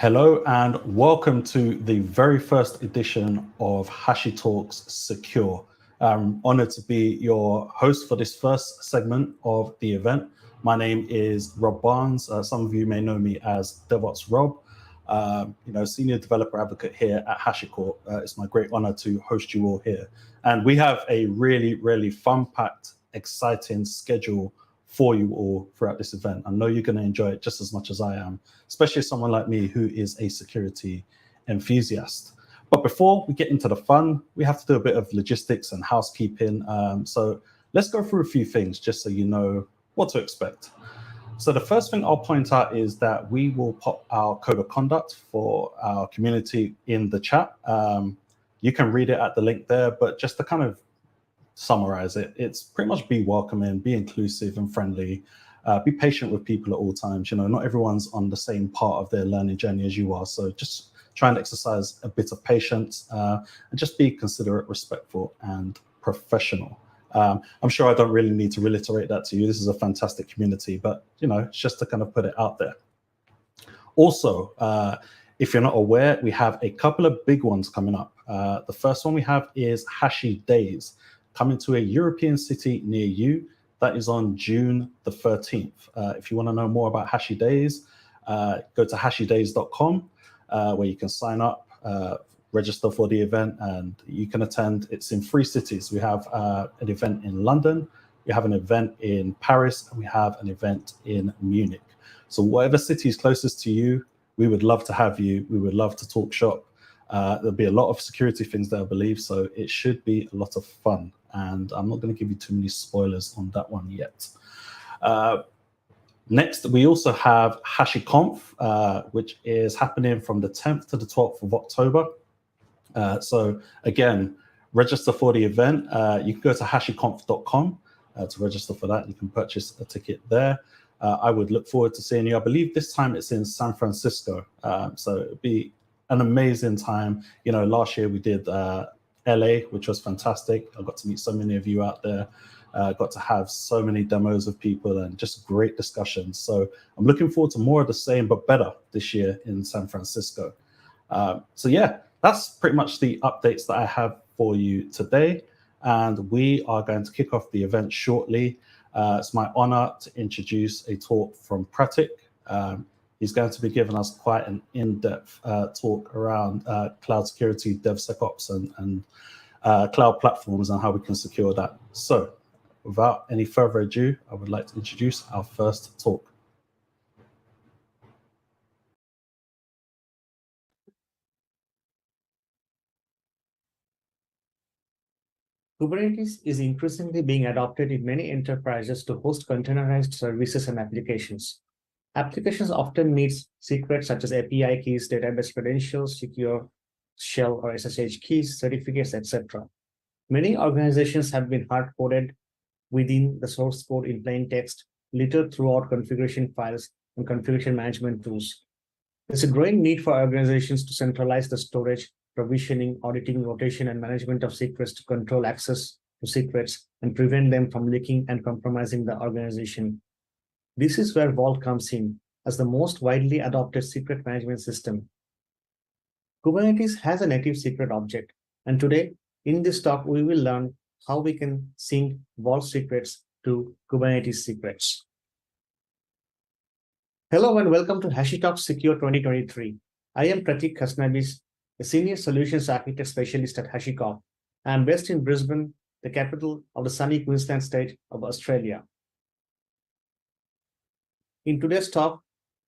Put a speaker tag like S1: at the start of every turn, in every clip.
S1: Hello and welcome to the very first edition of HashiTalks Secure. I'm honored to be your host for this first segment of the event. My name is Rob Barnes. Some of you may know me as DevOps Rob, senior developer advocate here at HashiCorp. It's my great honor to host you all here. And we have a really, really fun-packed, exciting schedule for you all throughout this event. I know you're going to enjoy it just as much as I am, especially someone like me who is a security enthusiast. But before we get into the fun, we have to do a bit of logistics and housekeeping. So let's go through a few things just so you know what to expect. So the first thing I'll point out is that we will pop our code of conduct for our community in the chat. You can read it at the link there, but just to kind of summarize it, it's pretty much be welcoming, be inclusive and friendly, be patient with people at all times. You know, not everyone's on the same part of their learning journey as you are, so just try and exercise a bit of patience and just be considerate, respectful and professional. I'm sure I don't really need to reiterate that to you. This is a fantastic community, but you know, it's just to kind of put it out there. Also, if you're not aware, we have a couple of big ones coming up. The first one we have is Hashi Days, coming to a European city near you. That is on June the 13th. If you want to know more about Hashi Days, go to hashidays.com, where you can sign up, register for the event, and you can attend. It's in 3 cities. We have an event in London, we have an event in Paris, and we have an event in Munich. So whatever city is closest to you, we would love to have you. We would love to talk shop. There'll be a lot of security things there, I believe, so it should be a lot of fun. And I'm not going to give you too many spoilers on that one yet. Next, we also have HashiConf, which is happening from the 10th to the 12th of October. So again, register for the event. You can go to hashiconf.com to register for that. You can purchase a ticket there. I would look forward to seeing you. I believe this time it's in San Francisco. So it'll be an amazing time. You know, last year we did LA, which was fantastic. I got to meet so many of you out there. Got to have so many demos of people and just great discussions. So I'm looking forward to more of the same, but better this year in San Francisco. So yeah, that's pretty much the updates that I have for you today. And we are going to kick off the event shortly. It's my honor to introduce a talk from Pratik. He's going to be giving us quite an in-depth talk around cloud security, DevSecOps, and cloud platforms and how we can secure that. So without any further ado, I would like to introduce our first talk.
S2: Kubernetes is increasingly being adopted in many enterprises to host containerized services and applications. Applications often need secrets such as API keys, database credentials, secure shell or SSH keys, certificates, etc. Many organizations have been hard-coded within the source code in plain text, littered throughout configuration files and configuration management tools. There's a growing need for organizations to centralize the storage, provisioning, auditing, rotation, and management of secrets to control access to secrets and prevent them from leaking and compromising the organization. This is where Vault comes in as the most widely adopted secret management system. Kubernetes has a native secret object, and today in this talk, we will learn how we can sync Vault secrets to Kubernetes secrets. Hello and welcome to HashiTalks Secure 2023. I am Pratik Khasnabis, a Senior Solutions Architect Specialist at HashiCorp. I am based in Brisbane, the capital of the sunny Queensland state of Australia. In today's talk,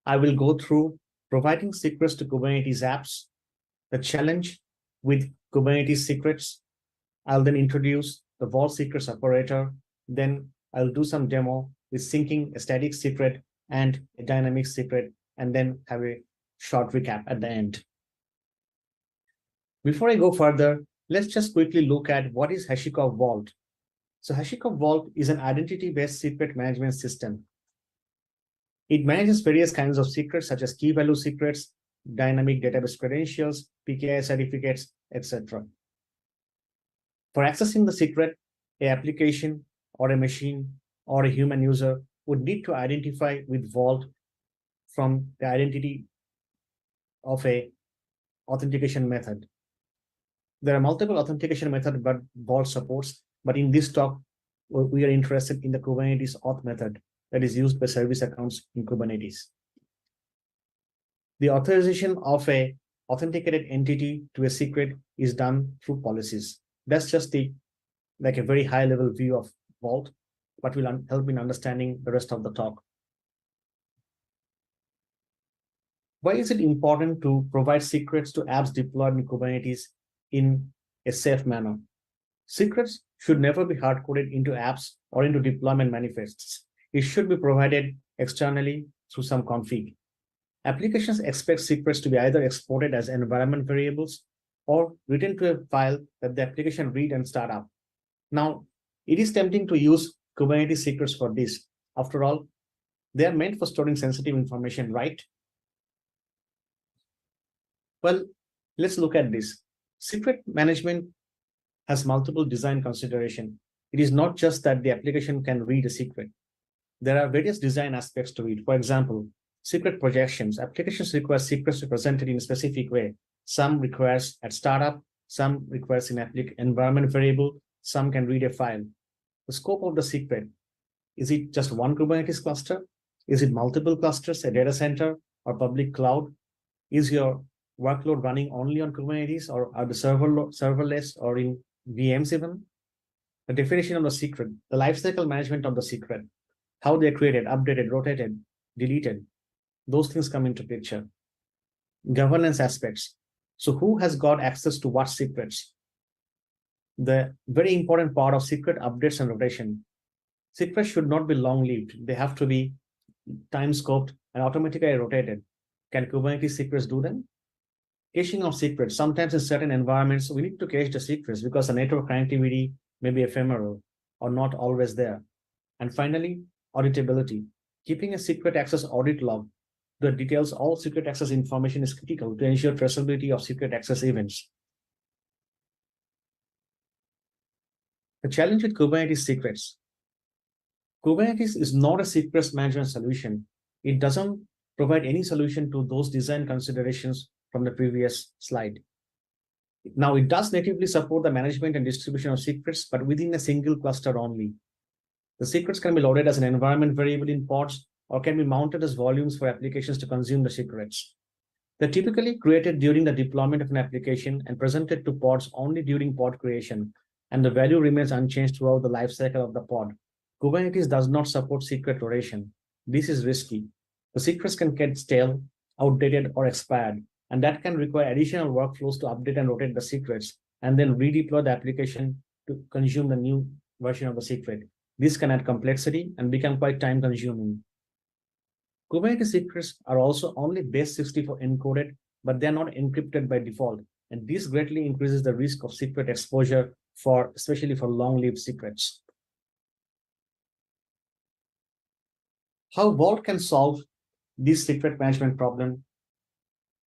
S2: I will go through providing secrets to Kubernetes apps, the challenge with Kubernetes secrets. I'll then introduce the Vault secrets operator. Then I'll do some demo with syncing a static secret and a dynamic secret, and then have a short recap at the end. Before I go further, let's just quickly look at what is HashiCorp Vault. So HashiCorp Vault is an identity-based secret management system. It manages various kinds of secrets such as key value secrets, dynamic database credentials, PKI certificates, etc. For accessing the secret, an application or a machine or a human user would need to identify with Vault from the identity of a authentication method. There are multiple authentication methods that Vault supports, but in this talk, we are interested in the Kubernetes auth method that is used by service accounts in Kubernetes. The authorization of a authenticated entity to a secret is done through policies. That's just a very high level view of Vault, but will help in understanding the rest of the talk. Why is it important to provide secrets to apps deployed in Kubernetes in a safe manner? Secrets should never be hard-coded into apps or into deployment manifests. It should be provided externally through some config. Applications expect secrets to be either exported as environment variables or written to a file that the application read and start up. Now, it is tempting to use Kubernetes secrets for this. After all, they are meant for storing sensitive information, right? Well, let's look at this. Secret management has multiple design considerations. It is not just that the application can read a secret. There are various design aspects to it. For example, secret projections. Applications require secrets represented in a specific way. Some requires at startup, some requires in environment variable, some can read a file. The scope of the secret, is it just one Kubernetes cluster? Is it multiple clusters, a data center, or public cloud? Is your workload running only on Kubernetes, or are the serverless or in VMs even? The definition of the secret, the lifecycle management of the secret, how they're created, updated, rotated, deleted, those things come into picture. Governance aspects. So who has got access to what secrets? The very important part of secret updates and rotation. Secrets should not be long-lived. They have to be time-scoped and automatically rotated. Can Kubernetes secrets do them? Caching of secrets. Sometimes in certain environments, we need to cache the secrets because the network connectivity may be ephemeral or not always there. And finally, auditability. Keeping a secret access audit log that details all secret access information is critical to ensure traceability of secret access events. The challenge with Kubernetes secrets. Kubernetes is not a secrets management solution. It doesn't provide any solution to those design considerations from the previous slide. Now, it does natively support the management and distribution of secrets, but within a single cluster only. The secrets can be loaded as an environment variable in pods or can be mounted as volumes for applications to consume the secrets. They're typically created during the deployment of an application and presented to pods only during pod creation, and the value remains unchanged throughout the lifecycle of the pod. Kubernetes does not support secret rotation. This is risky. The secrets can get stale, outdated, or expired, and that can require additional workflows to update and rotate the secrets, and then redeploy the application to consume the new version of the secret. This can add complexity and become quite time-consuming. Kubernetes secrets are also only base 64 encoded, but they're not encrypted by default, and this greatly increases the risk of secret exposure, especially for long-lived secrets. How Vault can solve this secret management problem?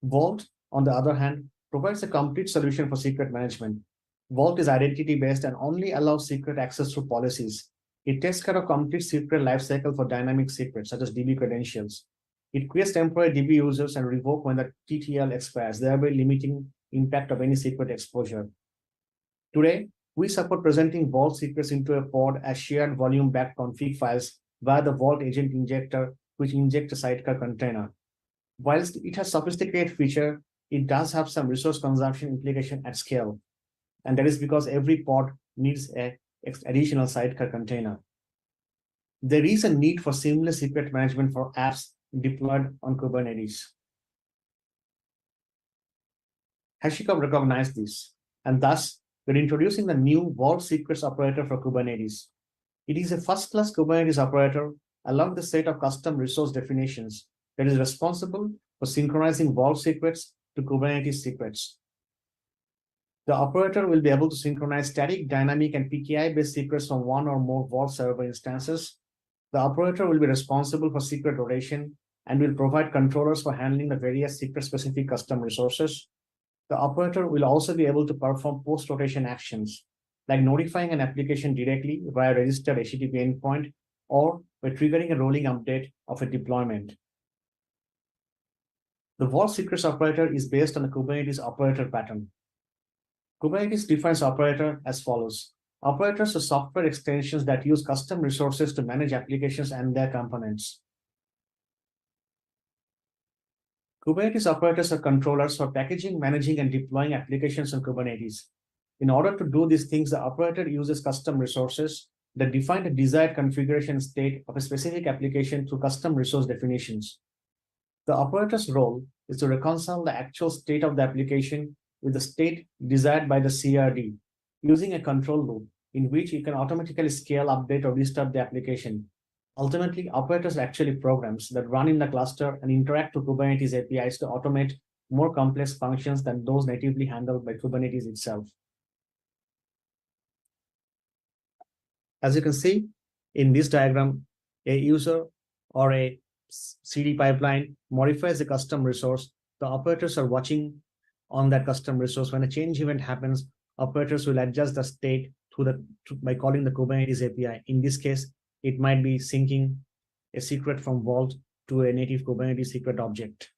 S2: Vault, on the other hand, provides a complete solution for secret management. Vault is identity-based and only allows secret access through policies. It takes care of complete secret lifecycle for dynamic secrets, such as DB credentials. It creates temporary DB users and revoke when the TTL expires, thereby limiting impact of any secret exposure. Today, we support presenting Vault secrets into a pod as shared volume-backed config files via the Vault agent injector, which injects a sidecar container. Whilst it has sophisticated feature, it does have some resource consumption implication at scale. And that is because every pod needs an additional sidecar container. There is a need for seamless secret management for apps deployed on Kubernetes. HashiCorp recognized this, and thus we're introducing the new Vault Secrets operator for Kubernetes. It is a first-class Kubernetes operator along the set of custom resource definitions that is responsible for synchronizing Vault secrets to Kubernetes secrets. The operator will be able to synchronize static, dynamic, and PKI-based secrets from one or more Vault server instances. The operator will be responsible for secret rotation and will provide controllers for handling the various secret-specific custom resources. The operator will also be able to perform post-rotation actions, like notifying an application directly via a registered HTTP endpoint or by triggering a rolling update of a deployment. The Vault Secrets operator is based on the Kubernetes operator pattern. Kubernetes defines operator as follows. Operators are software extensions that use custom resources to manage applications and their components. Kubernetes operators are controllers for packaging, managing, and deploying applications on Kubernetes. In order to do these things, the operator uses custom resources that define the desired configuration state of a specific application through custom resource definitions. The operator's role is to reconcile the actual state of the application with the state desired by the CRD, using a control loop in which you can automatically scale, update, or restart the application. Ultimately, operators are actually programs that run in the cluster and interact with Kubernetes APIs to automate more complex functions than those natively handled by Kubernetes itself. As you can see in this diagram, a user or a CD pipeline modifies a custom resource. The operators are watching on that custom resource. When a change event happens, operators will adjust the state by calling the Kubernetes API. In this case, it might be syncing a secret from Vault to a native Kubernetes secret object.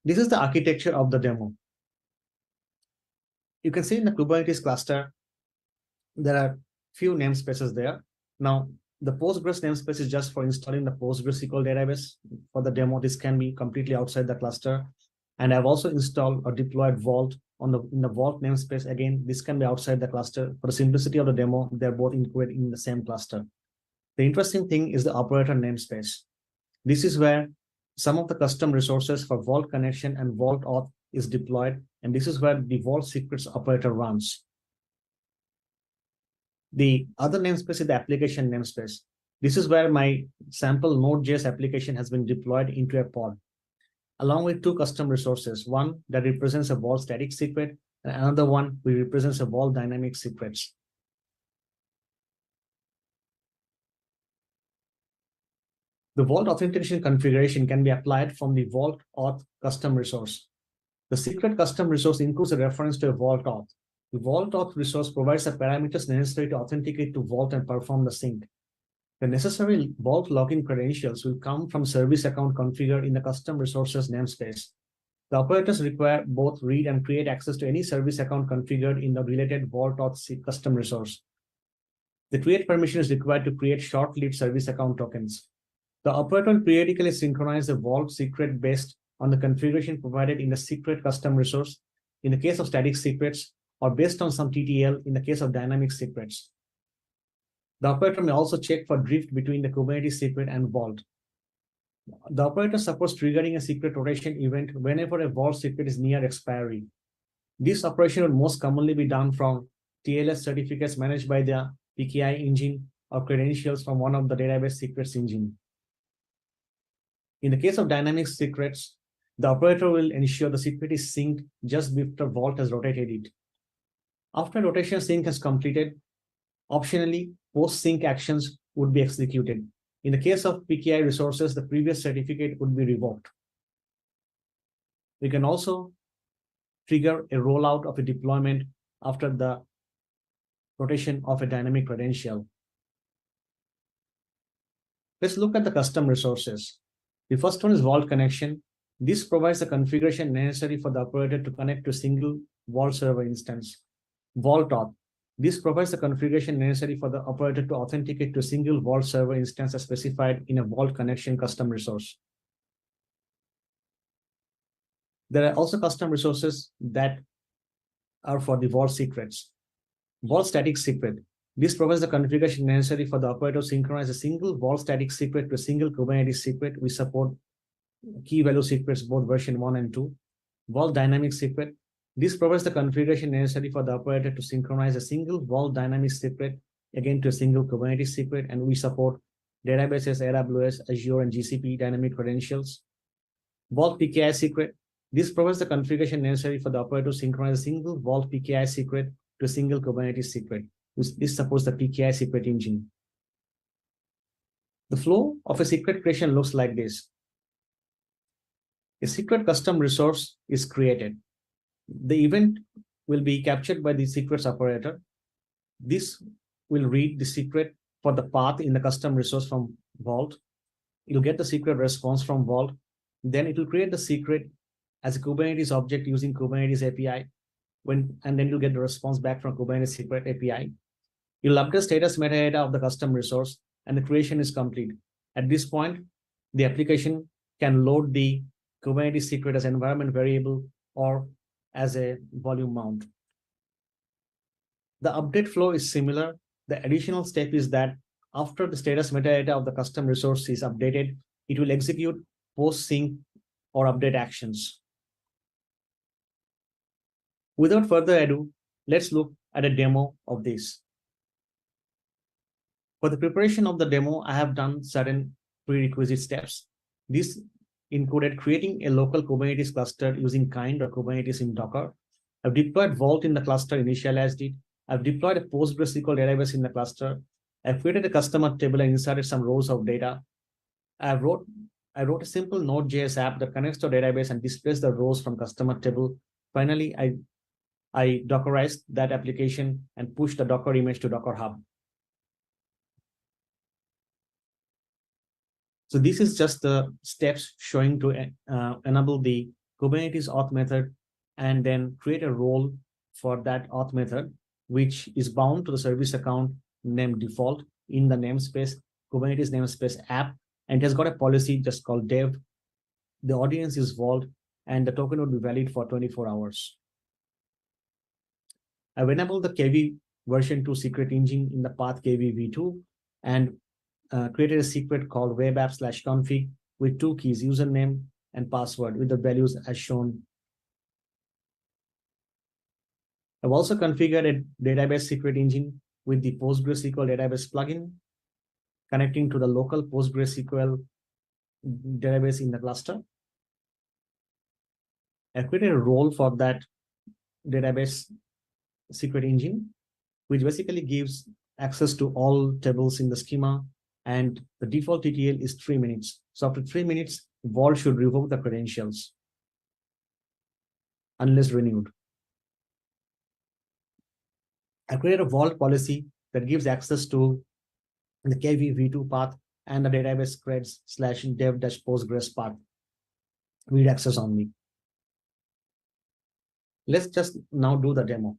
S2: This is the architecture of the demo. You can see in the Kubernetes cluster, there are few namespaces there. Now, the Postgres namespace is just for installing the PostgreSQL database. For the demo, this can be completely outside the cluster. And I've also installed or deployed Vault in the Vault namespace. Again, this can be outside the cluster. For the simplicity of the demo, they're both included in the same cluster. The interesting thing is the operator namespace. This is where some of the custom resources for Vault connection and Vault auth is deployed. And this is where the Vault secrets operator runs. The other namespace is the application namespace. This is where my sample Node.js application has been deployed into a pod, along with two custom resources, one that represents a Vault static secret, and another one which represents a Vault dynamic secrets. The Vault authentication configuration can be applied from the Vault auth custom resource. The secret custom resource includes a reference to a Vault auth. The Vault auth resource provides the parameters necessary to authenticate to Vault and perform the sync. The necessary Vault login credentials will come from service account configured in the custom resources namespace. The operators require both read and create access to any service account configured in the related Vault auth custom resource. The create permission is required to create short-lived service account tokens. The operator will periodically synchronize the vault secret based on the configuration provided in the secret custom resource in the case of static secrets, or based on some TTL in the case of dynamic secrets. The operator may also check for drift between the Kubernetes secret and vault. The operator supports triggering a secret rotation event whenever a vault secret is near expiry. This operation would most commonly be done from TLS certificates managed by the PKI engine or credentials from one of the database secrets engine. In the case of dynamic secrets, the operator will ensure the secret is synced just before vault has rotated it. After rotation sync has completed, optionally, post-sync actions would be executed. In the case of PKI resources, the previous certificate would be revoked. We can also trigger a rollout of a deployment after the rotation of a dynamic credential. Let's look at the custom resources. The first one is vault connection. This provides the configuration necessary for the operator to connect to a single vault server instance. Vault auth. This provides the configuration necessary for the operator to authenticate to a single vault server instance as specified in a vault connection custom resource. There are also custom resources that are for the vault secrets. Vault static secret. This provides the configuration necessary for the operator to synchronize a single vault static secret to a single Kubernetes secret. We support key value secrets, both version 1 and 2. Vault dynamic secret. This provides the configuration necessary for the operator to synchronize a single vault dynamic secret again to a single Kubernetes secret, and we support databases, AWS, Azure, and GCP dynamic credentials. Vault PKI secret. This provides the configuration necessary for the operator to synchronize a single vault PKI secret to a single Kubernetes secret. This supports the PKI secret engine. The flow of a secret creation looks like this. A secret custom resource is created. The event will be captured by the secrets operator. This will read the secret for the path in the custom resource from Vault. It will get the secret response from Vault. Then it will create the secret as a Kubernetes object using Kubernetes API. And then you'll get the response back from Kubernetes secret API. You'll update status metadata of the custom resource, and the creation is complete. At this point, the application can load the Kubernetes secret as an environment variable or as a volume mount. The update flow is similar. The additional step is that after the status metadata of the custom resource is updated, it will execute post-sync or update actions. Without further ado, let's look at a demo of this. For the preparation of the demo, I have done certain prerequisite steps. This included creating a local Kubernetes cluster using Kind or Kubernetes in Docker. I've deployed Vault in the cluster, initialized it. I've deployed a PostgreSQL database in the cluster. I've created a customer table and inserted some rows of data. I wrote a simple Node.js app that connects to a database and displays the rows from customer table. Finally, I Dockerized that application and pushed the Docker image to Docker Hub. So this is just the steps showing to enable the Kubernetes auth method and then create a role for that auth method, which is bound to the service account named default in the namespace, Kubernetes namespace app, and it has got a policy just called dev. The audience is Vault, and the token would be valid for 24 hours. I've enabled the KV version 2 secret engine in the path KV-v2 and created a secret called webapp/config with 2 keys, username and password, with the values as shown. I've also configured a database secret engine with the PostgreSQL database plugin, connecting to the local PostgreSQL database in the cluster. I created a role for that database secret engine, which basically gives access to all tables in the schema, and the default TTL is 3 minutes. So after 3 minutes, Vault should revoke the credentials unless renewed. I created a Vault policy that gives access to the KV-v2 path and the database creds/dev-postgres path. Read access only. Let's just now do the demo.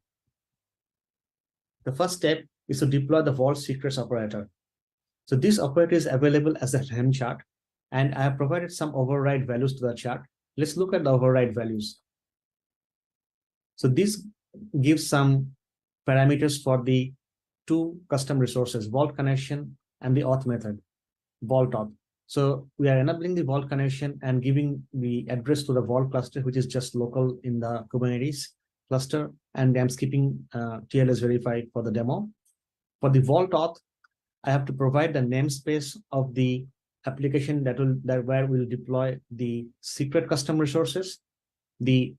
S2: The first step is to deploy the vault secrets operator. So this operator is available as a Helm chart, and I have provided some override values to the chart. Let's look at the override values. So this gives some parameters for the two custom resources, vault connection and the auth method, vault auth. So we are enabling the vault connection and giving the address to the vault cluster, which is just local in the Kubernetes cluster. And I'm skipping TLS verify for the demo. For the vault auth, I have to provide the namespace of the application where we'll deploy the secret custom resources, the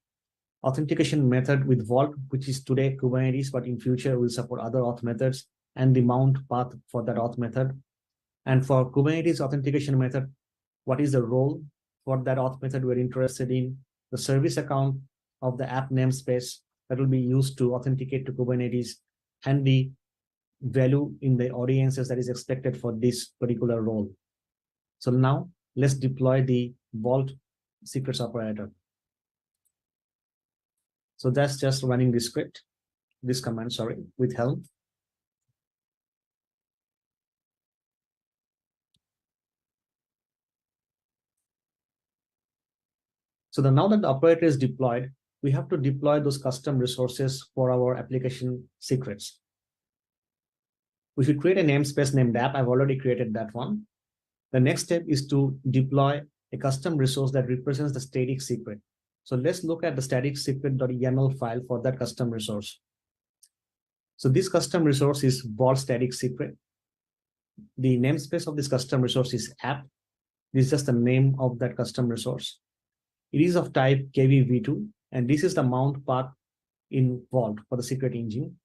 S2: authentication method with Vault, which is today Kubernetes, but in future will support other auth methods, and the mount path for that auth method. And for Kubernetes authentication method, what is the role for that auth method we're interested in, the service account of the app namespace that will be used to authenticate to Kubernetes, and the value in the audiences that is expected for this particular role. So now let's deploy the Vault secrets operator. So that's just running this script, this command, sorry, with Helm. So now that the operator is deployed, we have to deploy those custom resources for our application secrets. We should create a namespace named app. I've already created that one. The next step is to deploy a custom resource that represents the static secret. So let's look at the static secret.yaml file for that custom resource. So this custom resource is vault static secret. The namespace of this custom resource is app. This is just the name of that custom resource. It is of type KV-v2, and this is the mount path in Vault for the secret engine.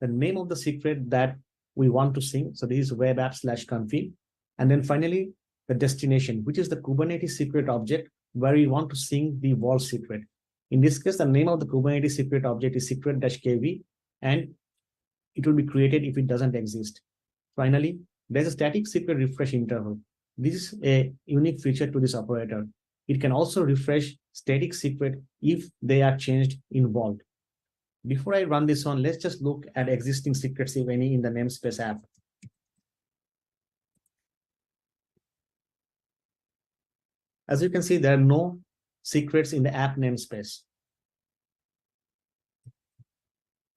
S2: The name of the secret that we want to sync, so this is web app/config. And then finally, the destination, which is the Kubernetes secret object where we want to sync the Vault secret. In this case, the name of the Kubernetes secret object is secret-kv, and it will be created if it doesn't exist. Finally, there's a static secret refresh interval. This is a unique feature to this operator. It can also refresh static secret if they are changed in Vault. Before I run this on, let's just look at existing secrets, if any, in the namespace app. As you can see, there are no secrets in the app namespace.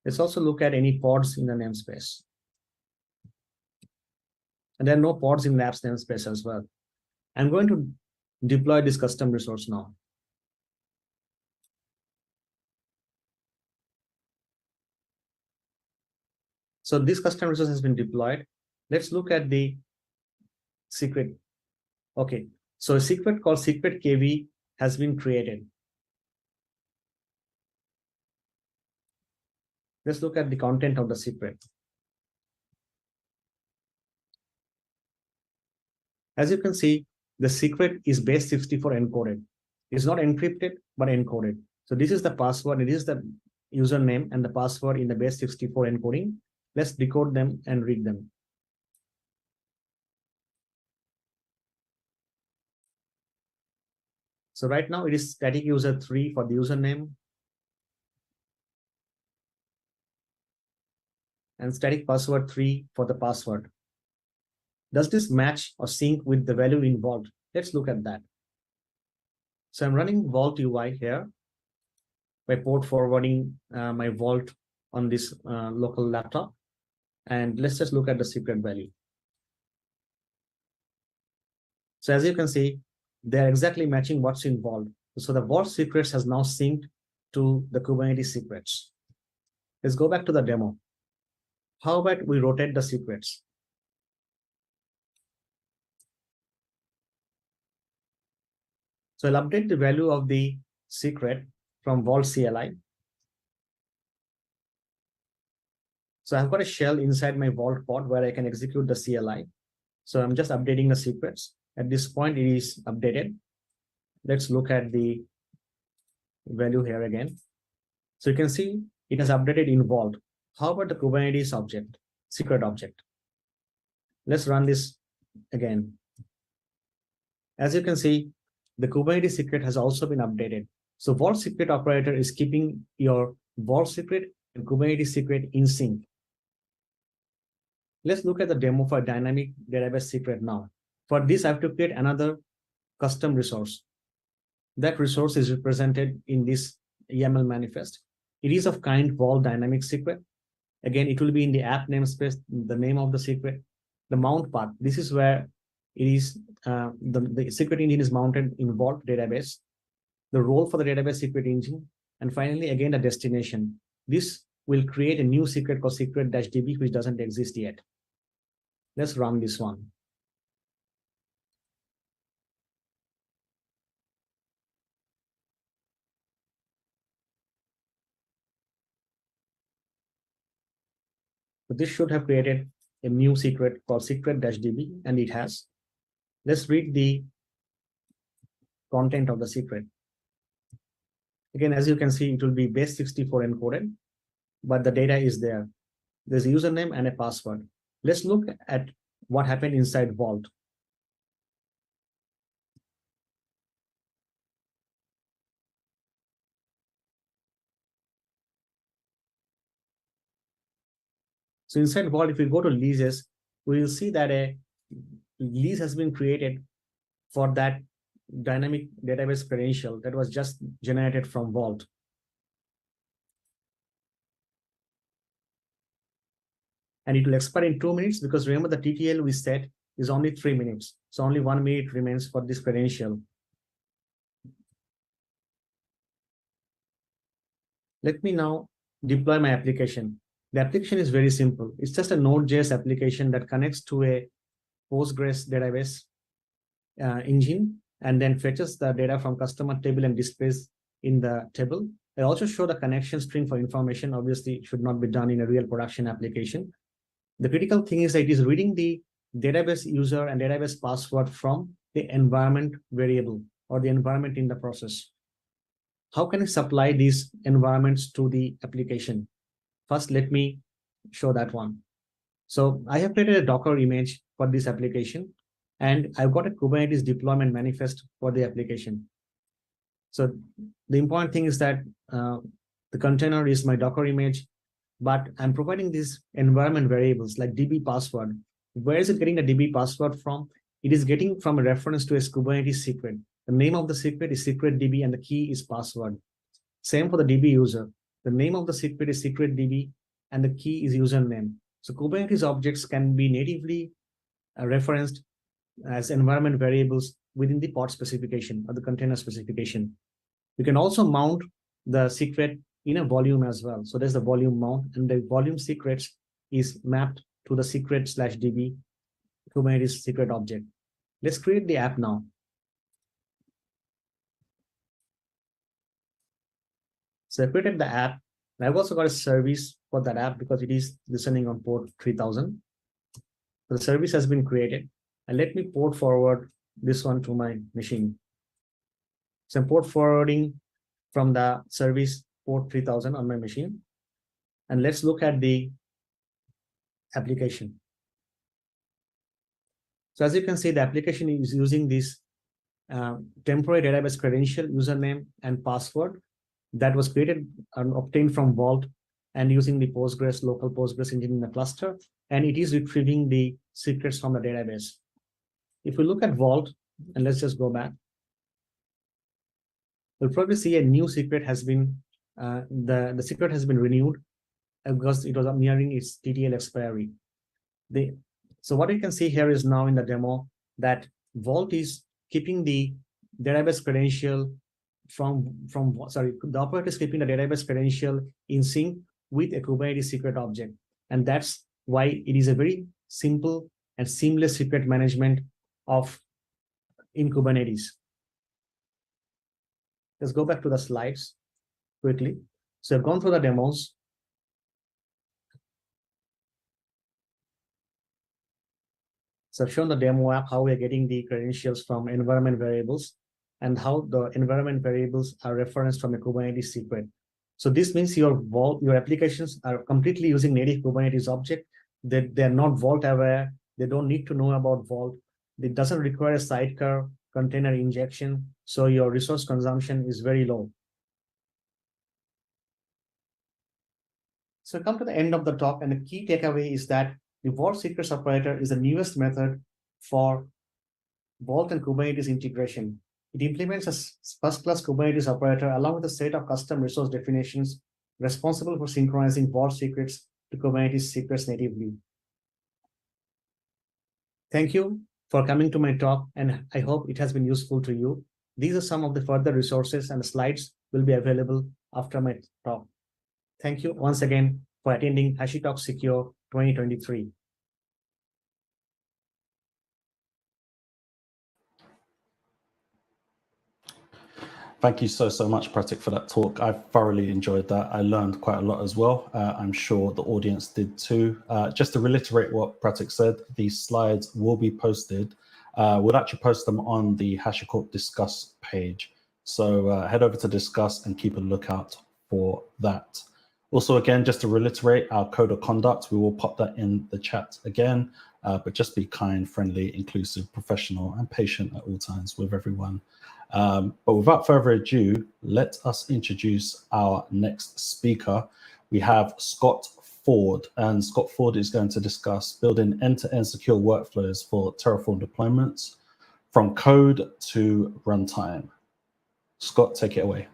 S2: Let's also look at any pods in the namespace. And there are no pods in the app's namespace as well. I'm going to deploy this custom resource now. So this custom resource has been deployed. Let's look at the secret. Okay, so a secret called secret-kv has been created. Let's look at the content of the secret. As you can see, the secret is base 64 encoded. It's not encrypted, but encoded. So this is the password. It is the username and the password in the base 64 encoding. Let's decode them and read them. So right now it is static user 3 for the username and static password 3 for the password. Does this match or sync with the value in Vault? Let's look at that. So I'm running Vault UI here by port forwarding my Vault on this local laptop. And let's just look at the secret value. So as you can see, they're exactly matching what's in Vault. So the Vault secrets has now synced to the Kubernetes secrets. Let's go back to the demo. How about we rotate the secrets? So I'll update the value of the secret from Vault CLI. So I've got a shell inside my Vault pod where I can execute the CLI. So I'm just updating the secrets. At this point, it is updated. Let's look at the value here again. So you can see it has updated in Vault. How about the Kubernetes object, secret object? Let's run this again. As you can see, the Kubernetes secret has also been updated. So Vault secret operator is keeping your Vault secret and Kubernetes secret in sync. Let's look at the demo for dynamic database secret now. For this, I have to create another custom resource. That resource is represented in this YAML manifest. It is of kind vault dynamic secret. Again, it will be in the app namespace, the name of the secret, the mount path. This is where it is, the secret engine is mounted in vault database, the role for the database secret engine, and finally, again, the destination. This will create a new secret called secret-db, which doesn't exist yet. Let's run this one. So this should have created a new secret called secret-db, and it has. Let's read the content of the secret. Again, as you can see, it will be base 64 encoded, but the data is there. There's a username and a password. Let's look at what happened inside Vault. So inside Vault, if we go to leases, we will see that a lease has been created for that dynamic database credential that was just generated from Vault. And it will expire in 2 minutes because remember the TTL we set is only 3 minutes. So only 1 minute remains for this credential. Let me now deploy my application. The application is very simple. It's just a Node.js application that connects to a Postgres database engine and then fetches the data from customer table and displays in the table. I also show the connection string for information. Obviously, it should not be done in a real production application. The critical thing is that it is reading the database user and database password from the environment variable or the environment in the process. How can I supply these environments to the application? First, let me show that one. So I have created a Docker image for this application, and I've got a Kubernetes deployment manifest for the application. So the important thing is that the container is my Docker image, but I'm providing these environment variables like DB password. Where is it getting the DB password from? It is getting from a reference to a Kubernetes secret. The name of the secret is secret DB and the key is password. Same for the DB user. The name of the secret is secret DB and the key is username. So Kubernetes objects can be natively referenced as environment variables within the pod specification or the container specification. You can also mount the secret in a volume as well. So there's the volume mount, and the volume secrets is mapped to the secret/db Kubernetes secret object. Let's create the app now. So I created the app. And I've also got a service for that app because it is listening on port 3000. So the service has been created. And let me port forward this one to my machine. So I'm port forwarding from the service port 3000 on my machine. And let's look at the application. So as you can see, the application is using this temporary database credential, username, and password that was created and obtained from Vault and using the Postgres, local Postgres engine in the cluster. And it is retrieving the secrets from the database. If we look at Vault, and let's just go back, we'll probably see a new secret has been, the secret has been renewed because it was nearing its TTL expiry. So what you can see here is now in the demo that Vault is keeping the database credential the operator is keeping the database credential in sync with a Kubernetes secret object. And that's why it is a very simple and seamless secret management in Kubernetes. Let's go back to the slides quickly. So I've gone through the demos. So I've shown the demo app, how we're getting the credentials from environment variables and how the environment variables are referenced from a Kubernetes secret. So this means your applications are completely using native Kubernetes object. They're not Vault aware. They don't need to know about Vault. It doesn't require a sidecar container injection. So your resource consumption is very low. So come to the end of the talk, and the key takeaway is that The Vault Secrets operator is the newest method for Vault and Kubernetes integration. It implements a first-class Kubernetes operator along with a set of custom resource definitions responsible for synchronizing Vault secrets to Kubernetes secrets natively. Thank you for coming to my talk, and I hope it has been useful to you. These are some of the further resources, and the slides will be available after my talk. Thank you once again for attending HashiTalks Secure 2023.
S1: Thank you so much, Pratik, for that talk. I thoroughly enjoyed that. I learned quite a lot as well. I'm sure the audience did too. Just to reiterate what Pratik said, these slides will be posted. We'll actually post them on the HashiCorp Discuss page. So head over to Discuss and keep a lookout for that. Also, again, just to reiterate our code of conduct, we will pop that in the chat again, but just be kind, friendly, inclusive, professional, and patient at all times with everyone. But without further ado, let us introduce our next speaker. We have Scott Ford, and Scott Ford is going to discuss building end-to-end secure workflows for Terraform deployments from code to runtime. Scott, take it away.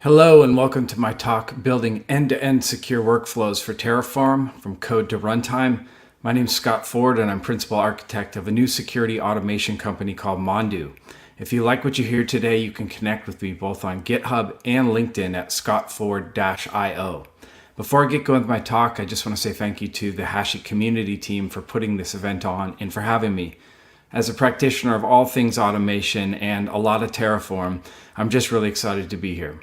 S3: Hello and welcome to my talk, Building End-to-End Secure Workflows for Terraform from Code to Runtime. My name is Scott Ford and I'm Principal Architect of a new security automation company called Mondu. If you like what you hear today, you can connect with me both on GitHub and LinkedIn at scottford-io. Before I get going with my talk, I just want to say thank you to the Hashi community team for putting this event on and for having me. As a practitioner of all things automation and a lot of Terraform, I'm just really excited to be here.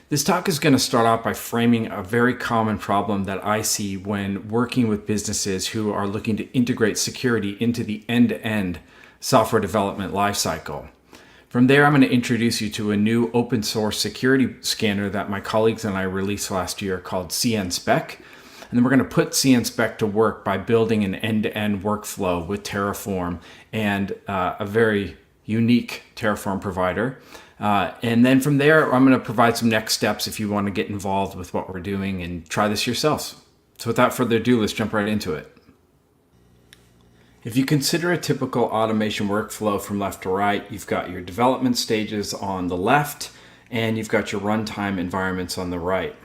S3: This talk is going to start off by framing a very common problem that I see when working with businesses who are looking to integrate security into the end-to-end software development lifecycle. From there, I'm going to introduce you to a new open source security scanner that my colleagues and I released last year called CN Spec. And then we're going to put CN Spec to work by building an end-to-end workflow with Terraform and a very unique Terraform provider. And then from there, I'm going to provide some next steps if you want to get involved with what we're doing and try this yourselves. So without further ado, let's jump right into it. If you consider a typical automation workflow from left to right, you've got your development stages on the left, and you've got your runtime environments on the right.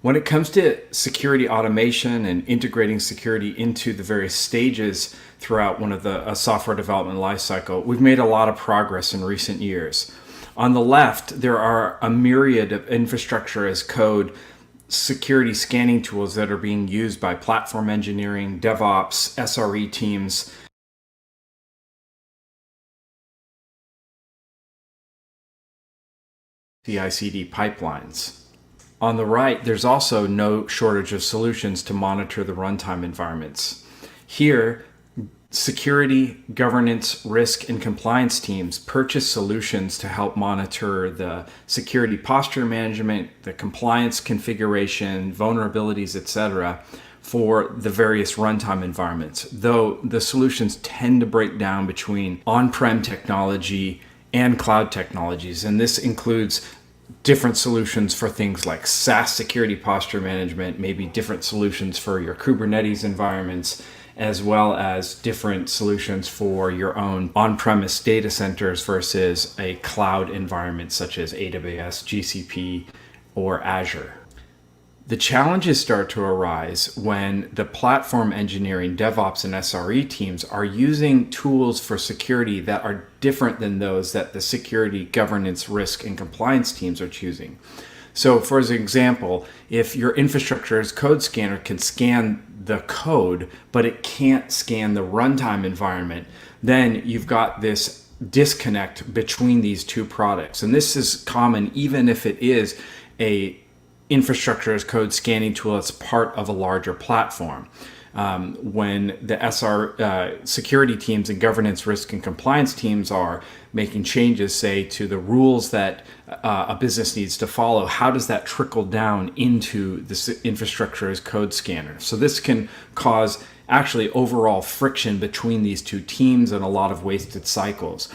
S3: When it comes to security automation and integrating security into the various stages throughout one of the software development lifecycle, we've made a lot of progress in recent years. On the left, there are a myriad of infrastructure as code security scanning tools that are being used by platform engineering, DevOps, SRE teams. CI/CD pipelines. On the right, there's also no shortage of solutions to monitor the runtime environments. Here, security, governance, risk, and compliance teams purchase solutions to help monitor the security posture management, the compliance configuration, vulnerabilities, etc. for the various runtime environments, though the solutions tend to break down between on-prem technology and cloud technologies, and this includes different solutions for things like SaaS security posture management, maybe different solutions for your Kubernetes environments, as well as different solutions for your own on-premise data centers versus a cloud environment such as AWS, GCP, or Azure. The challenges start to arise when the platform engineering, DevOps, and SRE teams are using tools for security that are different than those that the security, governance, risk, and compliance teams are choosing. So for example, if your infrastructure as code scanner can scan the code, but it can't scan the runtime environment, then you've got this disconnect between these two products. And this is common even if it is a infrastructure as code scanning tool that's part of a larger platform. When the security teams and governance, risk, and compliance teams are making changes, say, to the rules that a business needs to follow, how does that trickle down into the infrastructure as code scanner? So this can cause actually overall friction between these two teams and a lot of wasted cycles.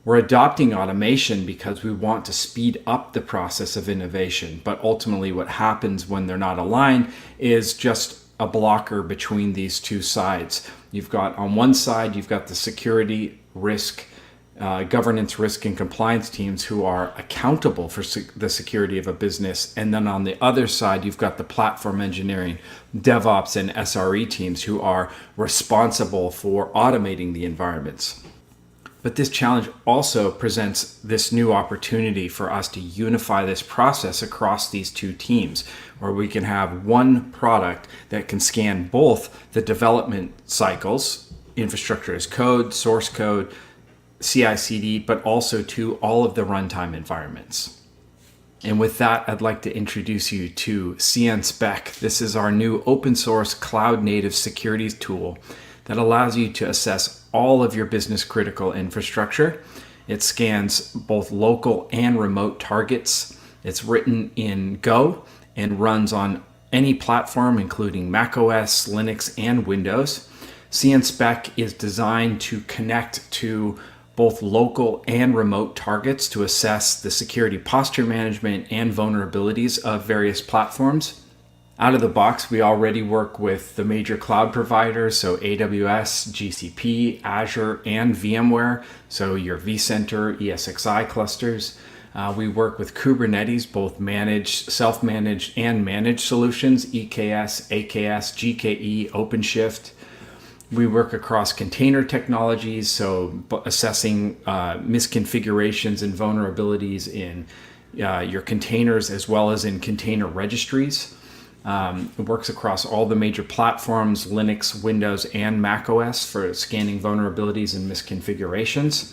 S3: We're adopting automation because we want to speed up the process of innovation. But ultimately what happens when they're not aligned is just a blocker between these two sides. You've got on one side, you've got the security, risk, governance, risk, and compliance teams who are accountable for the security of a business. And then on the other side, you've got the platform engineering, DevOps, and SRE teams who are responsible for automating the environments. But this challenge also presents this new opportunity for us to unify this process across these two teams, where we can have one product that can scan both the development cycles, infrastructure as code, source code, CI/CD, but also to all of the runtime environments. And with that, I'd like to introduce you to CNSpec. This is our new open source cloud native security tool that allows you to assess all of your business critical infrastructure. It scans both local and remote targets. It's written in Go and runs on any platform, including macOS, Linux, and Windows. CNSpec is designed to connect to both local and remote targets to assess the security posture management and vulnerabilities of various platforms. Out of the box, we already work with the major cloud providers, so AWS, GCP, Azure, and VMware, so your vCenter, ESXi clusters. We work with Kubernetes, both managed, self-managed, and managed solutions, EKS, AKS, GKE, OpenShift. We work across container technologies, so assessing misconfigurations and vulnerabilities in your containers as well as in container registries. It works across all the major platforms, Linux, Windows, and macOS for scanning vulnerabilities and misconfigurations.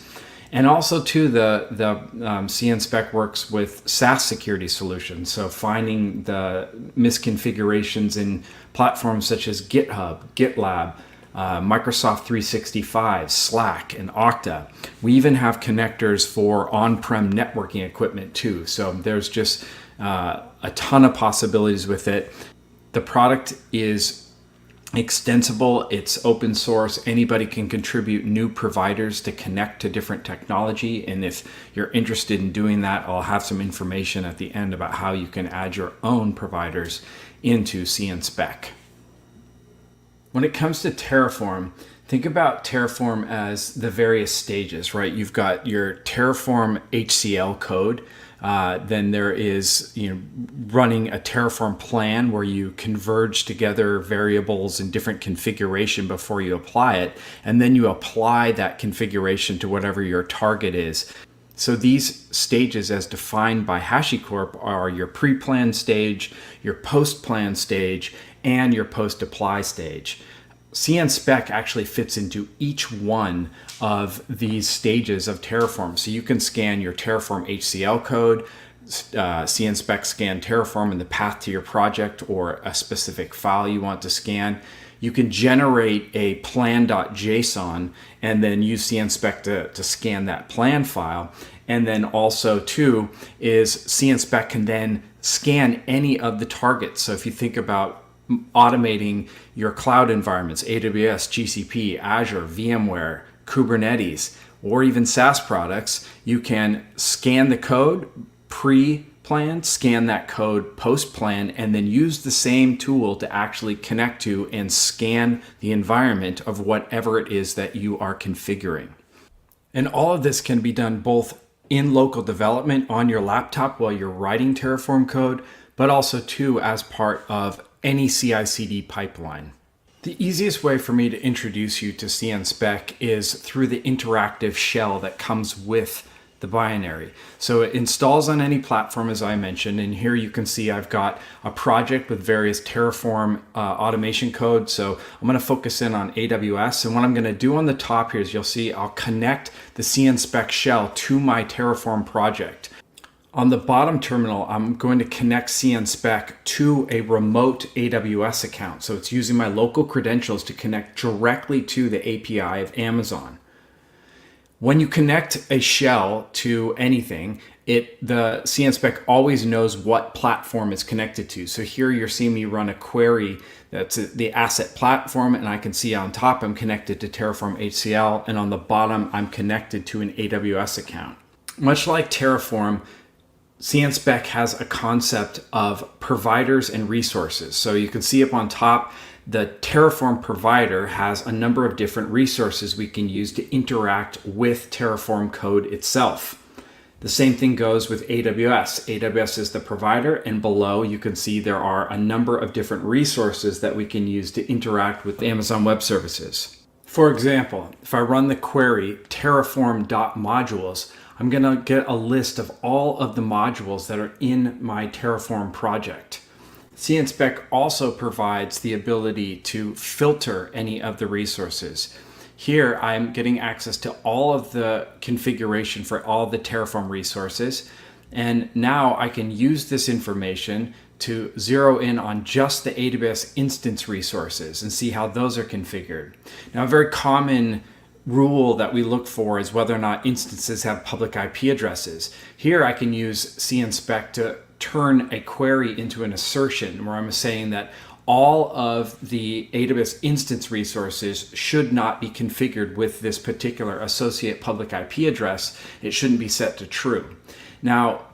S3: And also too, the CNSpec works with SaaS security solutions. So finding the misconfigurations in platforms such as GitHub, GitLab, Microsoft 365, Slack, and Octa. We even have connectors for on-prem networking equipment too. So there's just a ton of possibilities with it. The product is extensible, it's open source, anybody can contribute new providers to connect to different technology, and if you're interested in doing that, I'll have some information at the end about how you can add your own providers into CNSpec. When it comes to Terraform, think about Terraform as the various stages, right? You've got your Terraform HCL code. Then there is, running a Terraform plan where you converge together variables in different configuration before you apply it. And then you apply that configuration to whatever your target is. So these stages as defined by HashiCorp are your pre-plan stage, your post-plan stage, and your post-apply stage. CNSpec actually fits into each one of these stages of Terraform. So you can scan your Terraform HCL code, CNSpec scan Terraform in the path to your project or a specific file you want to scan. You can generate a plan.json and then use CNSpec to scan that plan file. And then also too is CNSpec can then scan any of the targets. So if you think about automating your cloud environments, AWS, GCP, Azure, VMware, Kubernetes, or even SaaS products, you can scan the code pre-plan, scan that code post-plan, and then use the same tool to actually connect to and scan the environment of whatever it is that you are configuring. And all of this can be done both in local development on your laptop while you're writing Terraform code, but also too as part of any CI/CD pipeline. The easiest way for me to introduce you to CNSpec is through the interactive shell that comes with the binary. So it installs on any platform, as I mentioned, and here you can see I've got a project with various Terraform automation code. So I'm going to focus in on AWS, and what I'm going to do on the top here is you'll see I'll connect the CNSpec shell to my Terraform project. On the bottom terminal, I'm going to connect CNSpec to a remote AWS account. So it's using my local credentials to connect directly to the API of Amazon. When you connect a shell to anything, the CN spec always knows what platform it's connected to. So here you're seeing me run a query that's the asset platform, and I can see on top I'm connected to Terraform HCL, and on the bottom I'm connected to an AWS account. Much like Terraform, CN spec has a concept of providers and resources. So you can see up on top, the Terraform provider has a number of different resources we can use to interact with Terraform code itself. The same thing goes with AWS. AWS is the provider, and below you can see there are a number of different resources that we can use to interact with Amazon Web Services. For example, if I run the query terraform.modules, I'm going to get a list of all of the modules that are in my Terraform project. CN spec also provides the ability to filter any of the resources. Here, I'm getting access to all of the configuration for all the Terraform resources. And now I can use this information to zero in on just the AWS instance resources and see how those are configured. Now, a very common rule that we look for is whether or not instances have public IP addresses. Here, I can use CN spec to turn a query into an assertion where I'm saying that all of the AWS instance resources should not be configured with this particular associate public IP address. It shouldn't be set to true. Now,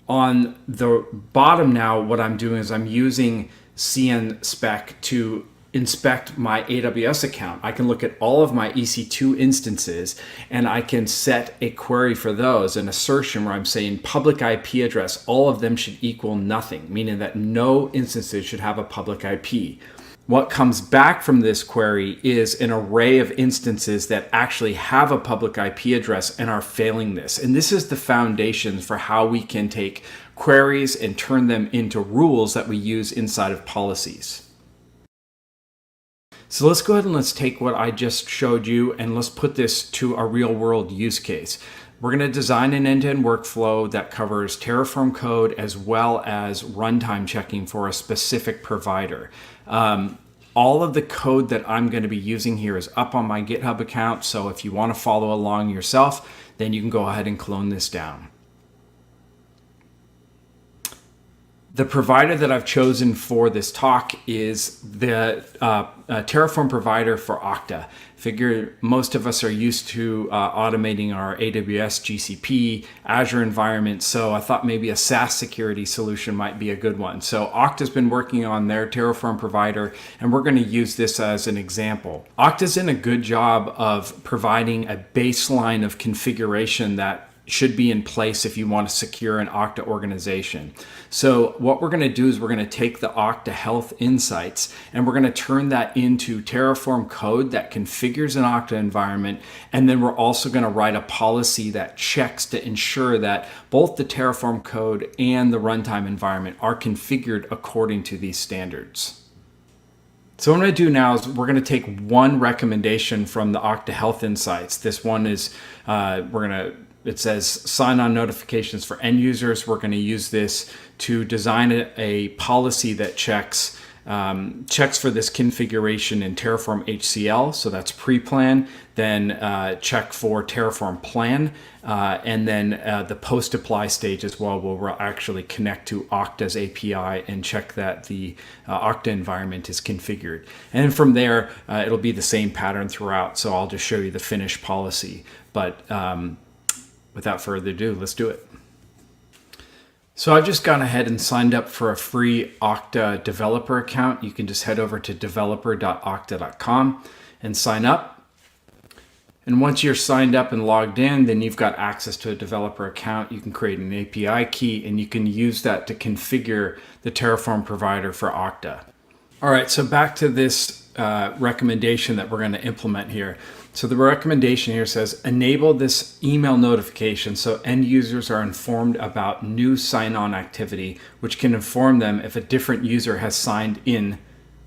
S3: on the bottom now, what I'm doing is I'm using CN spec to inspect my AWS account. I can look at all of my EC2 instances, and I can set a query for those, an assertion where I'm saying public IP address, all of them should equal nothing, meaning that no instances should have a public IP. What comes back from this query is an array of instances that actually have a public IP address and are failing this. And this is the foundation for how we can take queries and turn them into rules that we use inside of policies. So let's go ahead and let's take what I just showed you and let's put this to a real world use case. We're going to design an end-to-end workflow that covers Terraform code as well as runtime checking for a specific provider. All of the code that I'm going to be using here is up on my GitHub account. So if you want to follow along yourself, then you can go ahead and clone this down. The provider that I've chosen for this talk is the Terraform provider for Octa. Figure most of us are used to automating our AWS, GCP, Azure environment, so I thought maybe a SaaS security solution might be a good one. So Octa's been working on their Terraform provider, and we're going to use this as an example. Octa's done a good job of providing a baseline of configuration that should be in place if you want to secure an Octa organization. So what we're going to do is we're going to take the Octa health insights and we're going to turn that into Terraform code that configures an Octa environment. And then we're also going to write a policy that checks to ensure that both the Terraform code and the runtime environment are configured according to these standards. So what I'm going to do now is we're going to take one recommendation from the Octa health insights. This one is it says sign-on notifications for end users. We're going to use this to design a policy that checks for this configuration in Terraform HCL. So that's pre-plan, then check for Terraform plan, and then the post-apply stage as well, where we'll actually connect to Octa's API and check that the Octa environment is configured. And then from there, it'll be the same pattern throughout. So I'll just show you the finished policy. But without further ado, let's do it. So I've just gone ahead and signed up for a free Octa developer account. You can just head over to developer.octa.com and sign up. And once you're signed up and logged in, then you've got access to a developer account. You can create an API key and you can use that to configure the Terraform provider for Octa. All right, so back to this recommendation that we're going to implement here. So the recommendation here says enable this email notification so end users are informed about new sign-on activity, which can inform them if a different user has signed in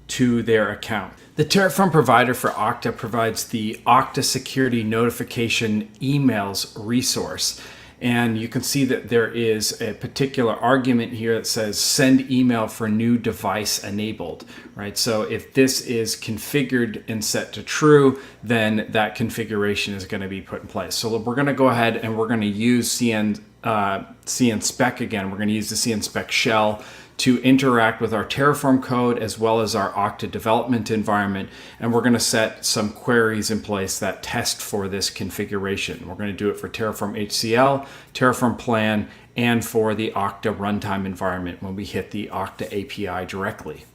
S3: to their account. The Terraform provider for Octa provides the Octa security notification emails resource. And you can see that there is a particular argument here that says send email for new device enabled, right? So if this is configured and set to true, then that configuration is going to be put in place. So we're going to go ahead and we're going to use CN cnspec again. We're going to use the cnspec shell to interact with our Terraform code as well as our Octa development environment. And we're going to set some queries in place that test for this configuration. We're going to do it for Terraform HCL, Terraform plan, and for the Octa runtime environment when we hit the Octa API directly.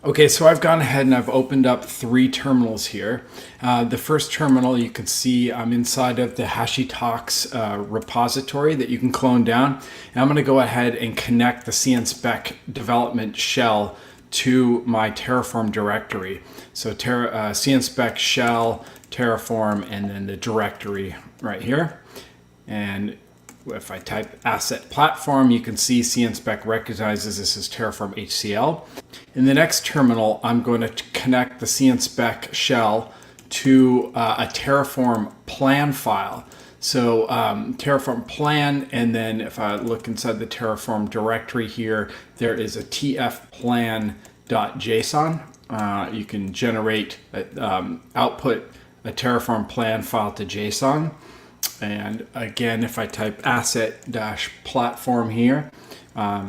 S3: Okay, so I've gone ahead and I've opened up 3 terminals here. The first terminal, you can see I'm inside of the HashiTalks repository that you can clone down. And I'm going to go ahead and connect the cnspec development shell to my Terraform directory. So cnspec shell, Terraform, and then the directory right here. And if I type asset platform, you can see cnspec recognizes this as Terraform HCL. In the next terminal, I'm going to connect the cnspec shell to a Terraform plan file. So Terraform plan, and then if I look inside the Terraform directory here, there is a tfplan.json. You can generate, output a Terraform plan file to JSON. And again, if I type asset-platform here,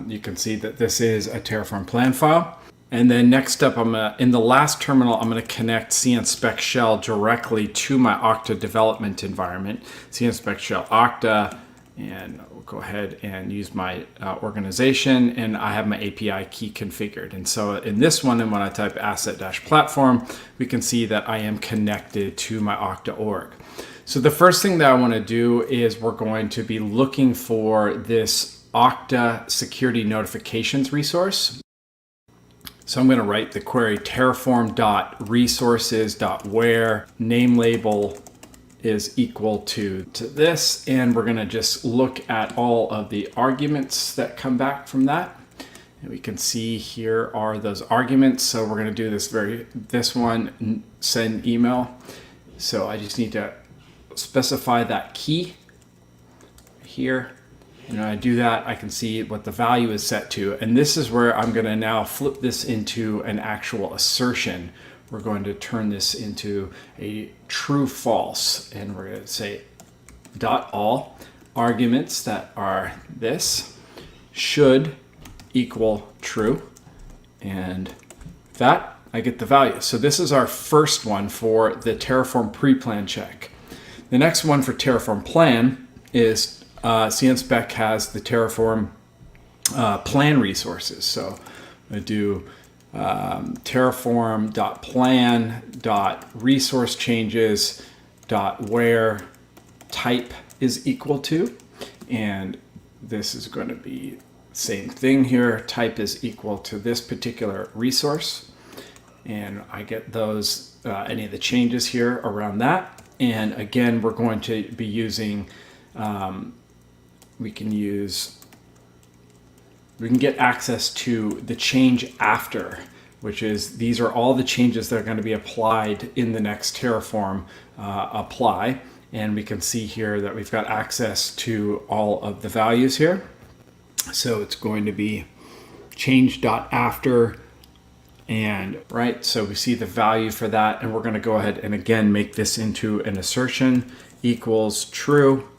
S3: you can see that this is a Terraform plan file. And then next up, in the last terminal, I'm going to connect cnspec shell directly to my Octa development environment. cnspec shell Octa, and we'll go ahead and use my organization, and I have my API key configured. And so in this one, and when I type asset-platform, we can see that I am connected to my Octa org. So the first thing that I want to do is we're going to be looking for this Octa security notifications resource. So I'm going to write the query terraform.resources.where name label is equal to this. And we're going to just look at all of the arguments that come back from that. And we can see here are those arguments. So we're going to do this one, send email. So I just need to specify that key here. And when I do that, I can see what the value is set to. And this is where I'm going to now flip this into an actual assertion. We're going to turn this into a true false. And we're going to say .all arguments that are this should equal true. And that I get the value. So this is our first one for the Terraform pre-plan check. The next one for Terraform plan is cnspec has the Terraform plan resources. So I do terraform.plan.resource changes.where type is equal to. And this is going to be the same thing here. Type is equal to this particular resource. And I get those, any of the changes here around that. And again, we're going to be using, we can get access to the change after, which is these are all the changes that are going to be applied in the next Terraform apply. And we can see here that we've got access to all of the values here. So it's going to be change.after. And right, so we see the value for that, and we're going to go ahead and again make this into an assertion equals true.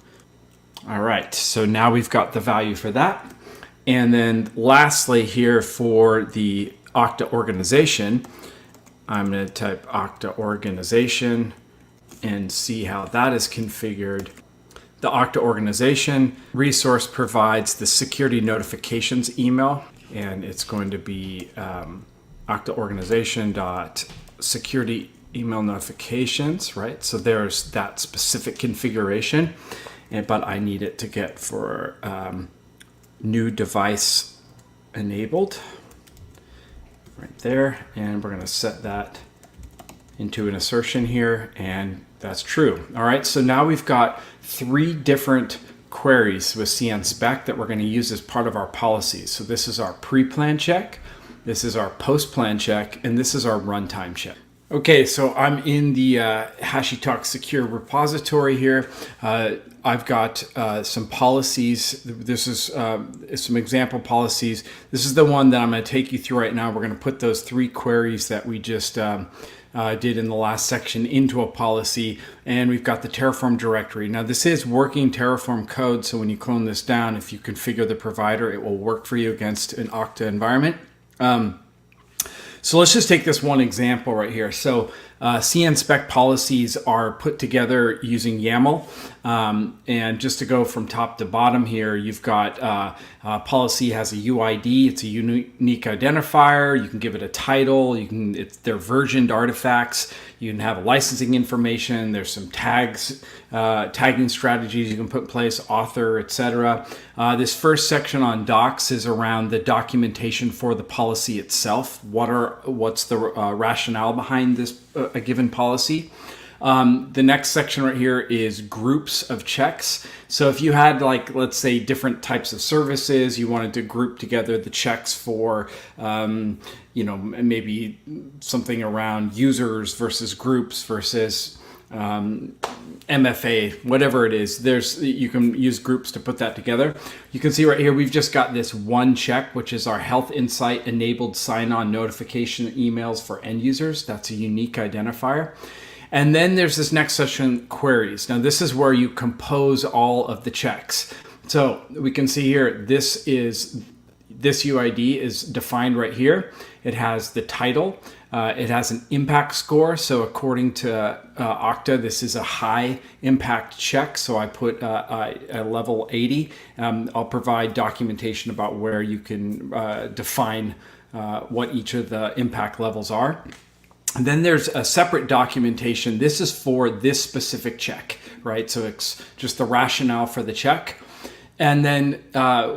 S3: All right, so now we've got the value for that. And then lastly here for the Octa organization, I'm going to type Octa organization and see how that is configured. The Octa organization resource provides the security notifications email, and it's going to be Octa organization.security email notifications, right? So there's that specific configuration, but I need it to get for new device enabled right there. And we're going to set that into an assertion here, and that's true. All right, so now we've got 3 different queries with cnspec that we're going to use as part of our policies. So this is our pre-plan check, this is our post-plan check, and this is our runtime check. Okay, so I'm in the HashiTalks secure repository here. I've got some policies. This is some example policies. This is the one that I'm going to take you through right now. We're going to put those 3 queries that we just did in the last section into a policy, and we've got the Terraform directory. Now this is working Terraform code, so when you clone this down, if you configure the provider, it will work for you against an Octa environment. So let's just take this one example right here. So CN spec policies are put together using YAML. And just to go from top to bottom here, you've got policy has a UID. It's a unique identifier. You can give it a title. They're versioned artifacts. You can have licensing information. There's some tags, tagging strategies you can put in place, author, etc. This first section on docs is around the documentation for the policy itself. What's the rationale behind this a given policy? The next section right here is groups of checks. So if you had, like, let's say different types of services, you wanted to group together the checks for, maybe something around users versus groups versus MFA, whatever it is, you can use groups to put that together. You can see right here, we've just got this one check, which is our Health Insight enabled sign-on notification emails for end users. That's a unique identifier. And then there's this next section, queries. Now this is where you compose all of the checks. So we can see here, this UID is defined right here. It has the title. It has an impact score. So according to Octa, this is a high impact check. So I put a level 80. I'll provide documentation about where you can define what each of the impact levels are. And then there's a separate documentation. This is for this specific check, right? So it's just the rationale for the check. And then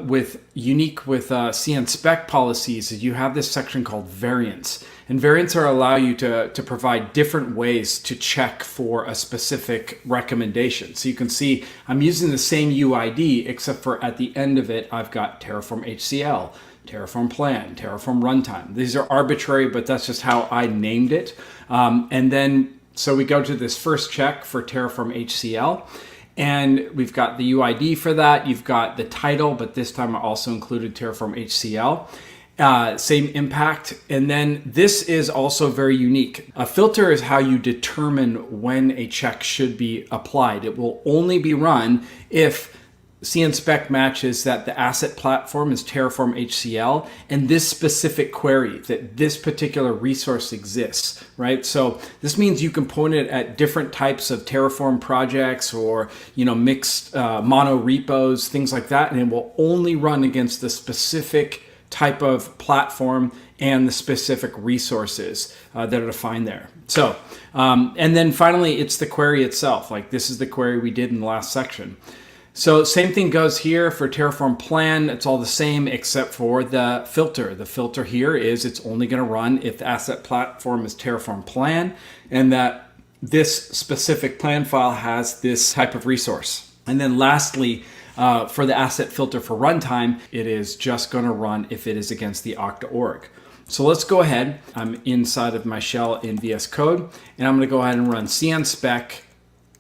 S3: with CN spec policies, you have this section called variants. And variants allow you to provide different ways to check for a specific recommendation. So you can see I'm using the same UID, except for at the end of it, I've got Terraform HCL, Terraform plan, Terraform runtime. These are arbitrary, but that's just how I named it. And then, so we go to this first check for Terraform HCL, and we've got the UID for that. You've got the title, but this time I also included Terraform HCL. Same impact. And then this is also very unique. A filter is how you determine when a check should be applied. It will only be run if CN spec matches that the asset platform is Terraform HCL and this specific query, that this particular resource exists, right? So this means you can point it at different types of Terraform projects or, mixed mono repos, things like that, and it will only run against the specific type of platform and the specific resources that are defined there. So, and then finally, it's the query itself. Like this is the query we did in the last section. So same thing goes here for Terraform plan. It's all the same except for the filter. The filter here is it's only going to run if the asset platform is Terraform plan and that this specific plan file has this type of resource. And then lastly, for the asset filter for runtime, it is just going to run if it is against the Octa org. So let's go ahead. I'm inside of my shell in VS Code, and I'm going to go ahead and run CN spec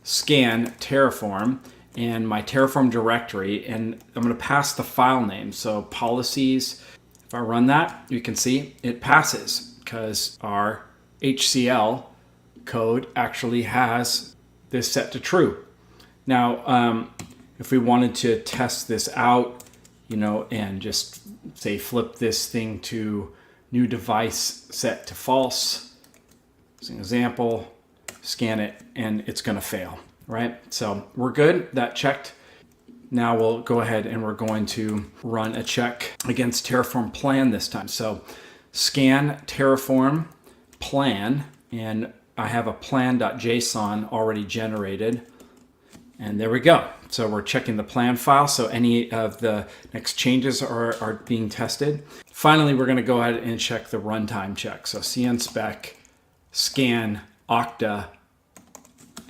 S3: scan Terraform and my Terraform directory, and I'm going to pass the file name. So policies, if I run that, you can see it passes because our HCL code actually has this set to true. Now, if we wanted to test this out, and just say flip this thing to new device set to false, as an example, scan it, and it's going to fail. Right? So we're good. That checked. Now we'll go ahead and we're going to run a check against Terraform plan this time. So scan Terraform plan, and I have a plan.json already generated. And there we go. So we're checking the plan file. So any of the next changes are being tested. Finally, we're going to go ahead and check the runtime check. So CN spec scan Octa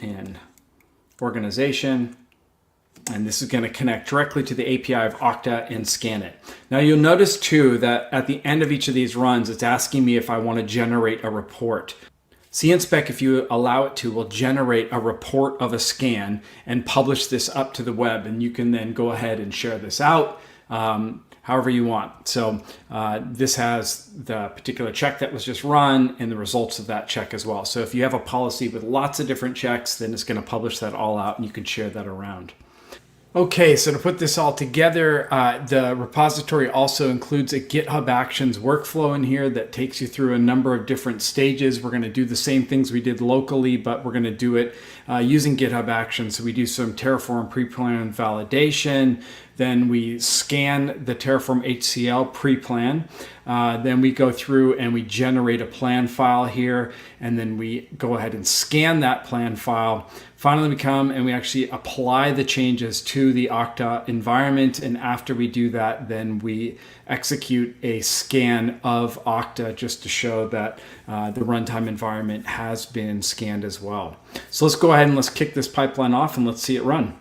S3: and organization, and this is going to connect directly to the API of Octa and scan it. Now you'll notice too that at the end of each of these runs, it's asking me if I want to generate a report. CNspec, if you allow it to, will generate a report of a scan and publish this up to the web. And you can then go ahead and share this out however you want. So this has the particular check that was just run and the results of that check as well. So if you have a policy with lots of different checks, then it's going to publish that all out and you can share that around. Okay, so to put this all together, the repository also includes a GitHub Actions workflow in here that takes you through a number of different stages. We're going to do the same things we did locally, but we're going to do it using GitHub Actions. So we do some Terraform pre-plan validation. Then we scan the Terraform HCL pre-plan. Then we go through and we generate a plan file here. And then we go ahead and scan that plan file. Finally, we come and we actually apply the changes to the Octa environment. And after we do that, then we execute a scan of Octa just to show that the runtime environment has been scanned as well. So let's go ahead and let's kick this pipeline off and let's see it run.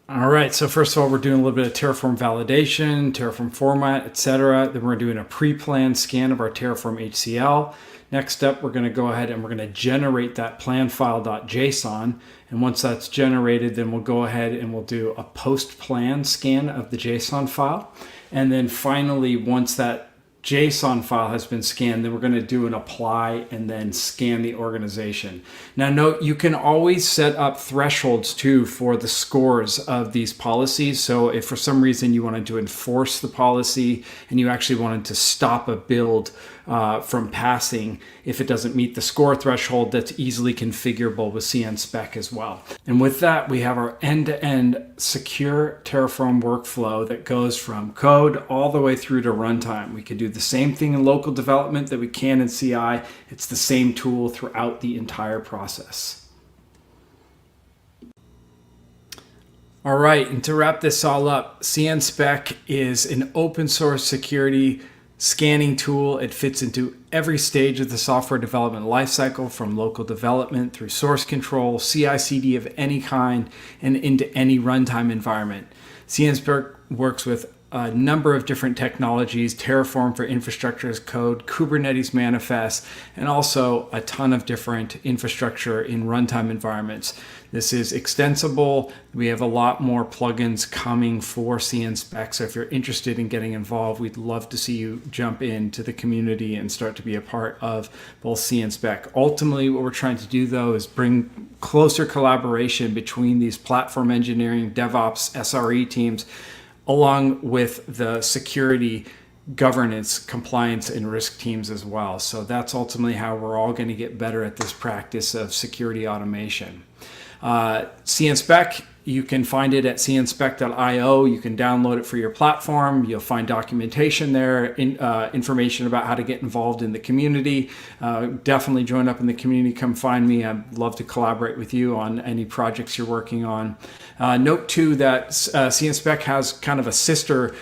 S3: All right, so first of all, we're doing a little bit of Terraform validation, Terraform format, etc. Then we're doing a pre-planned scan of our Terraform HCL. Next up, we're going to go ahead and we're going to generate that plan file.json. And once that's generated, then we'll go ahead and we'll do a post-plan scan of the JSON file. And then finally, once that JSON file has been scanned, then we're going to do an apply and then scan the organization. Now note, you can always set up thresholds too for the scores of these policies. So if for some reason you wanted to enforce the policy and you actually wanted to stop a build from passing, if it doesn't meet the score threshold, that's easily configurable with CNspec as well. And with that, we have our end-to-end secure Terraform workflow that goes from code all the way through to runtime. We can do the same thing in local development that we can in CI. It's the same tool throughout the entire process. All right, and to wrap this all up, CNspec is an open source security scanning tool. It fits into every stage of the software development lifecycle, from local development through source control, CI/CD of any kind, and into any runtime environment. CNspec works with a number of different technologies: Terraform for infrastructure as code, Kubernetes manifest, and also a ton of different infrastructure in runtime environments. This is extensible. We have a lot more plugins coming for CNspec. So if you're interested in getting involved, we'd love to see you jump into the community and start to be a part of both CNspec. Ultimately, what we're trying to do though is bring closer collaboration between these platform engineering, DevOps, SRE teams, along with the security, governance, compliance, and risk teams as well. So that's ultimately how we're all going to get better at this practice of security automation. CNspec, you can find it at cnspec.io. You can download it for your platform. You'll find documentation there, information about how to get involved in the community. Definitely join up in the community. Come find me. I'd love to collaborate with you on any projects you're working on. Note too that CNspec has kind of a sister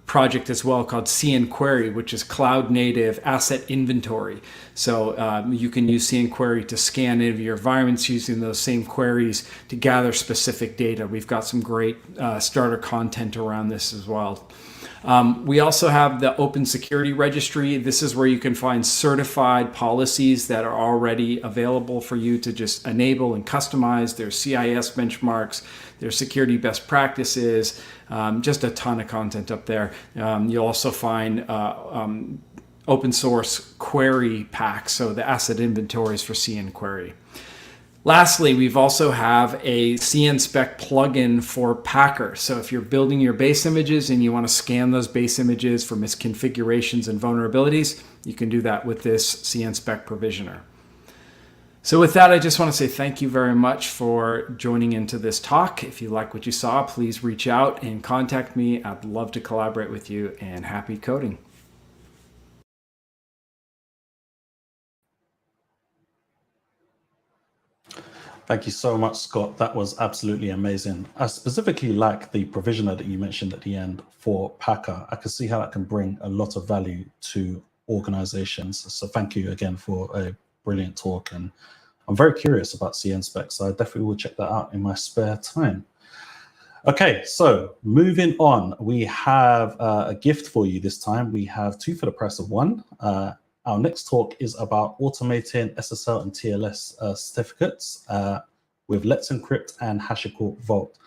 S3: project as well called CNquery, which is cloud native asset inventory. So you can use CNquery to scan into your environments using those same queries to gather specific data. We've got some great starter content around this as well. We also have the Open Security Registry. This is where you can find certified policies that are already available for you to just enable and customize. There's CIS benchmarks, there's security best practices, just a ton of content up there. You'll also find open source query packs, so the asset inventories for CNquery. Lastly, we've also have a CNspec plugin for Packer. So if you're building your base images and you want to scan those base images for misconfigurations and vulnerabilities, you can do that with this CNspec provisioner. So with that, I just want to say thank you very much for joining into this talk. If you like what you saw, please reach out and contact me. I'd love to collaborate with you, and happy coding.
S1: Thank you so much, Scott. That was absolutely amazing. I specifically like the provisioner that you mentioned at the end for Packer. I can see how that can bring a lot of value to organizations. So thank you again for a brilliant talk. And I'm very curious about CNspec, so I definitely will check that out in my spare time. Okay, so moving on, we have a gift for you this time. We have two for the price of one. Our next talk is about automating SSL and TLS certificates with Let's Encrypt and HashiCorp Vault.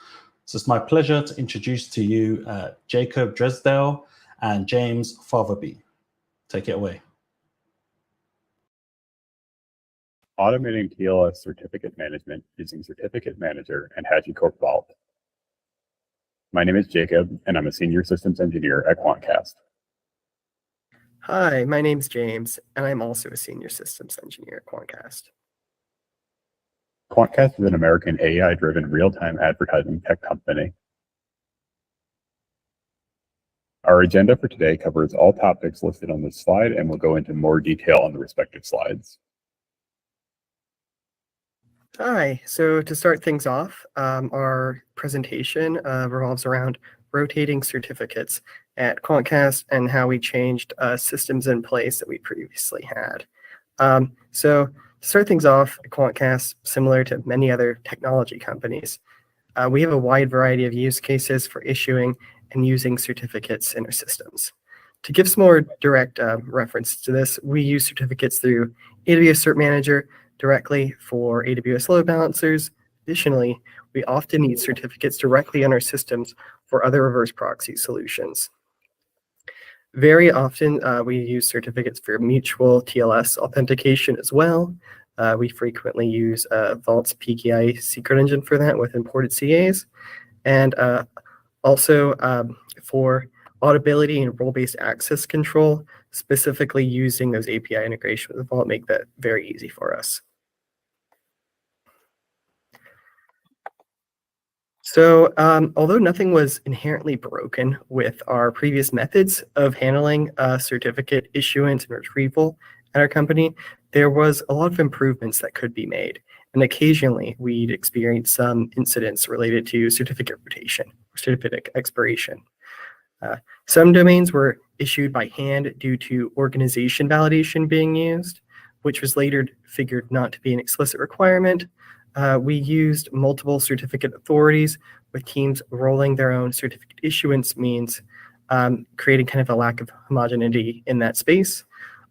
S1: So it's my pleasure to introduce to you Jacob Dresdale and James Fatherby. Take it away.
S4: Automating TLS certificate management using Certificate Manager and HashiCorp Vault. My name is Jacob, and I'm a senior systems engineer at Quantcast.
S5: Hi, my name's James, and I'm also a senior systems engineer at Quantcast.
S4: Quantcast is an American AI-driven real-time advertising tech company. Our agenda for today covers all topics listed on this slide, and we'll go into more detail on the respective slides.
S5: Hi, so to start things off, our presentation revolves around rotating certificates at Quantcast and how we changed systems in place that we previously had. So to start things off, at Quantcast, similar to many other technology companies, we have a wide variety of use cases for issuing and using certificates in our systems. To give some more direct reference to this, we use certificates through AWS Cert-Manager directly for AWS load balancers. Additionally, we often need certificates directly on our systems for other reverse proxy solutions. Very often, we use certificates for mutual TLS authentication as well. We frequently use Vault's PKI secret engine for that with imported CAs. And also for auditability and role-based access control, specifically using those API integrations with Vault make that very easy for us. So although nothing was inherently broken with our previous methods of handling certificate issuance and retrieval at our company, there was a lot of improvements that could be made. And occasionally we'd experience some incidents related to certificate rotation or certificate expiration. Some domains were issued by hand due to organization validation being used, which was later figured not to be an explicit requirement. We used multiple certificate authorities with teams rolling their own certificate issuance means creating kind of a lack of homogeneity in that space.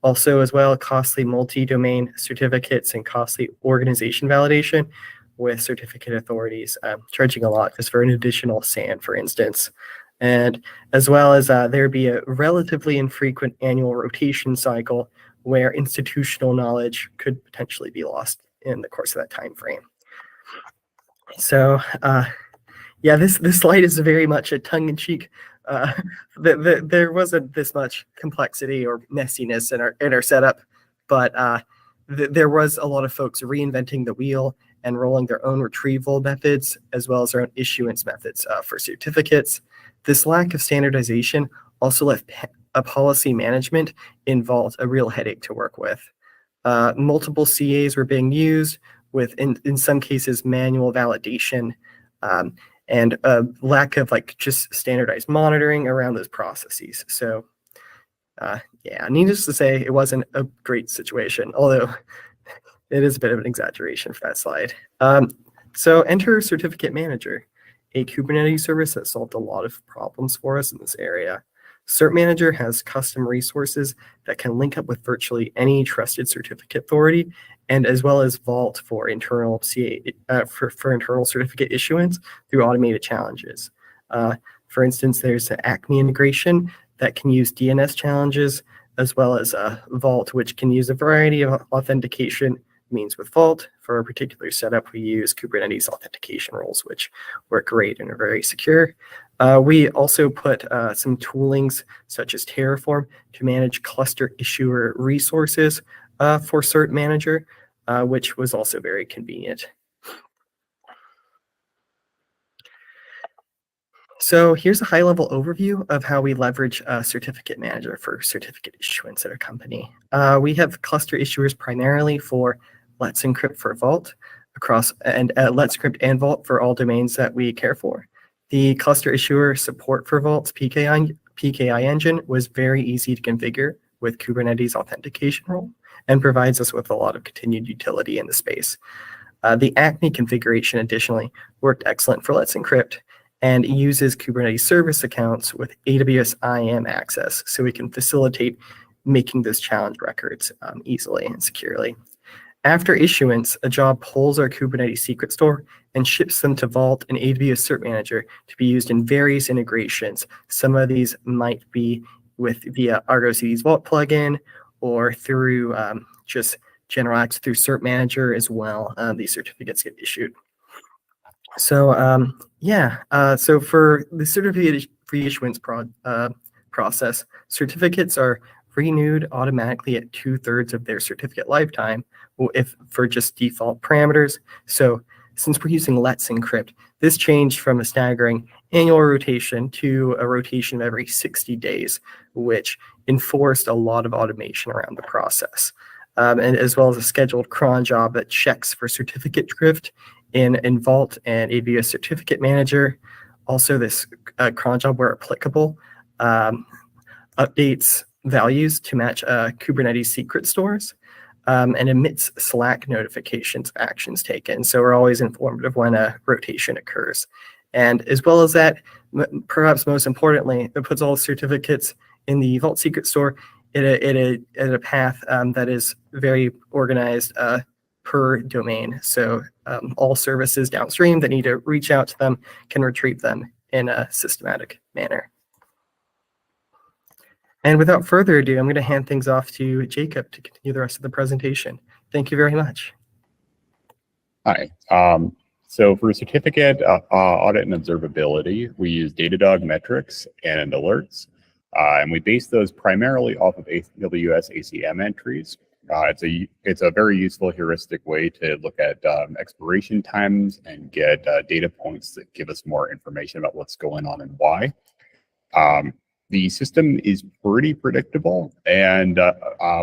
S5: Also as well, costly multi-domain certificates and costly organization validation with certificate authorities charging a lot just for an additional SAN, for instance. And as well as there'd be a relatively infrequent annual rotation cycle where institutional knowledge could potentially be lost in the course of that time frame. So yeah, this slide is very much a tongue-in-cheek. There wasn't this much complexity or messiness in our setup, but there was a lot of folks reinventing the wheel and rolling their own retrieval methods as well as their own issuance methods for certificates. This lack of standardization also left policy management in Vault a real headache to work with. Multiple CAs were being used with, in some cases, manual validation and a lack of just standardized monitoring around those processes. So yeah, needless to say, it wasn't a great situation, although it is a bit of an exaggeration for that slide. So enter Certificate Manager, a Kubernetes service that solved a lot of problems for us in this area. Cert-Manager has custom resources that can link up with virtually any trusted certificate authority, and as well as Vault for internal for internal certificate issuance through automated challenges. For instance, there's an Acme integration that can use DNS challenges, as well as Vault, which can use a variety of authentication means with Vault. For a particular setup, we use Kubernetes authentication roles, which work great and are very secure. We also put some toolings such as Terraform to manage cluster issuer resources for Cert-Manager, which was also very convenient. So here's a high-level overview of how we leverage Certificate Manager for certificate issuance at our company. We have cluster issuers primarily for Let's Encrypt for Vault across, and Let's Encrypt and Vault for all domains that we care for. The cluster issuer support for Vault's PKI engine was very easy to configure with Kubernetes authentication role and provides us with a lot of continued utility in the space. The Acme configuration additionally worked excellent for Let's Encrypt and uses Kubernetes service accounts with AWS IAM access, so we can facilitate making those challenge records easily and securely. After issuance, a job pulls our Kubernetes secret store and ships them to Vault and AWS Cert-Manager to be used in various integrations. Some of these might be via Argo CD's Vault plugin or through just general access through Cert-Manager as well. These certificates get issued. So so for the certificate reissuance process, certificates are renewed automatically at 2/3 of their certificate lifetime if for just default parameters. So since we're using Let's Encrypt, this changed from a staggering annual rotation to a rotation of every 60 days, which enforced a lot of automation around the process. And as well as a scheduled cron job that checks for certificate drift in Vault and AWS Certificate Manager. Also, this cron job, where applicable, updates values to match Kubernetes secret stores and emits Slack notifications of actions taken. So we're always informed of when a rotation occurs. And as well as that, perhaps most importantly, it puts all certificates in the Vault secret store in a path that is very organized per domain. So all services downstream that need to reach out to them can retrieve them in a systematic manner. And without further ado, I'm going to hand things off to Jacob to continue the rest of the presentation. Thank you very much.
S4: Hi. So for certificate audit and observability, we use Datadog metrics and alerts, and we base those primarily off of AWS ACM entries. It's a very useful heuristic way to look at expiration times and get data points that give us more information about what's going on and why. The system is pretty predictable, and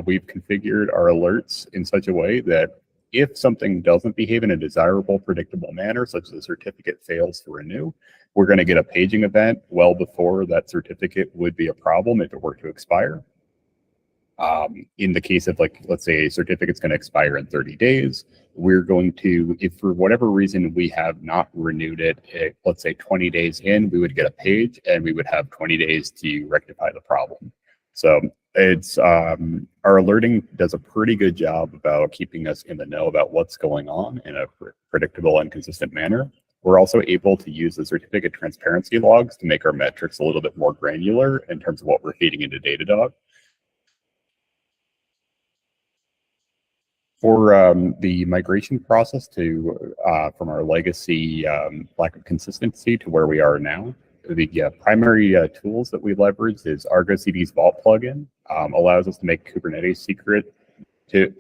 S4: we've configured our alerts in such a way that if something doesn't behave in a desirable, predictable manner, such as a certificate fails to renew, we're going to get a paging event well before that certificate would be a problem if it were to expire. In the case of, like, let's say a certificate's going to expire in 30 days, we're going to, if for whatever reason we have not renewed it, let's say 20 days in, we would get a page and we would have 20 days to rectify the problem. So it's our alerting does a pretty good job about keeping us in the know about what's going on in a predictable and consistent manner. We're also able to use the certificate transparency logs to make our metrics a little bit more granular in terms of what we're feeding into Datadog. For the migration process to from our legacy lack of consistency to where we are now, the primary tools that we leverage is Argo CD's Vault plugin. Allows us to make Kubernetes secret.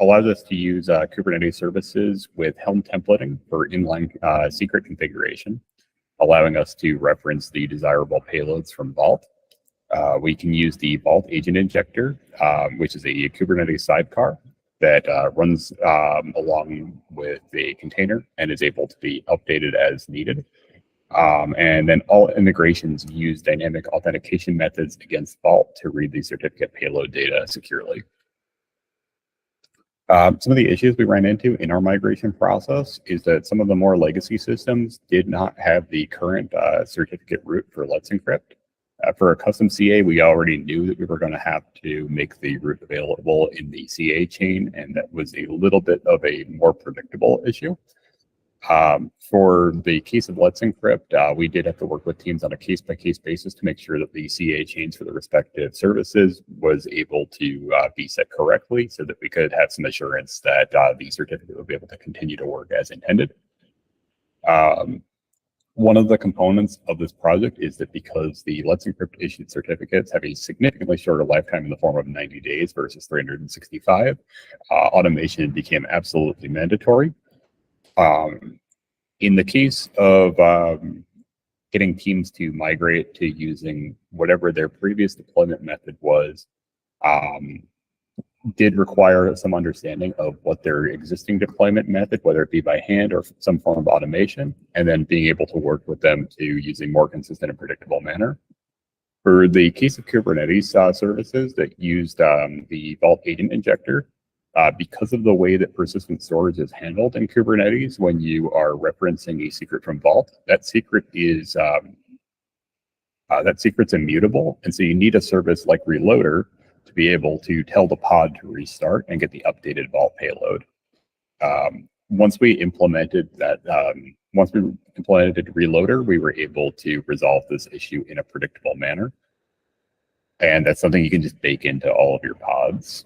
S4: Allows us to use Kubernetes services with Helm templating for inline secret configuration, allowing us to reference the desirable payloads from Vault. We can use the Vault agent injector, which is a Kubernetes sidecar that runs along with the container and is able to be updated as needed. And then all integrations use dynamic authentication methods against Vault to read the certificate payload data securely. Some of the issues we ran into in our migration process is that some of the more legacy systems did not have the current certificate root for Let's Encrypt. For a custom CA, we already knew that we were going to have to make the root available in the CA chain, and that was a little bit of a more predictable issue. For the case of Let's Encrypt, we did have to work with teams on a case-by-case basis to make sure that the CA chains for the respective services was able to be set correctly so that we could have some assurance that the certificate would be able to continue to work as intended. One of the components of this project is that because the Let's Encrypt issued certificates have a significantly shorter lifetime in the form of 90 days versus 365, automation became absolutely mandatory. In the case of getting teams to migrate to using whatever their previous deployment method was, did require some understanding of what their existing deployment method, whether it be by hand or some form of automation, and then being able to work with them to use a more consistent and predictable manner. For the case of Kubernetes services that used the Vault agent injector, because of the way that persistent storage is handled in Kubernetes, when you are referencing a secret from Vault, that secret is that secret's immutable, and so you need a service like Reloader to be able to tell the pod to restart and get the updated vault payload. Once we implemented Reloader, we were able to resolve this issue in a predictable manner. And that's something you can just bake into all of your pods.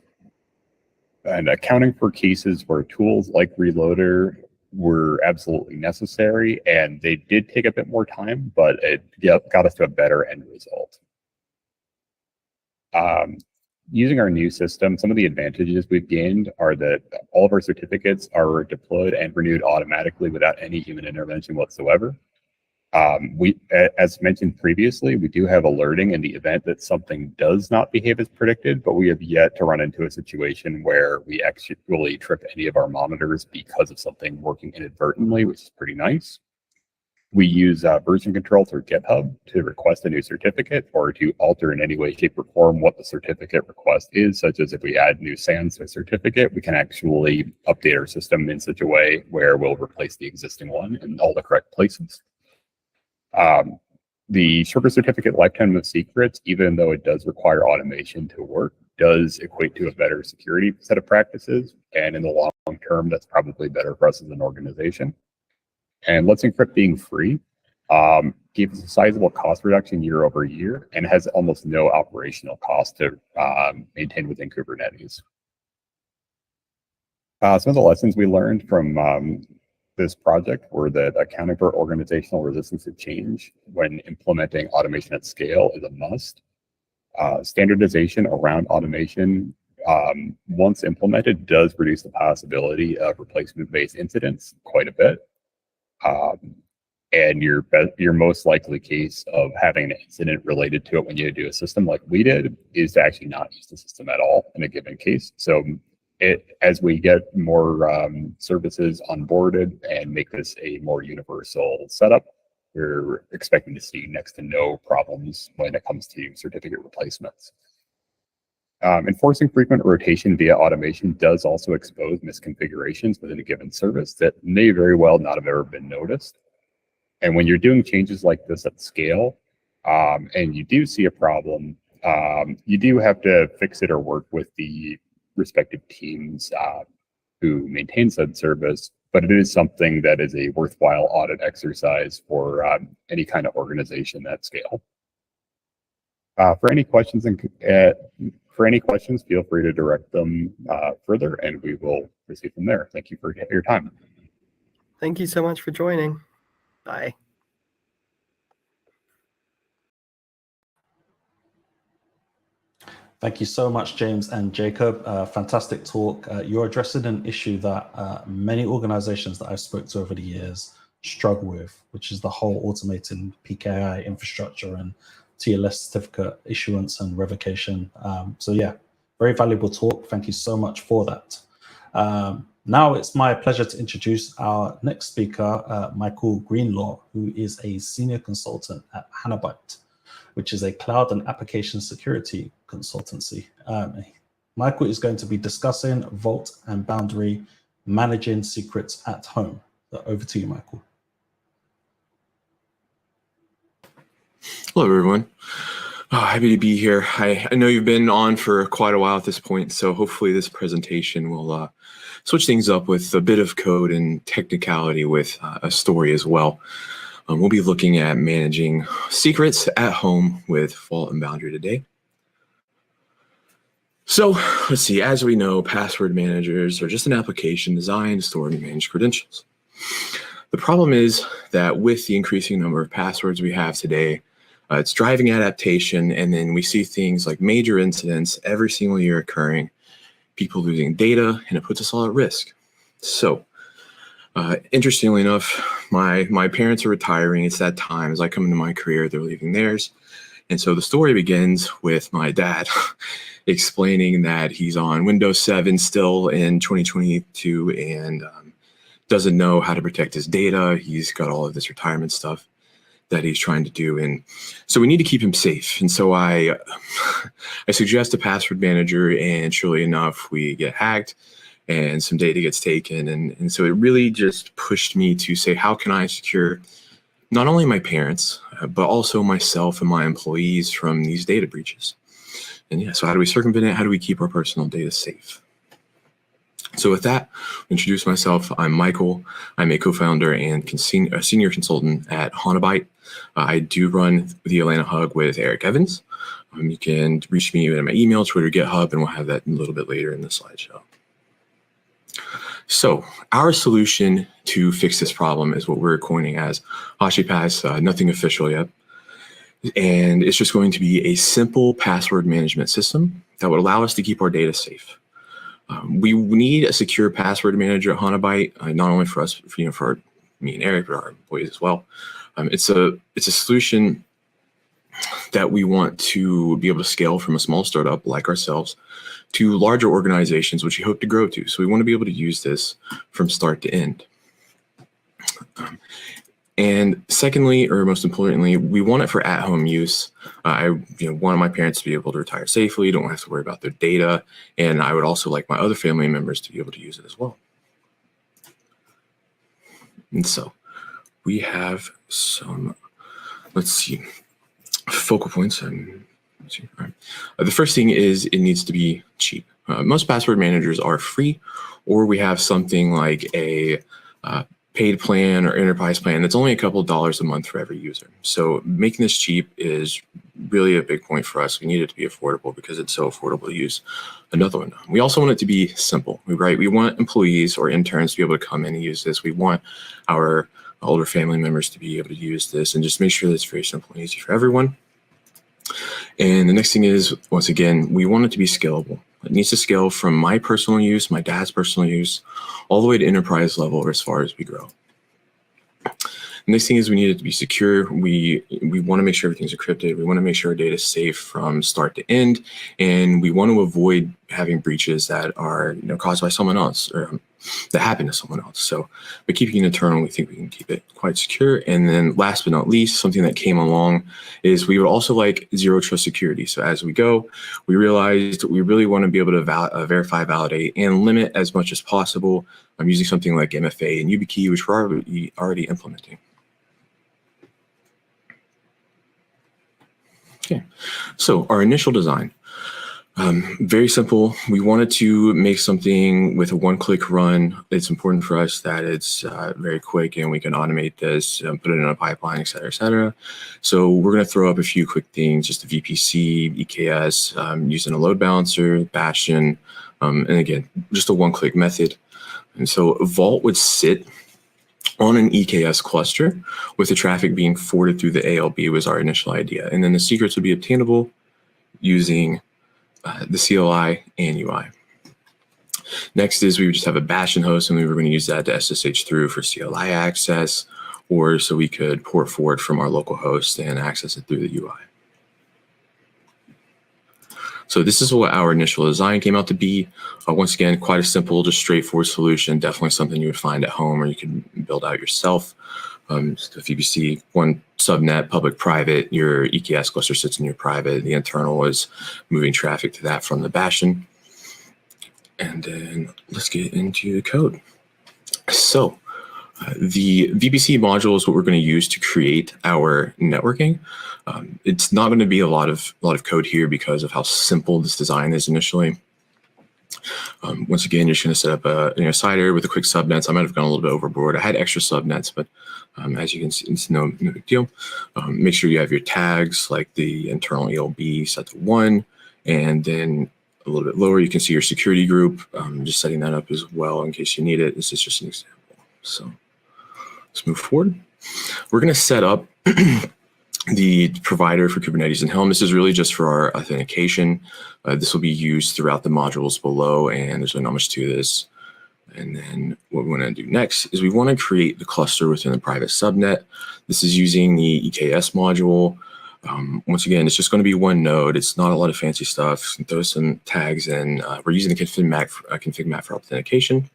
S4: And accounting for cases where tools like Reloader were absolutely necessary, and they did take a bit more time, but it got us to a better end result. Using our new system, some of the advantages we've gained are that all of our certificates are deployed and renewed automatically without any human intervention whatsoever. As mentioned previously, we do have alerting in the event that something does not behave as predicted, but we have yet to run into a situation where we actually trip any of our monitors because of something working inadvertently, which is pretty nice. We use version control through GitHub to request a new certificate or to alter in any way, shape, or form what the certificate request is, such as if we add new SANs to a certificate, we can actually update our system in such a way where we'll replace the existing one in all the correct places. The shorter certificate lifetime of secrets, even though it does require automation to work, does equate to a better security set of practices. And in the long term, that's probably better for us as an organization. And Let's Encrypt being free gave us a sizable cost reduction year over year and has almost no operational cost to maintain within Kubernetes. Some of the lessons we learned from this project were that accounting for organizational resistance to change when implementing automation at scale is a must. Standardization around automation, once implemented, does reduce the possibility of replacement-based incidents quite a bit. And your most likely case of having an incident related to it when you do a system like we did is to actually not use the system at all in a given case. So as we get more services onboarded and make this a more universal setup, we're expecting to see next to no problems when it comes to certificate replacements. Enforcing frequent rotation via automation does also expose misconfigurations within a given service that may very well not have ever been noticed. And when you're doing changes like this at scale, and you do see a problem, you do have to fix it or work with the respective teams who maintain said service, but it is something that is a worthwhile audit exercise for any kind of organization at scale. For any questions, feel free to direct them further, and we will proceed from there. Thank you for your time.
S5: Thank you so much for joining. Bye.
S1: Thank you so much, James and Jacob. Fantastic talk. You're addressing an issue that many organizations that I've spoke to over the years struggle with, which is the whole automating PKI infrastructure and TLS certificate issuance and revocation. So yeah, very valuable talk. Thank you so much for that. Now it's my pleasure to introduce our next speaker, Michael Greenlaw, who is a senior consultant at Hanabyte, which is a cloud and application security consultancy. Michael is going to be discussing Vault and Boundary, managing secrets at home. So over to you, Michael.
S6: Hello, everyone. Happy to be here. I know you've been on for quite a while at this point, so hopefully this presentation will switch things up with a bit of code and technicality with a story as well. We'll be looking at managing secrets at home with Vault and Boundary today. So let's see, as we know, password managers are just an application designed to store and manage credentials. The problem is that with the increasing number of passwords we have today, it's driving adaptation, and then we see things like major incidents every single year occurring, people losing data, and it puts us all at risk. So interestingly enough, my parents are retiring. It's that time. As I come into my career, they're leaving theirs. And so the story begins with my dad explaining that he's on Windows 7 still in 2022 and doesn't know how to protect his data. He's got all of this retirement stuff that he's trying to do. And so we need to keep him safe. And so I suggest a password manager, and surely enough, we get hacked and some data gets taken. And so it really just pushed me to say, how can I secure not only my parents, but also myself and my employees from these data breaches? And yeah, so how do we circumvent it? How do we keep our personal data safe? So with that, I'll introduce myself. I'm Michael. I'm a co-founder and a senior consultant at HANAbyte. I do run the Atlanta Hub with Eric Evans. You can reach me at my email, Twitter, GitHub, and we'll have that a little bit later in the slideshow. So our solution to fix this problem is what we're coining as HashiPass, nothing official yet. And it's just going to be a simple password management system that would allow us to keep our data safe. We need a secure password manager at HANAbyte, not only for us, for me and Eric, but our employees as well. It's a solution that we want to be able to scale from a small startup like ourselves to larger organizations, which we hope to grow to. So we want to be able to use this from start to end. And secondly, or most importantly, we want it for at-home use. I want my parents to be able to retire safely, don't have to worry about their data, and I would also like my other family members to be able to use it as well. And so we have some, let's see, focal points. All right. The first thing is it needs to be cheap. Most password managers are free, or we have something like a paid plan or enterprise plan that's only a couple of dollars a month for every user. So making this cheap is really a big point for us. We need it to be affordable because it's so affordable to use. Another one, we also want it to be simple, right? We want employees or interns to be able to come in and use this. We want our older family members to be able to use this, and just make sure that it's very simple and easy for everyone. And the next thing is, once again, we want it to be scalable. It needs to scale from my personal use, my dad's personal use, all the way to enterprise level or as far as we grow. The next thing is we need it to be secure. We want to make sure everything's encrypted. We want to make sure our data is safe from start to end. And we want to avoid having breaches that are caused by someone else or that happen to someone else. So by keeping it internal, we think we can keep it quite secure. And then last but not least, something that came along is we would also like zero trust security. So as we go, we realized that we really want to be able to verify, validate, and limit as much as possible. I'm using something like MFA and YubiKey, which we're already implementing. Okay, so our initial design, very simple. We wanted to make something with a one-click run. It's important for us that it's very quick and we can automate this, put it in a pipeline, et cetera, et cetera. So we're going to throw up a few quick things, just a VPC, EKS, using a load balancer, Bastion, and again, just a one-click method. And so Vault would sit on an EKS cluster with the traffic being forwarded through the ALB was our initial idea. And then the secrets would be obtainable using the CLI and UI. Next is we would just have a Bastion host and we were going to use that to SSH through for CLI access, or so we could port forward from our local host and access it through the UI. So this is what our initial design came out to be. Once again, quite a simple, just straightforward solution. Definitely something you would find at home or you can build out yourself. So if you see one subnet, public, private, your EKS cluster sits in your private. The internal is moving traffic to that from the Bastion. And then let's get into the code. So the VPC module is what we're going to use to create our networking. It's not going to be a lot of code here because of how simple this design is initially. Once again, you're just going to set up a CIDR with a quick subnets. I might have gone a little bit overboard. I had extra subnets, but as you can see, it's no big deal. Make sure you have your tags like the internal ELB set to 1, and then a little bit lower, you can see your security group. Just setting that up as well in case you need it. This is just an example. So let's move forward. We're going to set up the provider for Kubernetes and Helm. This is really just for our authentication. This will be used throughout the modules below, and there's not much to this. And then what we want to do next is we want to create the cluster within the private subnet. This is using the EKS module. Once again, it's just going to be one node. It's not a lot of fancy stuff. Throw some tags in. We're using the config map for authentication,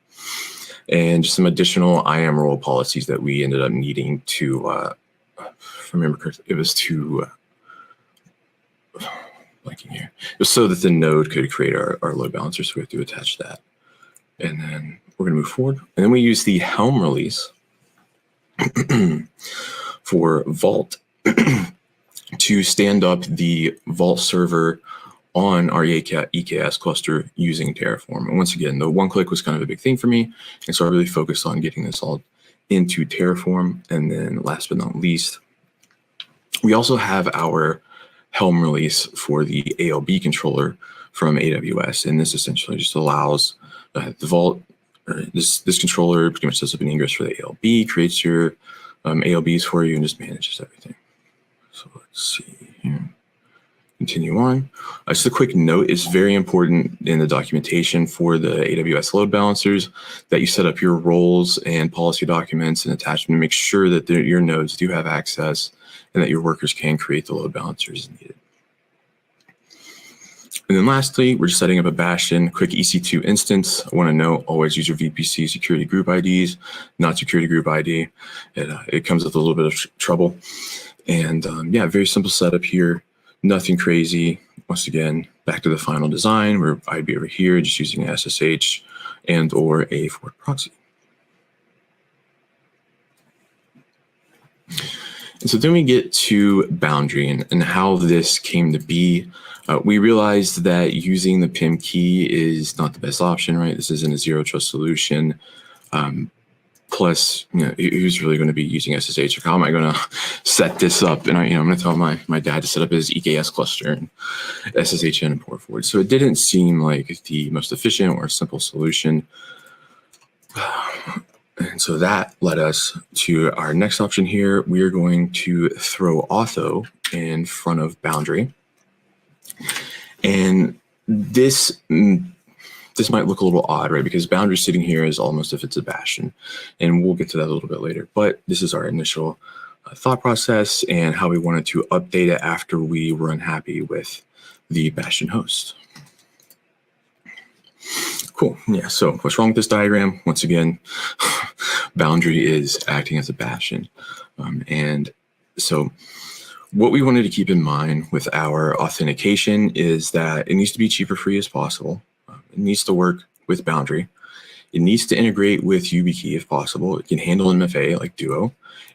S6: and just some additional IAM role policies that we ended up needing to, if I remember correctly, it was to, blanking here. It was so that the node could create our load balancer, so we have to attach that. And then we're going to move forward. And then we use the Helm release for Vault to stand up the Vault server on our EKS cluster using Terraform. And once again, the one click was kind of a big thing for me. And so I really focused on getting this all into Terraform. And then last but not least, we also have our Helm release for the ALB controller from AWS. And this essentially just allows the Vault, or this controller pretty much sets up an ingress for the ALB, creates your ALBs for you, and just manages everything. So let's see here. Continue on. Just a quick note, it's very important in the documentation for the AWS load balancers that you set up your roles and policy documents and attachment to make sure that your nodes do have access and that your workers can create the load balancers as needed. And then lastly, we're just setting up a Bastion quick EC2 instance. I want to note, always use your VPC security group IDs, not security group ID. It comes with a little bit of trouble. And yeah, very simple setup here. Nothing crazy. Once again, back to the final design where I'd be over here just using SSH and or a forward proxy. And so then we get to Boundary and how this came to be. We realized that using the PIM key is not the best option, right? This isn't a zero trust solution. Plus, who's really going to be using SSH? Like, how am I going to set this up? And I'm going to tell my dad to set up his EKS cluster and SSH in and port forward. So it didn't seem like the most efficient or simple solution. And so that led us to our next option here. We are going to throw Auth in front of Boundary. And this might look a little odd, right? Because Boundary sitting here is almost if it's a Bastion. And we'll get to that a little bit later. But this is our initial thought process and how we wanted to update it after we were unhappy with the Bastion host. Cool. Yeah, so what's wrong with this diagram? Once again, Boundary is acting as a Bastion. And so what we wanted to keep in mind with our authentication is that it needs to be cheap or free as possible. It needs to work with Boundary. It needs to integrate with YubiKey if possible. It can handle MFA like Duo.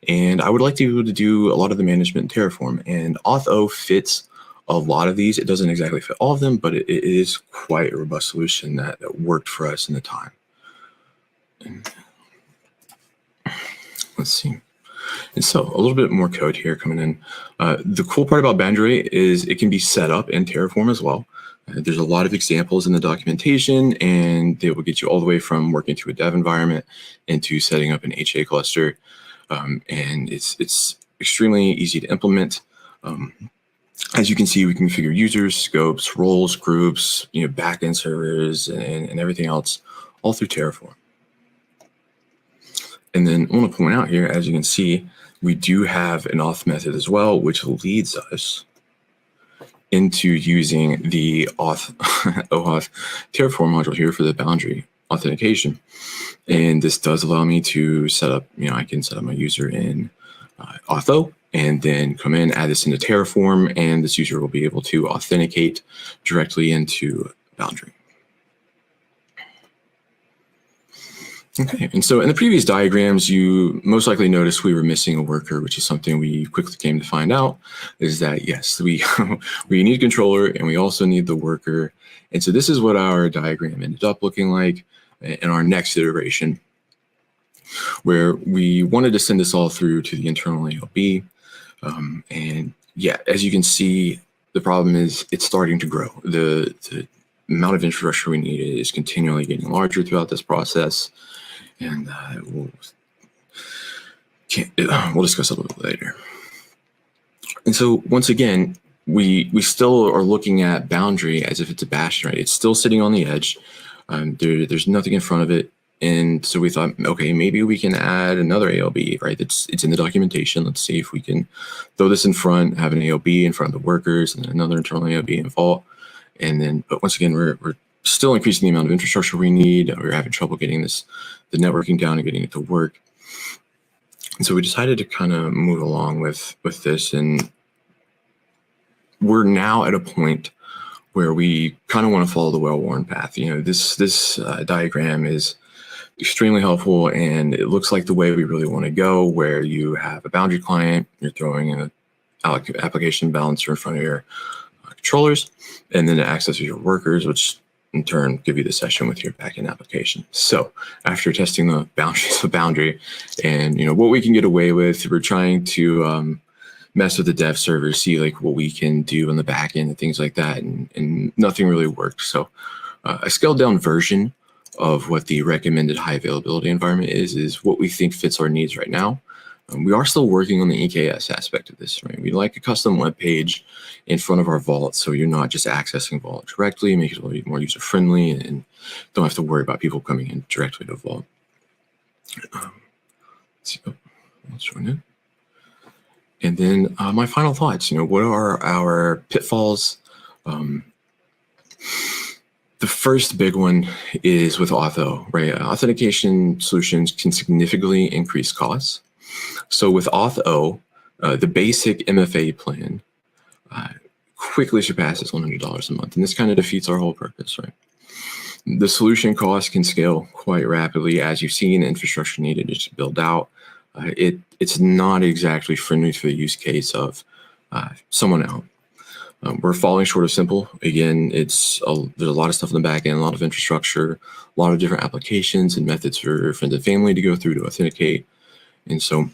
S6: And I would like to be able to do a lot of the management in Terraform. And Auth fits a lot of these. It doesn't exactly fit all of them, but it is quite a robust solution that worked for us in the time. And let's see. And so a little bit more code here coming in. The cool part about Boundary is it can be set up in Terraform as well. There's a lot of examples in the documentation, and they will get you all the way from working to a dev environment into setting up an HA cluster. And it's extremely easy to implement. As you can see, we can configure users, scopes, roles, groups, backend servers, and everything else all through Terraform. And then I want to point out here, as you can see, we do have an auth method as well, which leads us into using the OAuth Terraform module here for the Boundary authentication. And this does allow me to set up, I can set up my user in Auth and then come in, add this into Terraform, and this user will be able to authenticate directly into Boundary. Okay, and so in the previous diagrams, you most likely noticed we were missing a worker, which is something we quickly came to find out, is that yes, we need a controller and we also need the worker. And so this is what our diagram ended up looking like in our next iteration, where we wanted to send this all through to the internal ALB. And yeah, as you can see, the problem is it's starting to grow. The amount of infrastructure we need is continually getting larger throughout this process. And we'll discuss a little bit later. And so once again, we still are looking at Boundary as if it's a Bastion, right? It's still sitting on the edge. There's nothing in front of it. And so we thought, okay, maybe we can add another ALB, right? It's in the documentation. Let's see if we can throw this in front, have an ALB in front of the workers, and then another internal ALB in Vault. And then, but once again, we're still increasing the amount of infrastructure we need. We're having trouble getting the networking down and getting it to work. And so we decided to kind of move along with this. And we're now at a point where we kind of want to follow the well-worn path. This diagram is extremely helpful, and it looks like the way we really want to go, where you have a Boundary client, you're throwing an application balancer in front of your controllers, and then to access your workers, which in turn give you the session with your backend application. So after testing the boundaries of Boundary and what we can get away with, we're trying to mess with the dev server, see like what we can do on the backend and things like that, and nothing really worked. So a scaled down version of what the recommended high availability environment is what we think fits our needs right now. We are still working on the EKS aspect of this, right? We like a custom web page in front of our vault, so you're not just accessing Vault directly, make it a little bit more user-friendly, and don't have to worry about people coming in directly to Vault. Let's see, let's join in. And then my final thoughts, what are our pitfalls? The first big one is with Auth, right? Authentication solutions can significantly increase costs. So with Auth, the basic MFA plan quickly surpasses $100 a month, and this kind of defeats our whole purpose, right? The solution cost can scale quite rapidly as you've seen infrastructure needed to build out. It's not exactly friendly for the use case of someone out. We're falling short of simple. Again, there's a lot of stuff in the back end, a lot of infrastructure, a lot of different applications and methods for friends and family to go through to authenticate. And so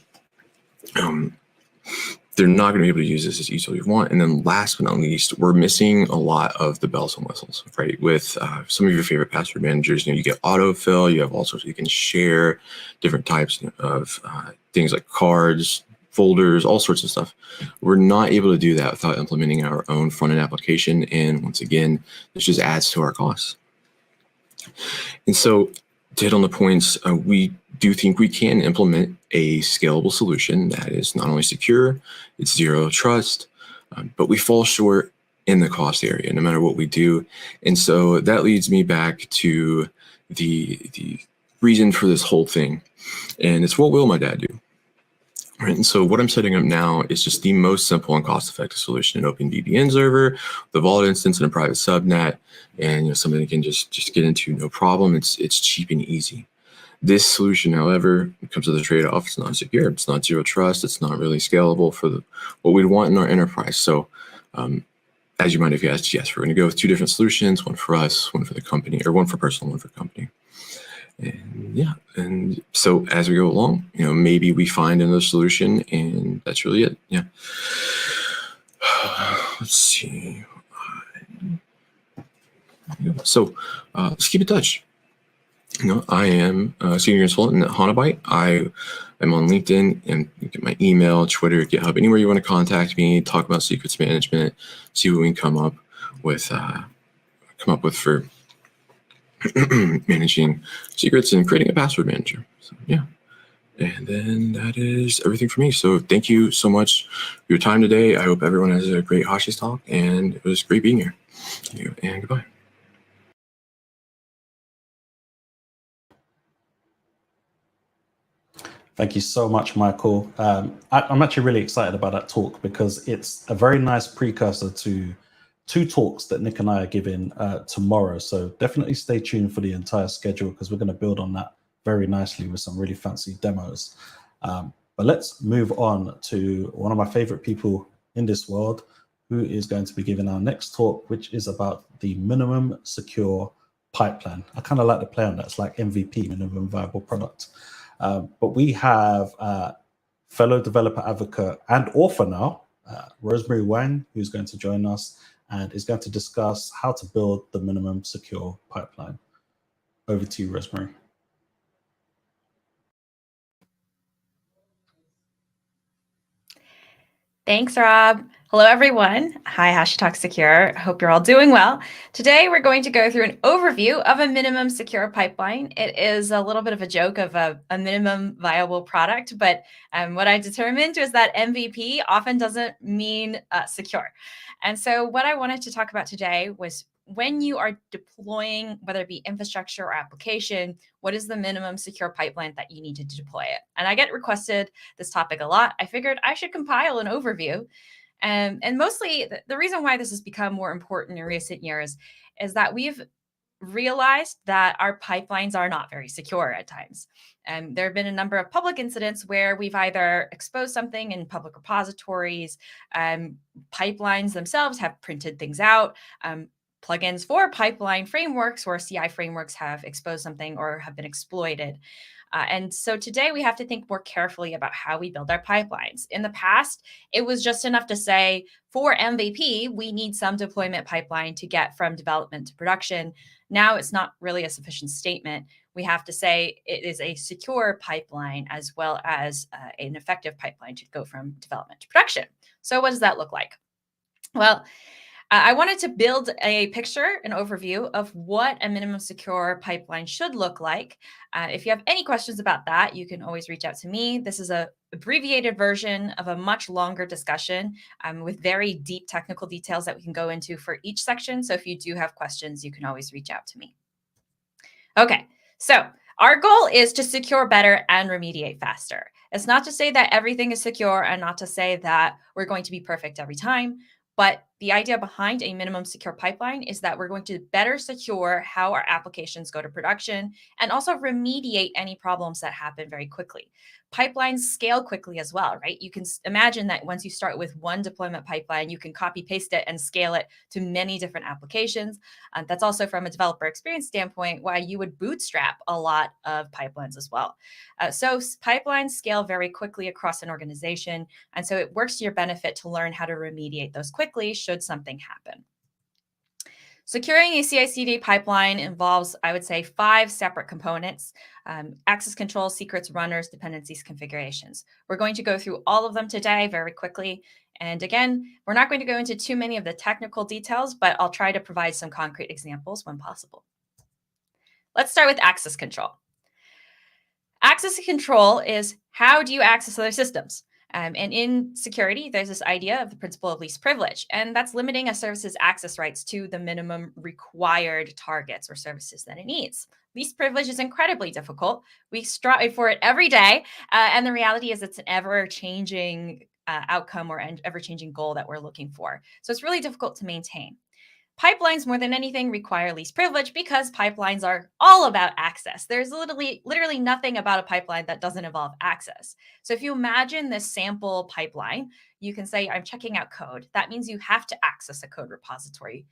S6: they're not going to be able to use this as easily as you want. And then last but not least, we're missing a lot of the bells and whistles, right? With some of your favorite password managers, you get autofill, you have all sorts, you can share different types of things like cards, folders, all sorts of stuff. We're not able to do that without implementing our own front-end application. And once again, this just adds to our costs. And so to hit on the points, we do think we can implement a scalable solution that is not only secure, it's zero trust, but we fall short in the cost area, no matter what we do. And so that leads me back to the reason for this whole thing. And it's what will my dad do? Right, and so what I'm setting up now is just the most simple and cost-effective solution: an open VPN server, the Vault instance, and a private subnet, and something that can just get into no problem. It's cheap and easy. This solution, however, comes with a trade-off. It's not secure. It's not zero trust. It's not really scalable for what we'd want in our enterprise. So, as you might have guessed, yes, we're going to go with two different solutions: one for us, one for the company, or one for personal, one for company. And yeah, and so as we go along, maybe we find another solution, and that's really it. Yeah. Let's see. So let's keep in touch. I am a senior consultant at Hanabyte. I am on LinkedIn, and you get my email, Twitter, GitHub, anywhere you want to contact me, talk about secrets management, see what we can come up with for managing secrets and creating a password manager. So yeah, and then that is everything for me. So thank you so much for your time today. I hope everyone has a great HashiTalk, and it was great being here. Thank you, and goodbye.
S1: Thank you so much, Michael. I'm actually really excited about that talk because it's a very nice precursor to two talks that Nick and I are giving tomorrow. So definitely stay tuned for the entire schedule because we're going to build on that very nicely with some really fancy demos. But let's move on to one of my favorite people in this world, who is going to be giving our next talk, which is about the minimum secure pipeline. I kind of like the play on that. It's like MVP, minimum viable product. But we have fellow developer advocate and author now, Rosemary Wang, who's going to join us and is going to discuss how to build the minimum secure pipeline. Over to you, Rosemary.
S7: Thanks, Rob. Hello, everyone. Hi, HashiTalks Secure. Hope you're all doing well. Today, we're going to go through an overview of a minimum secure pipeline. It is a little bit of a joke of a minimum viable product, but what I determined was that MVP often doesn't mean secure. And so what I wanted to talk about today was when you are deploying, whether it be infrastructure or application, what is the minimum secure pipeline that you need to deploy it? And I get requested this topic a lot. I figured I should compile an overview. And mostly the reason why this has become more important in recent years is that we've realized that our pipelines are not very secure at times. And there have been a number of public incidents where we've either exposed something in public repositories, pipelines themselves have printed things out, plugins for pipeline frameworks or CI frameworks have exposed something or have been exploited. And so today we have to think more carefully about how we build our pipelines. In the past, it was just enough to say, for MVP, we need some deployment pipeline to get from development to production. Now it's not really a sufficient statement. We have to say it is a secure pipeline as well as an effective pipeline to go from development to production. So what does that look like? Well, I wanted to build a picture, an overview of what a minimum secure pipeline should look like. If you have any questions about that, you can always reach out to me. This is an abbreviated version of a much longer discussion with very deep technical details that we can go into for each section. So if you do have questions, you can always reach out to me. Okay, so our goal is to secure better and remediate faster. It's not to say that everything is secure and not to say that we're going to be perfect every time. But the idea behind a minimum secure pipeline is that we're going to better secure how our applications go to production and also remediate any problems that happen very quickly. Pipelines scale quickly as well, right? You can imagine that once you start with one deployment pipeline, you can copy paste it and scale it to many different applications. That's also from a developer experience standpoint, why you would bootstrap a lot of pipelines as well. So pipelines scale very quickly across an organization. And so it works to your benefit to learn how to remediate those quickly should something happen. Securing a CI/CD pipeline involves, I would say, 5 separate components: access control, secrets, runners, dependencies, configurations. We're going to go through all of them today very quickly. And again, we're not going to go into too many of the technical details, but I'll try to provide some concrete examples when possible. Let's start with access control. Access control is how do you access other systems? And in security, there's this idea of the principle of least privilege, and that's limiting a service's access rights to the minimum required targets or services that it needs. Least privilege is incredibly difficult. We strive for it every day, and the reality is it's an ever-changing outcome or an ever-changing goal that we're looking for. So it's really difficult to maintain. Pipelines, more than anything, require least privilege because pipelines are all about access. There's literally nothing about a pipeline that doesn't involve access. So if you imagine this sample pipeline, you can say, I'm checking out code. That means you have to access a code repository,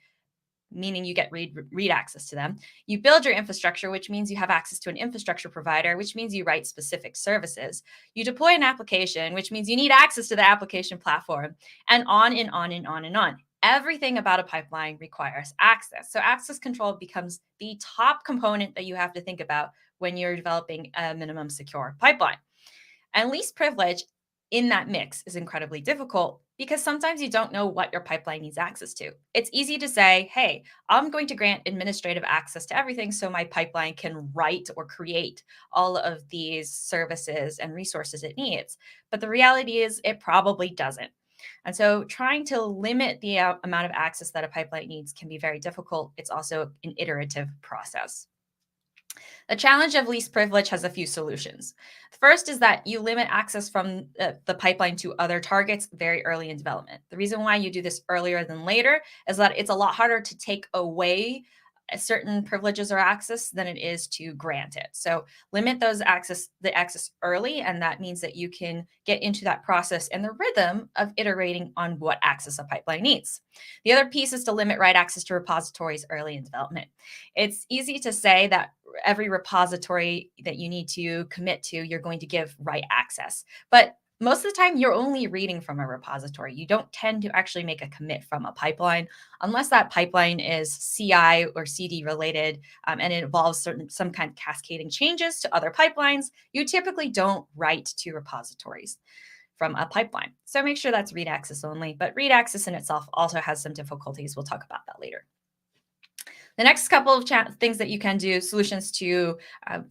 S7: meaning you get read access to them. You build your infrastructure, which means you have access to an infrastructure provider, which means you write specific services. You deploy an application, which means you need access to the application platform, and on and on and on and on. Everything about a pipeline requires access. So access control becomes the top component that you have to think about when you're developing a minimum secure pipeline. And least privilege in that mix is incredibly difficult because sometimes you don't know what your pipeline needs access to. It's easy to say, hey, I'm going to grant administrative access to everything so my pipeline can write or create all of these services and resources it needs. But the reality is it probably doesn't. And so trying to limit the amount of access that a pipeline needs can be very difficult. It's also an iterative process. The challenge of least privilege has a few solutions. The first is that you limit access from the pipeline to other targets very early in development. The reason why you do this earlier than later is that it's a lot harder to take away certain privileges or access than it is to grant it. So limit the access early, and that means that you can get into that process and the rhythm of iterating on what access a pipeline needs. The other piece is to limit write access to repositories early in development. It's easy to say that every repository that you need to commit to, you're going to give write access, but most of the time, you're only reading from a repository. You don't tend to actually make a commit from a pipeline unless that pipeline is CI or CD related and it involves some kind of cascading changes to other pipelines. You typically don't write to repositories from a pipeline. So make sure that's read access only. But read access in itself also has some difficulties. We'll talk about that later. The next couple of things that you can do, solutions to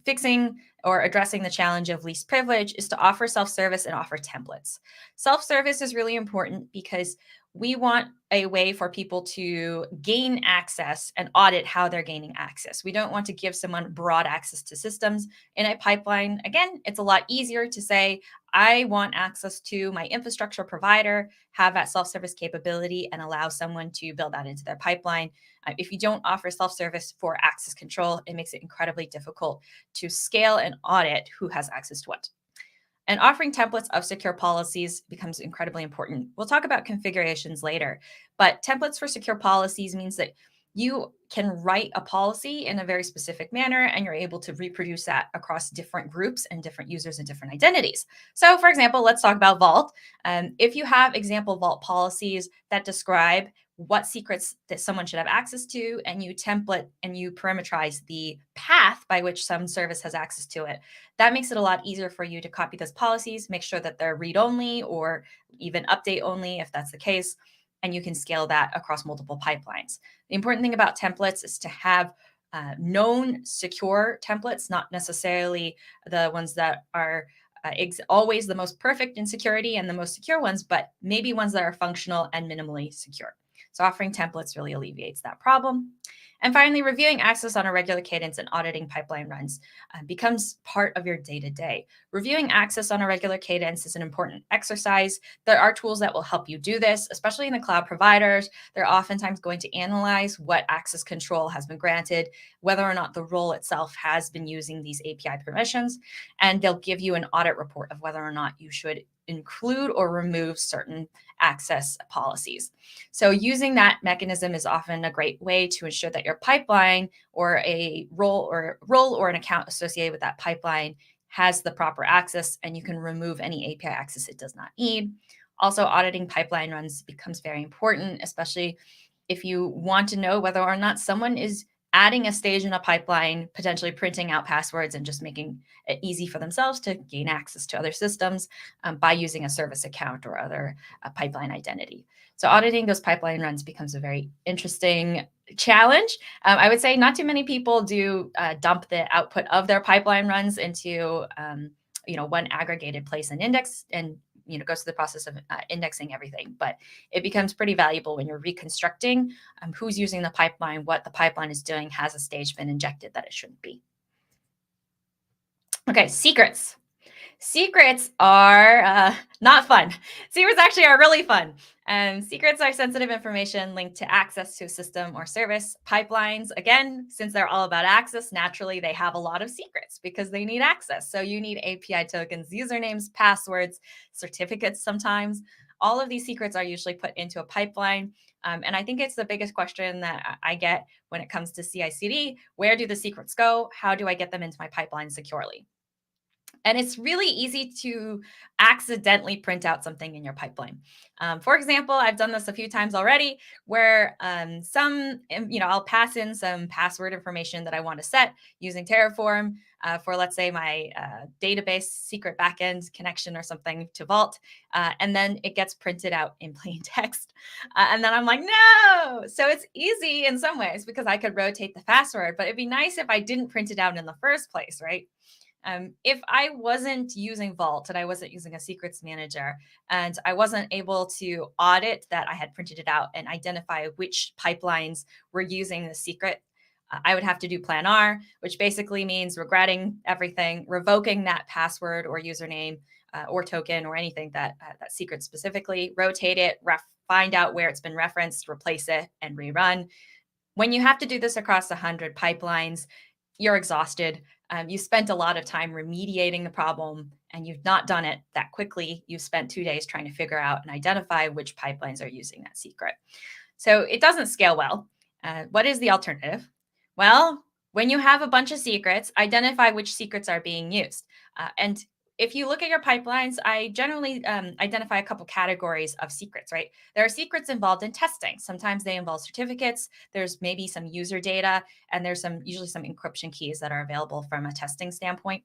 S7: fixing or addressing the challenge of least privilege, is to offer self-service and offer templates. Self-service is really important because we want a way for people to gain access and audit how they're gaining access. We don't want to give someone broad access to systems. In a pipeline, again, it's a lot easier to say, I want access to my infrastructure provider, have that self-service capability, and allow someone to build that into their pipeline. If you don't offer self-service for access control, it makes it incredibly difficult to scale and audit who has access to what. And offering templates of secure policies becomes incredibly important. We'll talk about configurations later, but templates for secure policies means that you can write a policy in a very specific manner, and you're able to reproduce that across different groups and different users and different identities. So for example, let's talk about Vault. If you have example Vault policies that describe what secrets that someone should have access to, and you template and you parameterize the path by which some service has access to it, that makes it a lot easier for you to copy those policies, make sure that they're read-only or even update-only if that's the case, and you can scale that across multiple pipelines. The important thing about templates is to have known secure templates, not necessarily the ones that are always the most perfect in security and the most secure ones, but maybe ones that are functional and minimally secure. So offering templates really alleviates that problem. And finally, reviewing access on a regular cadence and auditing pipeline runs becomes part of your day-to-day. Reviewing access on a regular cadence is an important exercise. There are tools that will help you do this, especially in the cloud providers. They're oftentimes going to analyze what access control has been granted, whether or not the role itself has been using these API permissions, and they'll give you an audit report of whether or not you should include or remove certain access policies. So using that mechanism is often a great way to ensure that your pipeline or a role or an account associated with that pipeline has the proper access, and you can remove any API access it does not need. Also, auditing pipeline runs becomes very important, especially if you want to know whether or not someone is adding a stage in a pipeline, potentially printing out passwords and just making it easy for themselves to gain access to other systems by using a service account or other pipeline identity. So auditing those pipeline runs becomes a very interesting challenge. I would say not too many people do dump the output of their pipeline runs into one aggregated place and index, and goes through the process of indexing everything. But it becomes pretty valuable when you're reconstructing who's using the pipeline, what the pipeline is doing, has a stage been injected that it shouldn't be. Okay, secrets. Secrets are not fun. Secrets actually are really fun. Secrets are sensitive information linked to access to a system or service. Pipelines, again, since they're all about access, naturally they have a lot of secrets because they need access. So you need API tokens, usernames, passwords, certificates sometimes. All of these secrets are usually put into a pipeline. And I think it's the biggest question that I get when it comes to CI/CD. Where do the secrets go? How do I get them into my pipeline securely? And it's really easy to accidentally print out something in your pipeline. For example, I've done this a few times already where I'll pass in some password information that I want to set using Terraform for, let's say, my database secret backend connection or something to Vault. And then it gets printed out in plain text. And then I'm like, no. So it's easy in some ways because I could rotate the password, but it'd be nice if I didn't print it out in the first place, right? If I wasn't using Vault and I wasn't using a secrets manager and I wasn't able to audit that I had printed it out and identify which pipelines were using the secret, I would have to do Plan R, which basically means regretting everything, revoking that password or username or token or anything that secret specifically, rotate it, find out where it's been referenced, replace it, and rerun. When you have to do this across 100 pipelines, you're exhausted. You spent a lot of time remediating the problem, and you've not done it that quickly. You've spent 2 days trying to figure out and identify which pipelines are using that secret. So it doesn't scale well. What is the alternative? Well, when you have a bunch of secrets, identify which secrets are being used. And if you look at your pipelines, I generally identify a couple categories of secrets, right? There are secrets involved in testing. Sometimes they involve certificates. There's maybe some user data, and there's usually some encryption keys that are available from a testing standpoint.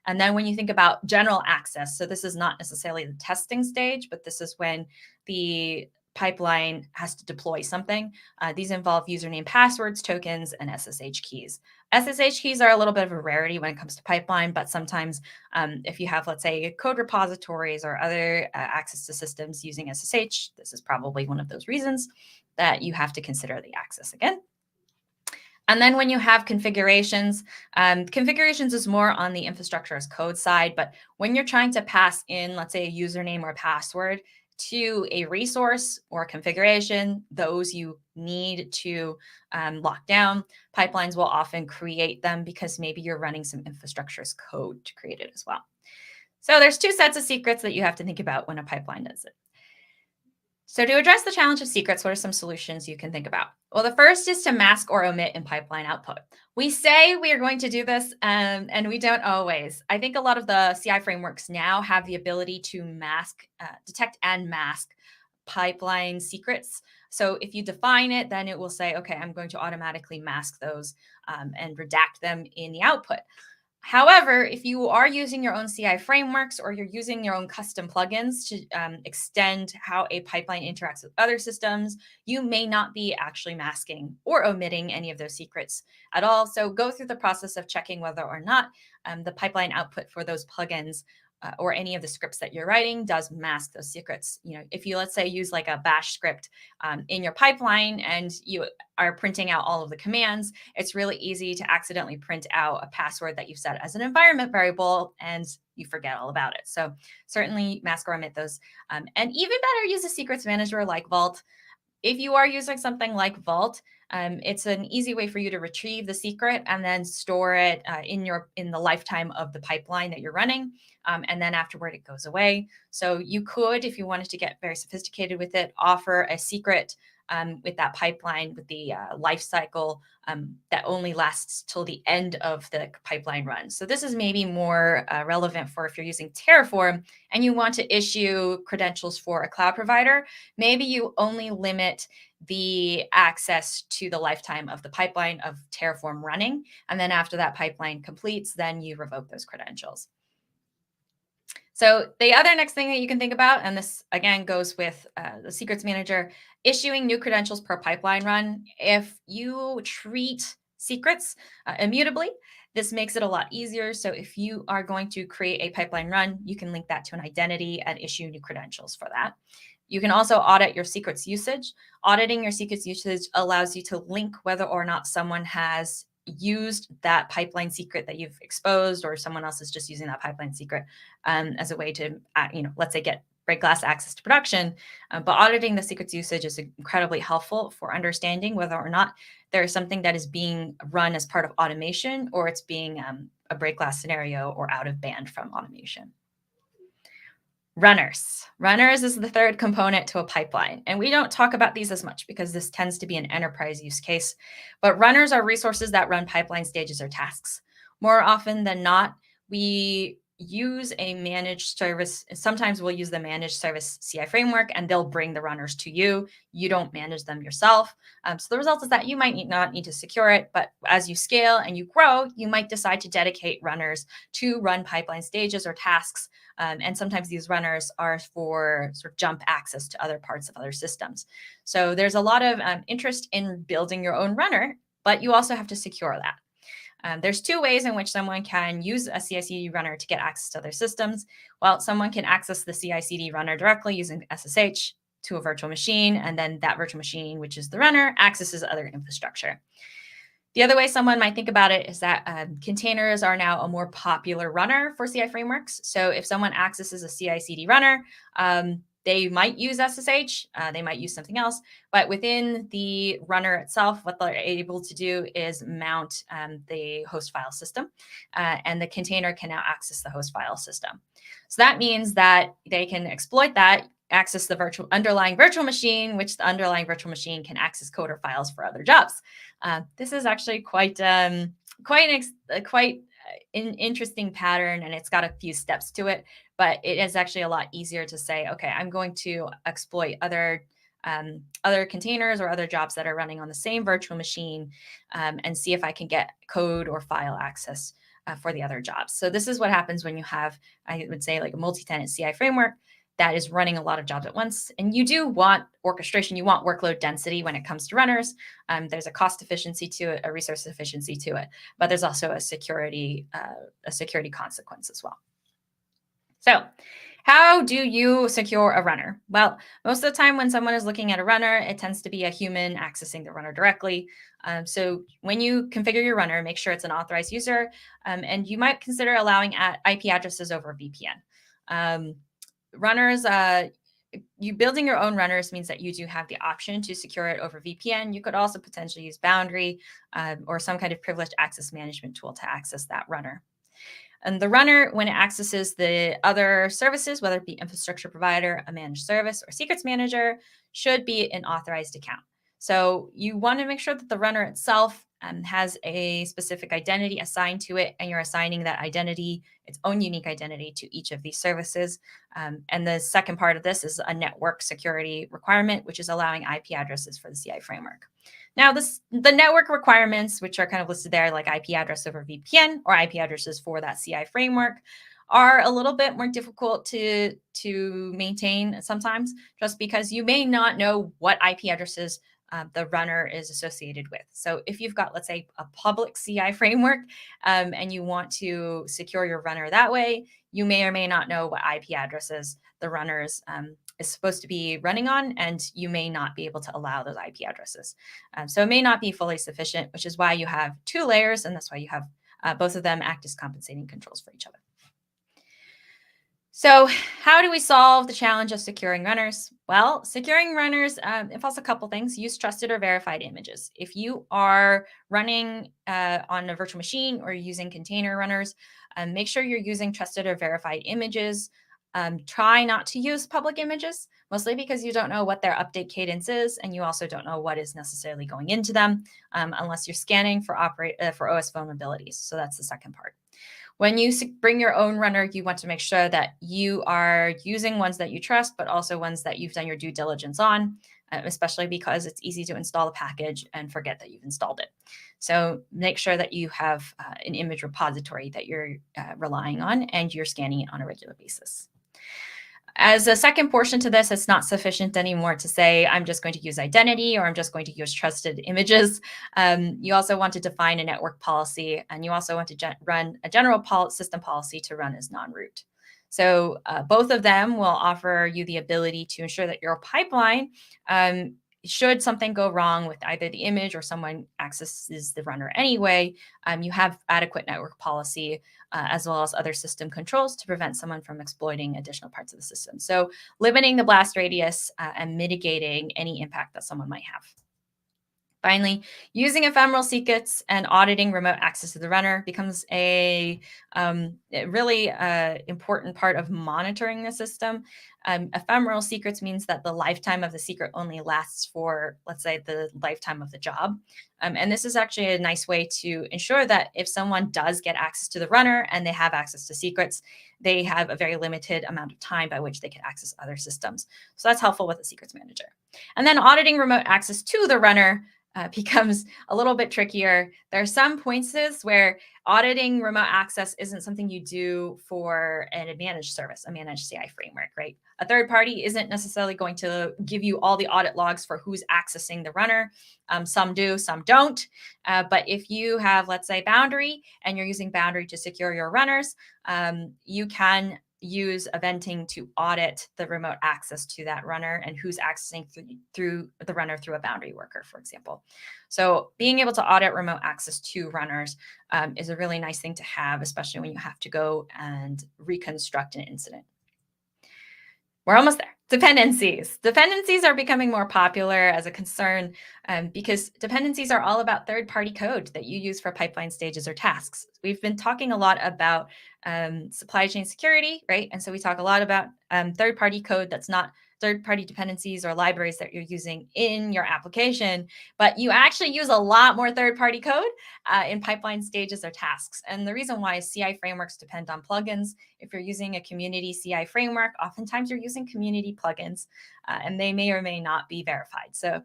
S7: And then when you think about general access, so this is not necessarily the testing stage, but this is when the pipeline has to deploy something. These involve username, passwords, tokens, and SSH keys. SSH keys are a little bit of a rarity when it comes to pipeline, but sometimes if you have, let's say, code repositories or other access to systems using SSH, this is probably one of those reasons that you have to consider the access again. And then when you have configurations, configurations is more on the infrastructure as code side. But when you're trying to pass in, let's say, a username or a password to a resource or a configuration, those you need to lock down, pipelines will often create them because maybe you're running some infrastructure as code to create it as well. So there's two sets of secrets that you have to think about when a pipeline does it. So to address the challenge of secrets, what are some solutions you can think about? Well, the first is to mask or omit in pipeline output. We say we are going to do this, and we don't always. I think a lot of the CI frameworks now have the ability to detect and mask pipeline secrets. So if you define it, then it will say, okay, I'm going to automatically mask those and redact them in the output. However, if you are using your own CI frameworks or you're using your own custom plugins to extend how a pipeline interacts with other systems, you may not be actually masking or omitting any of those secrets at all. So go through the process of checking whether or not the pipeline output for those plugins or any of the scripts that you're writing does mask those secrets. You know, if you, let's say, use like a bash script in your pipeline and you are printing out all of the commands, it's really easy to accidentally print out a password that you've set as an environment variable and you forget all about it. So certainly mask or omit those. And even better, use a secrets manager like Vault. If you are using something like Vault, it's an easy way for you to retrieve the secret and then store it in the lifetime of the pipeline that you're running. And then afterward, it goes away. So you could, if you wanted to get very sophisticated with it, offer a secret with that pipeline, with the life cycle that only lasts till the end of the pipeline run. So this is maybe more relevant for if you're using Terraform and you want to issue credentials for a cloud provider. Maybe you only limit the access to the lifetime of the pipeline of Terraform running. And then after that pipeline completes, then you revoke those credentials. So the other next thing that you can think about, and this again goes with the secrets manager, issuing new credentials per pipeline run. If you treat secrets immutably, this makes it a lot easier. So if you are going to create a pipeline run, you can link that to an identity and issue new credentials for that. You can also audit your secrets usage. Auditing your secrets usage allows you to link whether or not someone has used that pipeline secret that you've exposed, or someone else is just using that pipeline secret as a way to, let's say, get break glass access to production. But auditing the secrets usage is incredibly helpful for understanding whether or not there is something that is being run as part of automation, or it's being a break glass scenario or out of band from automation. Runners. Runners is the third component to a pipeline. And we don't talk about these as much because this tends to be an enterprise use case. But runners are resources that run pipeline stages or tasks. More often than not, we use a managed service. Sometimes we'll use the managed service CI framework and they'll bring the runners to you. You don't manage them yourself. So the result is that you might not need to secure it, but as you scale and you grow, you might decide to dedicate runners to run pipeline stages or tasks. And sometimes these runners are for sort of jump access to other parts of other systems. So there's a lot of interest in building your own runner, but you also have to secure that. There's two ways in which someone can use a CI/CD runner to get access to other systems. Well, someone can access the CI/CD runner directly using SSH to a virtual machine, and then that virtual machine, which is the runner, accesses other infrastructure. The other way someone might think about it is that containers are now a more popular runner for CI frameworks. So if someone accesses a CI/CD runner, they might use SSH, they might use something else, but within the runner itself, what they're able to do is mount the host file system, and the container can now access the host file system. So that means that they can exploit that, access the underlying virtual machine, which the underlying virtual machine can access code or files for other jobs. This is actually quite an interesting pattern, and it's got a few steps to it, but it is actually a lot easier to say, okay, I'm going to exploit other containers or other jobs that are running on the same virtual machine and see if I can get code or file access for the other jobs. So this is what happens when you have, I would say, like a multi-tenant CI framework that is running a lot of jobs at once. And you do want orchestration, you want workload density when it comes to runners. There's a cost efficiency to it, a resource efficiency to it, but there's also a security consequence as well. So How do you secure a runner? Well, most of the time when someone is looking at a runner, it tends to be a human accessing the runner directly. So when you configure your runner, make sure it's an authorized user, and you might consider allowing IP addresses over VPN. Runners, you building your own runners means that you do have the option to secure it over VPN. You could also potentially use Boundary or some kind of privileged access management tool to access that runner. And the runner, when it accesses the other services, whether it be infrastructure provider, a managed service, or secrets manager, should be an authorized account. So you want to make sure that the runner itself has a specific identity assigned to it, and you're assigning that identity, its own unique identity, to each of these services. And the second part of this is a network security requirement, which is allowing IP addresses for the CI framework. Now, the network requirements, which are kind of listed there, like IP address over VPN or IP addresses for that CI framework, are a little bit more difficult to maintain sometimes, just because you may not know what IP addresses the runner is associated with. So if you've got, let's say, a public CI framework and you want to secure your runner that way, you may or may not know what IP addresses the runners is supposed to be running on, and you may not be able to allow those IP addresses. So it may not be fully sufficient, which is why you have two layers, and that's why you have both of them act as compensating controls for each other. So how do we solve the challenge of securing runners? Well, securing runners involves a couple things. Use trusted or verified images. If you are running on a virtual machine or using container runners, make sure you're using trusted or verified images. Try not to use public images, mostly because you don't know what their update cadence is, and you also don't know what is necessarily going into them unless you're scanning for OS vulnerabilities. So that's the second part. When you bring your own runner, you want to make sure that you are using ones that you trust, but also ones that you've done your due diligence on, especially because it's easy to install a package and forget that you've installed it. So make sure that you have an image repository that you're relying on and you're scanning it on a regular basis. As a second portion to this, it's not sufficient anymore to say, I'm just going to use identity or I'm just going to use trusted images. You also want to define a network policy, and you also want to run a general system policy to run as non-root. So both of them will offer you the ability to ensure that your pipeline, should something go wrong with either the image or someone accesses the runner anyway, you have adequate network policy as well as other system controls to prevent someone from exploiting additional parts of the system. So limiting the blast radius and mitigating any impact that someone might have. Finally, using ephemeral secrets and auditing remote access to the runner becomes a really important part of monitoring the system. Ephemeral secrets means that the lifetime of the secret only lasts for, let's say, the lifetime of the job. And this is actually a nice way to ensure that if someone does get access to the runner and they have access to secrets, they have a very limited amount of time by which they can access other systems. So that's helpful with the secrets manager. And then auditing remote access to the runner becomes a little bit trickier. There are some points where auditing remote access isn't something you do for a managed service, a managed CI framework, right? A third party isn't necessarily going to give you all the audit logs for who's accessing the runner. Some do, some don't. But if you have, let's say, Boundary, and you're using Boundary to secure your runners, you can use eventing to audit the remote access to that runner and who's accessing through the runner through a Boundary worker, for example. So being able to audit remote access to runners is a really nice thing to have, especially when you have to go and reconstruct an incident. We're almost there. Dependencies. Dependencies are becoming more popular as a concern because dependencies are all about third-party code that you use for pipeline stages or tasks. We've been talking a lot about supply chain security, right? And so we talk a lot about third-party code that's not third-party dependencies or libraries that you're using in your application, but you actually use a lot more third-party code in pipeline stages or tasks. And the reason why is CI frameworks depend on plugins. If you're using a community CI framework, oftentimes you're using community plugins, and they may or may not be verified. So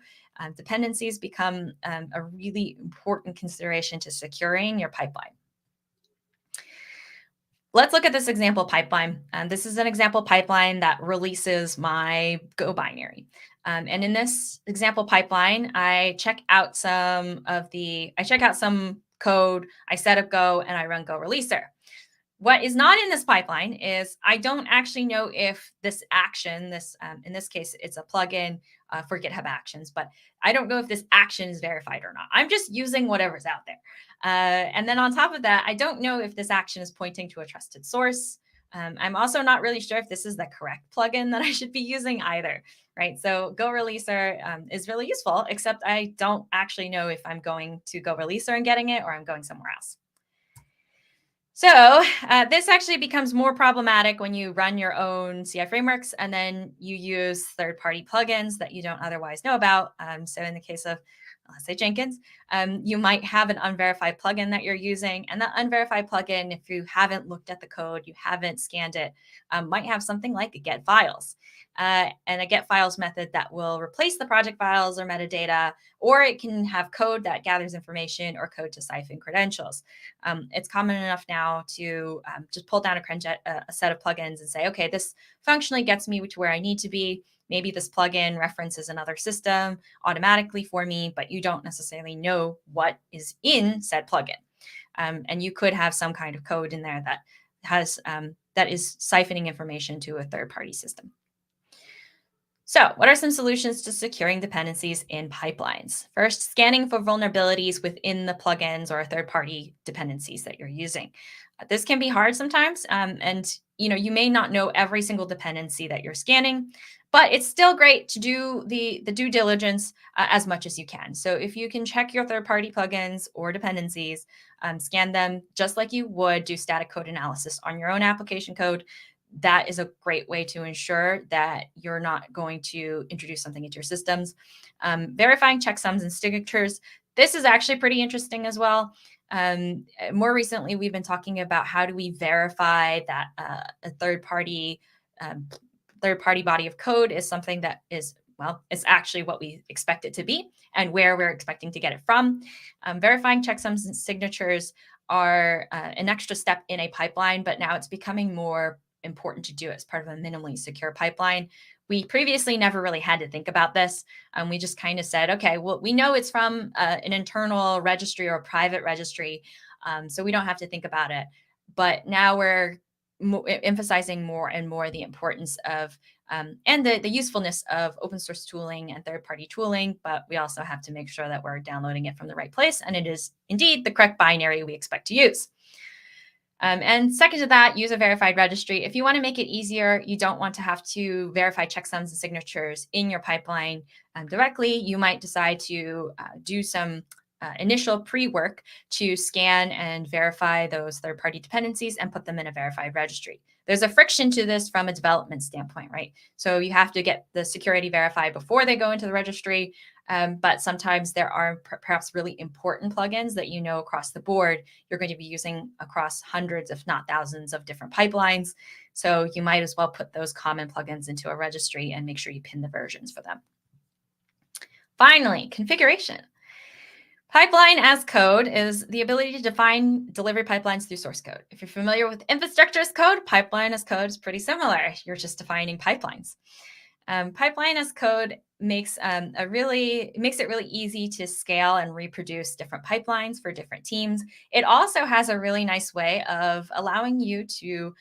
S7: dependencies become a really important consideration to securing your pipeline. Let's look at this example pipeline. This is an example pipeline that releases my Go binary. And in this example pipeline, I check out some code, I set up Go, and I run Go releaser. What is not in this pipeline is I don't actually know if this action, in this case, it's a plugin for GitHub Actions, but I don't know if this action is verified or not. I'm just using whatever's out there. And then on top of that, I don't know if this action is pointing to a trusted source. I'm also not really sure if this is the correct plugin that I should be using either, right? So Go Releaser is really useful, except I don't actually know if I'm going to Go Releaser and getting it or I'm going somewhere else. So this actually becomes more problematic when you run your own CI frameworks and then you use third-party plugins that you don't otherwise know about. So in the case of, let's say Jenkins, you might have an unverified plugin that you're using. And that unverified plugin, if you haven't looked at the code, you haven't scanned it, might have something like a get files. And a get files method that will replace the project files or metadata, or it can have code that gathers information or code to siphon credentials. It's common enough now to just pull down a set of plugins and say, okay, this functionally gets me to where I need to be. Maybe this plugin references another system automatically for me, but you don't necessarily know what is in said plugin. And you could have some kind of code in there that has that is siphoning information to a third-party system. So what are some solutions to securing dependencies in pipelines? First, scanning for vulnerabilities within the plugins or third-party dependencies that you're using. This can be hard sometimes, and you may not know every single dependency that you're scanning, but it's still great to do the due diligence as much as you can. So if you can check your third-party plugins or dependencies, scan them just like you would do static code analysis on your own application code, that is a great way to ensure that you're not going to introduce something into your systems. Verifying checksums and signatures. This is actually pretty interesting as well. More recently, we've been talking about how do we verify that a third-party body of code is something that is, well, it's actually what we expect it to be and where we're expecting to get it from. Verifying checksums and signatures are an extra step in a pipeline, but now it's becoming more important to do as part of a minimally secure pipeline. We previously never really had to think about this. We just kind of said, okay, well, we know it's from an internal registry or a private registry, so we don't have to think about it. But now we're emphasizing more and more the importance of and the usefulness of open source tooling and third-party tooling, but we also have to make sure that we're downloading it from the right place and it is indeed the correct binary we expect to use. And second to that, use a verified registry. If you want to make it easier, you don't want to have to verify checksums and signatures in your pipeline directly. You might decide to do some initial pre-work to scan and verify those third-party dependencies and put them in a verified registry. There's a friction to this from a development standpoint, right? So you have to get the security verified before they go into the registry. But sometimes there are perhaps really important plugins that across the board you're going to be using across hundreds, if not thousands, of different pipelines. So you might as well put those common plugins into a registry and make sure you pin the versions for them. Finally, configuration. Pipeline as code is the ability to define delivery pipelines through source code. If you're familiar with infrastructure as code, pipeline as code is pretty similar. You're just defining pipelines. Pipeline as code makes it really easy to scale and reproduce different pipelines for different teams. It also has a really nice way of allowing you to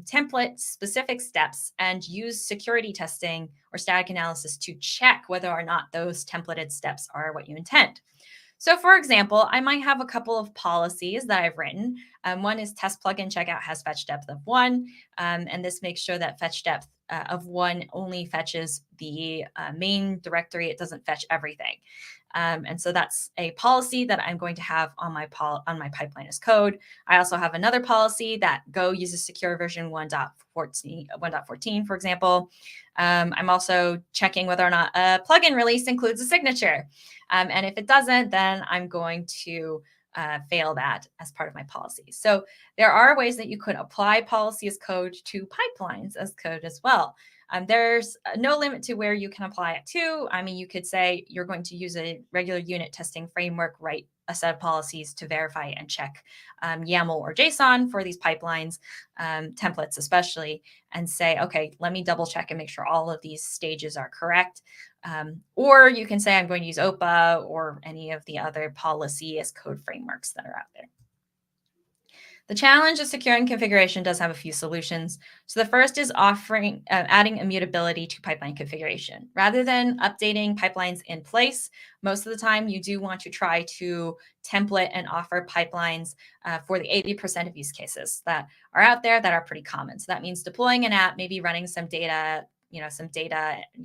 S7: template specific steps and use security testing or static analysis to check whether or not those templated steps are what you intend. So for example, I might have a couple of policies that I've written. One is test plugin checkout has fetch depth of 1. And this makes sure that fetch depth of 1 only fetches the main directory. It doesn't fetch everything. And so that's a policy that I'm going to have on my pipeline as code. I also have another policy that Go uses secure version 1.14, for example. I'm also checking whether or not a plugin release includes a signature. And if it doesn't, then I'm going to fail that as part of my policy. So there are ways that you could apply policy as code to pipelines as code as well. There's no limit to where you can apply it to. I mean, you could say you're going to use a regular unit testing framework, write a set of policies to verify and check YAML or JSON for these pipelines, templates especially, and say, okay, let me double check and make sure all of these stages are correct. Or you can say I'm going to use Oppa or any of the other policy as code frameworks that are out there. The challenge of securing configuration does have a few solutions. So the first is adding immutability to pipeline configuration. Rather than updating pipelines in place, most of the time you do want to try to template and offer pipelines for the 80% of use cases that are out there that are pretty common. So that means deploying an app, maybe running some data,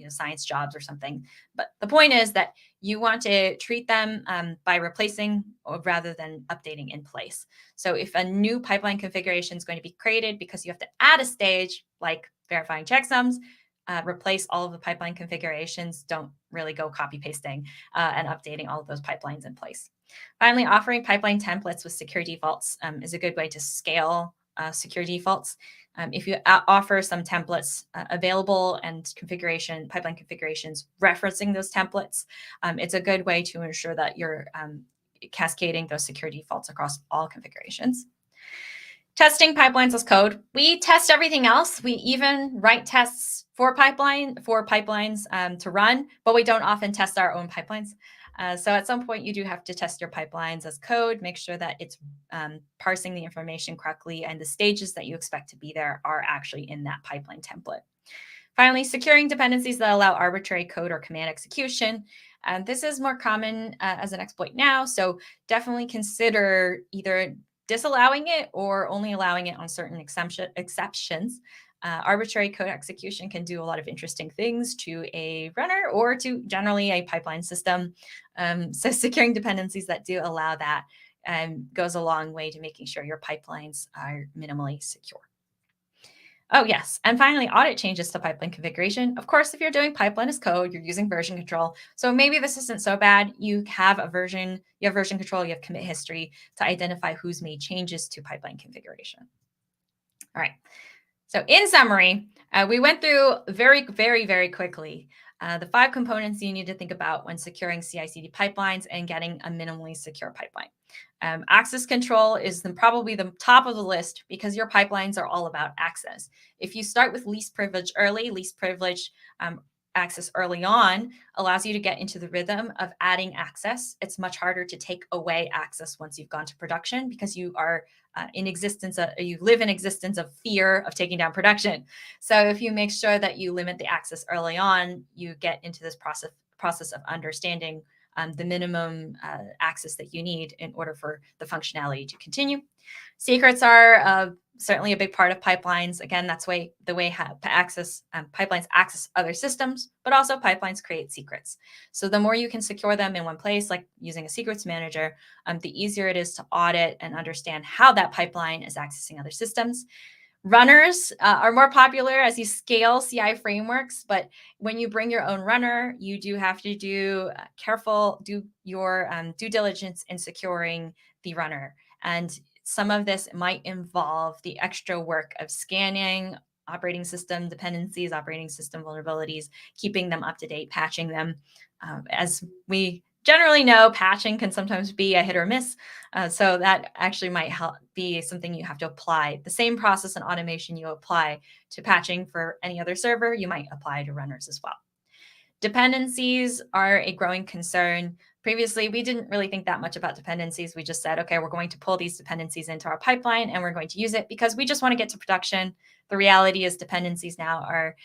S7: science jobs or something. But the point is that you want to treat them by replacing rather than updating in place. So if a new pipeline configuration is going to be created because you have to add a stage like verifying checksums, replace all of the pipeline configurations. Don't really go copy pasting and updating all of those pipelines in place. Finally, offering pipeline templates with secure defaults is a good way to scale secure defaults. If you offer some templates available and pipeline configurations referencing those templates, it's a good way to ensure that you're cascading those secure defaults across all configurations. Testing pipelines as code. We test everything else. We even write tests for pipelines to run, but we don't often test our own pipelines. So at some point, you do have to test your pipelines as code, make sure that it's parsing the information correctly and the stages that you expect to be there are actually in that pipeline template. Finally, securing dependencies that allow arbitrary code or command execution. This is more common as an exploit now, so definitely consider either disallowing it or only allowing it on certain exceptions. Arbitrary code execution can do a lot of interesting things to a runner or to generally a pipeline system. So securing dependencies that do allow that goes a long way to making sure your pipelines are minimally secure. Oh, yes. And finally, audit changes to pipeline configuration. Of course, if you're doing pipeline as code, you're using version control. So maybe this isn't so bad. You have version control, you have commit history to identify who's made changes to pipeline configuration. All right. So in summary, we went through very, very, very quickly the 5 components you need to think about when securing CI/CD pipelines and getting a minimally secure pipeline. Access control is probably the top of the list because your pipelines are all about access. If you start with least privilege early, least privilege access early on allows you to get into the rhythm of adding access. It's much harder to take away access once you've gone to production because you are you live in existence of fear of taking down production. So if you make sure that you limit the access early on, you get into this process of understanding the minimum access that you need in order for the functionality to continue. Secrets are certainly a big part of pipelines. Again, that's the way pipelines access other systems, but also pipelines create secrets. So the more you can secure them in one place, like using a secrets manager, the easier it is to audit and understand how that pipeline is accessing other systems. Runners are more popular as you scale CI frameworks, but when you bring your own runner, you do have to do your due diligence in securing the runner. And some of this might involve the extra work of scanning operating system dependencies, operating system vulnerabilities, keeping them up to date, patching them. As we generally know, patching can sometimes be a hit or miss. So that actually might be something you have to apply. The same process and automation you apply to patching for any other server, you might apply to runners as well. Dependencies are a growing concern. Previously, we didn't really think that much about dependencies. We just said, okay, we're going to pull these dependencies into our pipeline and we're going to use it because we just want to get to production. The reality is dependencies now are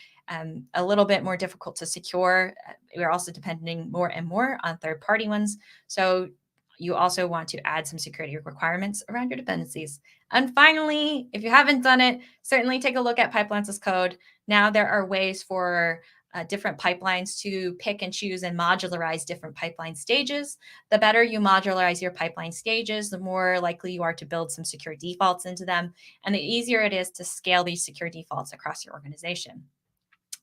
S7: a little bit more difficult to secure. We're also depending more and more on third-party ones. So you also want to add some security requirements around your dependencies. And finally, if you haven't done it, certainly take a look at pipelines as code. Now there are ways for different pipelines to pick and choose and modularize different pipeline stages. The better you modularize your pipeline stages, the more likely you are to build some secure defaults into them, and the easier it is to scale these secure defaults across your organization.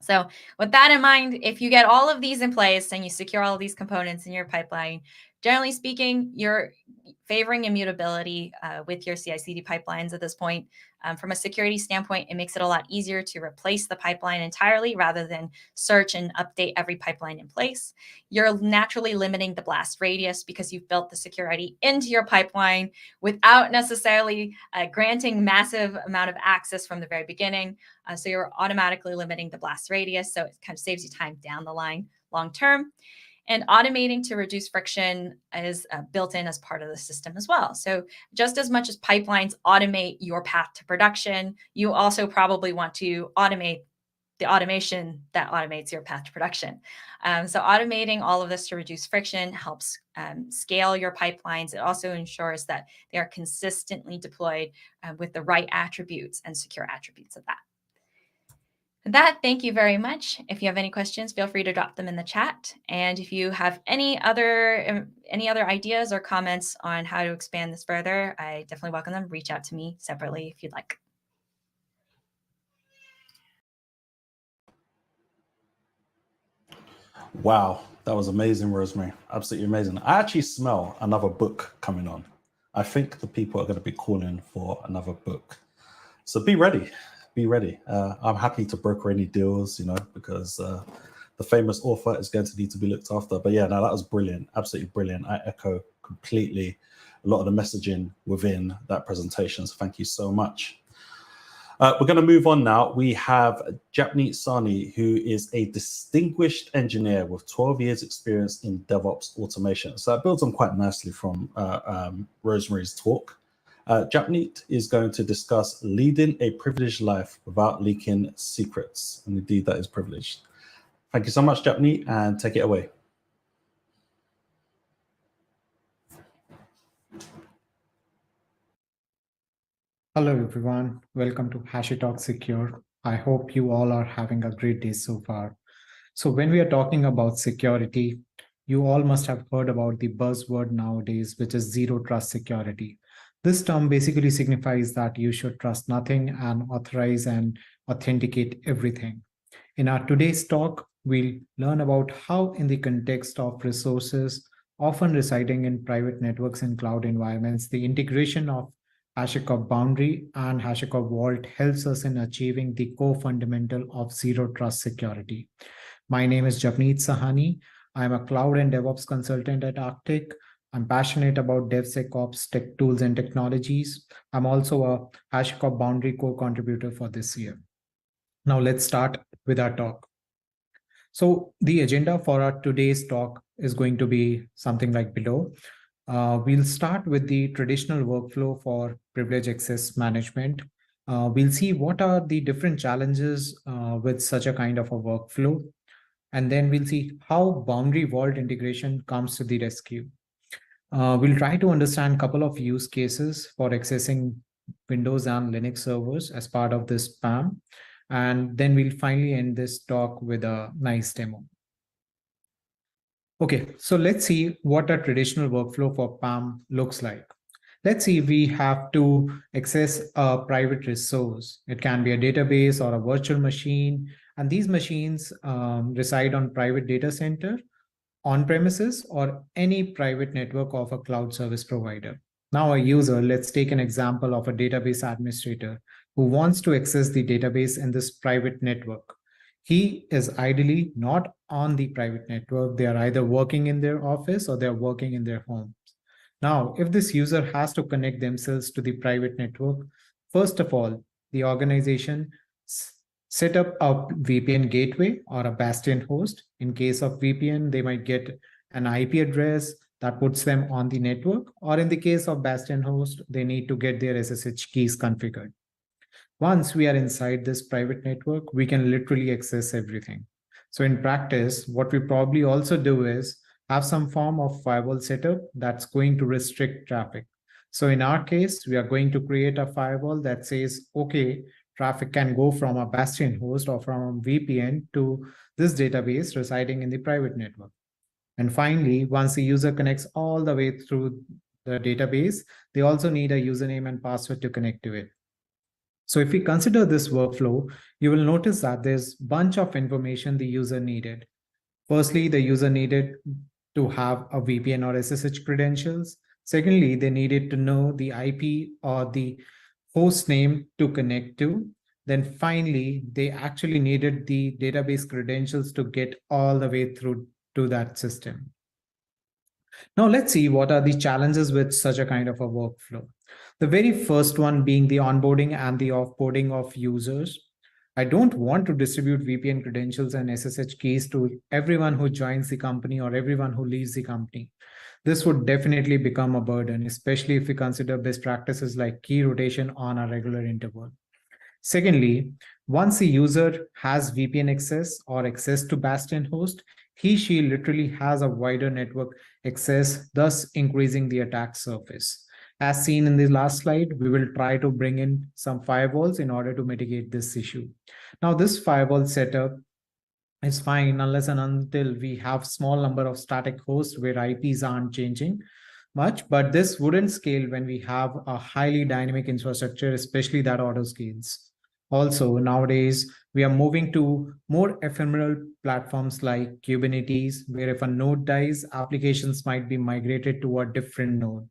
S7: So with that in mind, if you get all of these in place and you secure all of these components in your pipeline, generally speaking, you're favoring immutability with your CI/CD pipelines at this point. From a security standpoint, it makes it a lot easier to replace the pipeline entirely rather than search and update every pipeline in place. You're naturally limiting the blast radius because you've built the security into your pipeline without necessarily granting massive amount of access from the very beginning. So you're automatically limiting the blast radius. So it kind of saves you time down the line long term. And automating to reduce friction is built in as part of the system as well. So just as much as pipelines automate your path to production, you also probably want to automate the automation that automates your path to production. So automating all of this to reduce friction helps scale your pipelines. It also ensures that they are consistently deployed with the right attributes and secure attributes of that. With that, thank you very much. If you have any questions, feel free to drop them in the chat. And if you have any other ideas or comments on how to expand this further, I definitely welcome them. Reach out to me separately if you'd like.
S1: Wow, that was amazing, Rosemary. Absolutely amazing. I actually smell another book coming on. I think the people are going to be calling for another book. So be ready. Be ready. I'm happy to broker any deals, because the famous author is going to need to be looked after. But yeah, no, that was brilliant. Absolutely brilliant. I echo completely a lot of the messaging within that presentation. So thank you so much. We're going to move on now. We have Japneet Sahni, who is a distinguished engineer with 12 years experience in DevOps automation. So that builds on quite nicely from Rosemary's talk. Japneet is going to discuss leading a privileged life without leaking secrets. And indeed, that is privileged. Thank you so much, Japneet, and take it away.
S8: Hello, everyone. Welcome to HashiTalks Secure. I hope you all are having a great day so far. So when we are talking about security, you all must have heard about the buzzword nowadays, which is zero trust security. This term basically signifies that you should trust nothing and authorize and authenticate everything. In our today's talk, we'll learn about how in the context of resources often residing in private networks and cloud environments, the integration of HashiCorp Boundary and HashiCorp Vault helps us in achieving the core fundamental of zero trust security. My name is Japneet Sahni. I'm a cloud and DevOps consultant at Octa. I'm passionate about DevSecOps tech tools and technologies. I'm also a HashiCorp Boundary core contributor for this year. Now let's start with our talk. So the agenda for our today's talk is going to be something like below. We'll start with the traditional workflow for privilege access management. We'll see what are the different challenges with such a kind of a workflow. And then we'll see how Boundary Vault integration comes to the rescue. We'll try to understand a couple of use cases for accessing Windows and Linux servers as part of this PAM. And then we'll finally end this talk with a nice demo. Okay, so let's see what a traditional workflow for PAM looks like. Let's see, we have to access a private resource. It can be a database or a virtual machine. And these machines reside on private data center, on premises, or any private network of a cloud service provider. Now a user, let's take an example of a database administrator who wants to access the database in this private network. He is ideally not on the private network. They are either working in their office or they're working in their homes. Now, if this user has to connect themselves to the private network, first of all, the organization set up a VPN gateway or a Bastion host. In case of VPN, they might get an IP address that puts them on the network, or in the case of Bastion host, they need to get their SSH keys configured. Once we are inside this private network, we can literally access everything. So in practice, what we probably also do is have some form of firewall setup that's going to restrict traffic. So in our case, we are going to create a firewall that says, okay, traffic can go from a Bastion host or from a VPN to this database residing in the private network. And finally, once the user connects all the way through the database, they also need a username and password to connect to it. So if we consider this workflow, you will notice that there's a bunch of information the user needed. Firstly, the user needed to have a VPN or SSH credentials. Secondly, they needed to know the IP or the host name to connect to. Then finally, they actually needed the database credentials to get all the way through to that system. Now let's see what are the challenges with such a kind of a workflow. The very first one being the onboarding and the offboarding of users. I don't want to distribute VPN credentials and SSH keys to everyone who joins the company or everyone who leaves the company. This would definitely become a burden, especially if we consider best practices like key rotation on a regular interval. Secondly, once a user has VPN access or access to Bastion host, she literally has a wider network access, thus increasing the attack surface. As seen in the last slide, we will try to bring in some firewalls in order to mitigate this issue. Now, this firewall setup is fine unless and until we have small number of static hosts where IPs aren't changing much, but this wouldn't scale when we have a highly dynamic infrastructure, especially that auto scales. Also, nowadays, we are moving to more ephemeral platforms like Kubernetes, where if a node dies, applications might be migrated to a different node.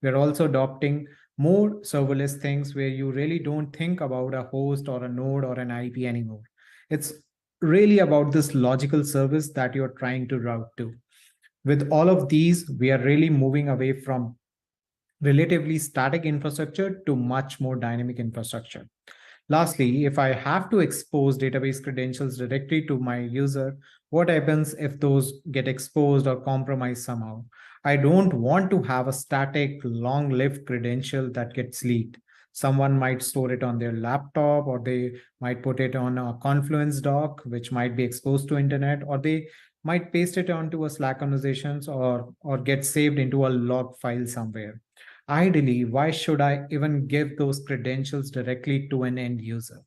S8: We're also adopting more serverless things where you really don't think about a host or a node or an IP anymore. It's really about this logical service that you're trying to route to. With all of these, we are really moving away from relatively static infrastructure to much more dynamic infrastructure. Lastly, if I have to expose database credentials directly to my user, what happens if those get exposed or compromised somehow? I don't want to have a static, long-lived credential that gets leaked. Someone might store it on their laptop, or they might put it on a Confluence doc, which might be exposed to internet, or they might paste it onto a Slack conversations or get saved into a log file somewhere. Ideally, why should I even give those credentials directly to an end user?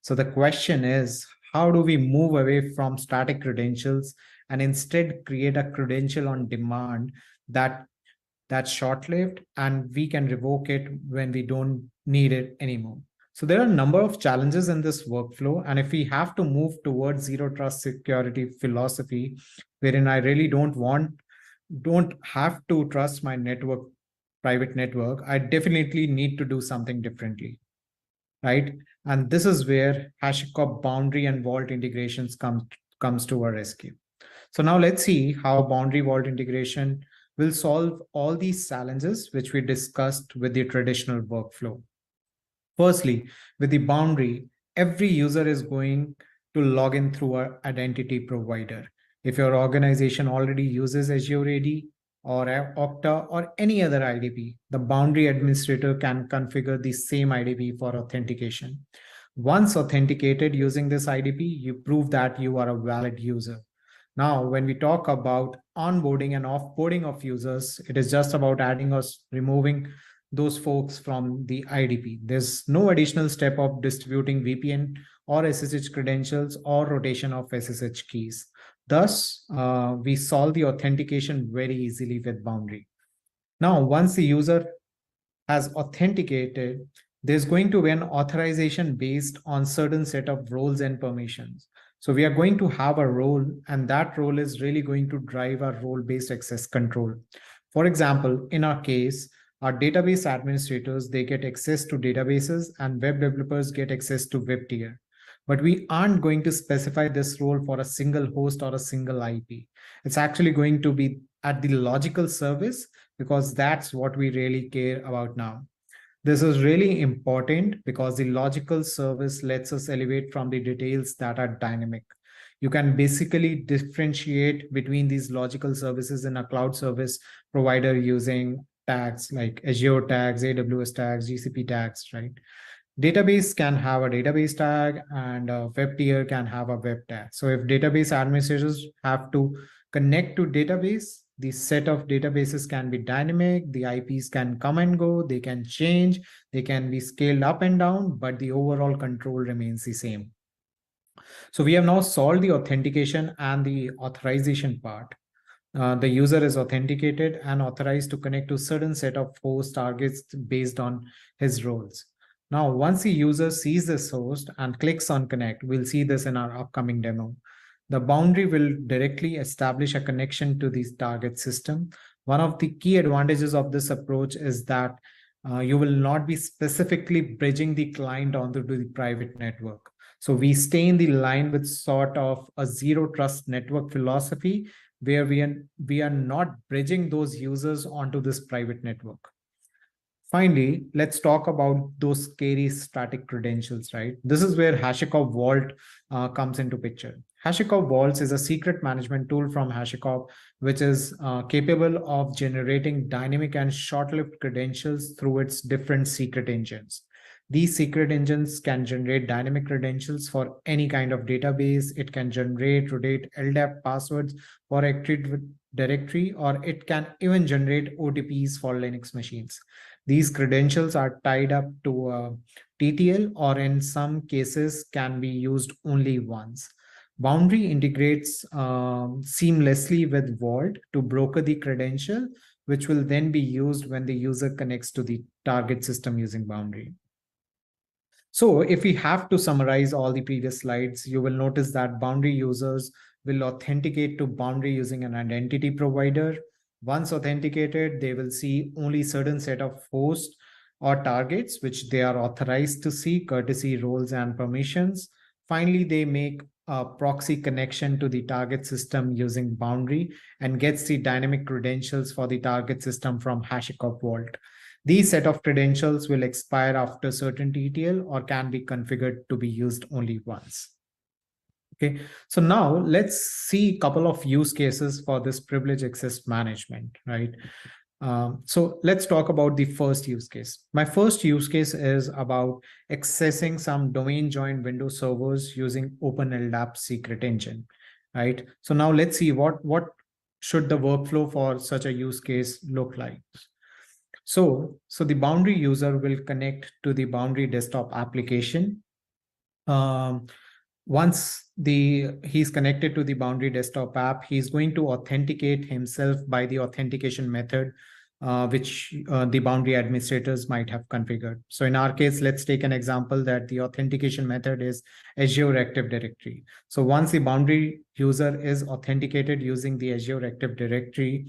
S8: So the question is, how do we move away from static credentials and instead create a credential on demand that's short-lived and we can revoke it when we don't need it anymore? So there are a number of challenges in this workflow. And if we have to move towards zero trust security philosophy, wherein I really don't have to trust my private network, I definitely need to do something differently, right? And this is where HashiCorp Boundary and Vault integrations comes to our rescue. So now let's see how Boundary Vault integration will solve all these challenges which we discussed with the traditional workflow. Firstly, with the Boundary, every user is going to log in through our identity provider. If your organization already uses Azure AD or Octa or any other IDP, the Boundary administrator can configure the same IDP for authentication. Once authenticated using this IDP, you prove that you are a valid user. Now, when we talk about onboarding and offboarding of users, it is just about adding or removing those folks from the IDP. There's no additional step of distributing VPN or SSH credentials or rotation of SSH keys. Thus, we solve the authentication very easily with Boundary. Now, once the user has authenticated, there's going to be an authorization based on certain set of roles and permissions. So we are going to have a role, and that role is really going to drive our role-based access control. For example, in our case, our database administrators, they get access to databases and web developers get access to web tier. But we aren't going to specify this role for a single host or a single IP. It's actually going to be at the logical service because that's what we really care about now. This is really important because the logical service lets us elevate from the details that are dynamic. You can basically differentiate between these logical services in a cloud service provider using tags like Azure tags, AWS tags, GCP tags, right? Database can have a database tag and a web tier can have a web tag. So if database administrators have to connect to database, the set of databases can be dynamic, the IPs can come and go, they can change, they can be scaled up and down, but the overall control remains the same. So we have now solved the authentication and the authorization part. The user is authenticated and authorized to connect to a certain set of host targets based on his roles. Now, once the user sees this host and clicks on connect, we'll see this in our upcoming demo. The Boundary will directly establish a connection to the target system. One of the key advantages of this approach is that you will not be specifically bridging the client onto the private network. So we stay in the line with sort of a zero trust network philosophy where we are not bridging those users onto this private network. Finally, let's talk about those scary static credentials, right? This is where HashiCorp Vault comes into picture. HashiCorp Vaults is a secret management tool from HashiCorp, which is capable of generating dynamic and short-lived credentials through its different secret engines. These secret engines can generate dynamic credentials for any kind of database. It can generate, rotate LDAP passwords for Active Directory, or it can even generate OTPs for Linux machines. These credentials are tied up to a TTL, or in some cases can be used only once. Boundary integrates seamlessly with Vault to broker the credential, which will then be used when the user connects to the target system using Boundary. So if we have to summarize all the previous slides, you will notice that Boundary users will authenticate to Boundary using an identity provider. Once authenticated, they will see only certain set of hosts or targets which they are authorized to see, courtesy roles and permissions. Finally, they make a proxy connection to the target system using Boundary and gets the dynamic credentials for the target system from HashiCorp Vault. These set of credentials will expire after certain TTL or can be configured to be used only once. Okay, so now let's see a couple of use cases for this privilege access management, right? So let's talk about the first use case. My first use case is about accessing some domain joined Windows servers using OpenLDAP secret engine, right? So now let's see what should the workflow for such a use case look like. So the Boundary user will connect to the Boundary desktop application. Once he's connected to the Boundary desktop app, he's going to authenticate himself by the authentication method, which the Boundary administrators might have configured. So in our case, let's take an example that the authentication method is Azure Active Directory. So once the Boundary user is authenticated using the Azure Active Directory,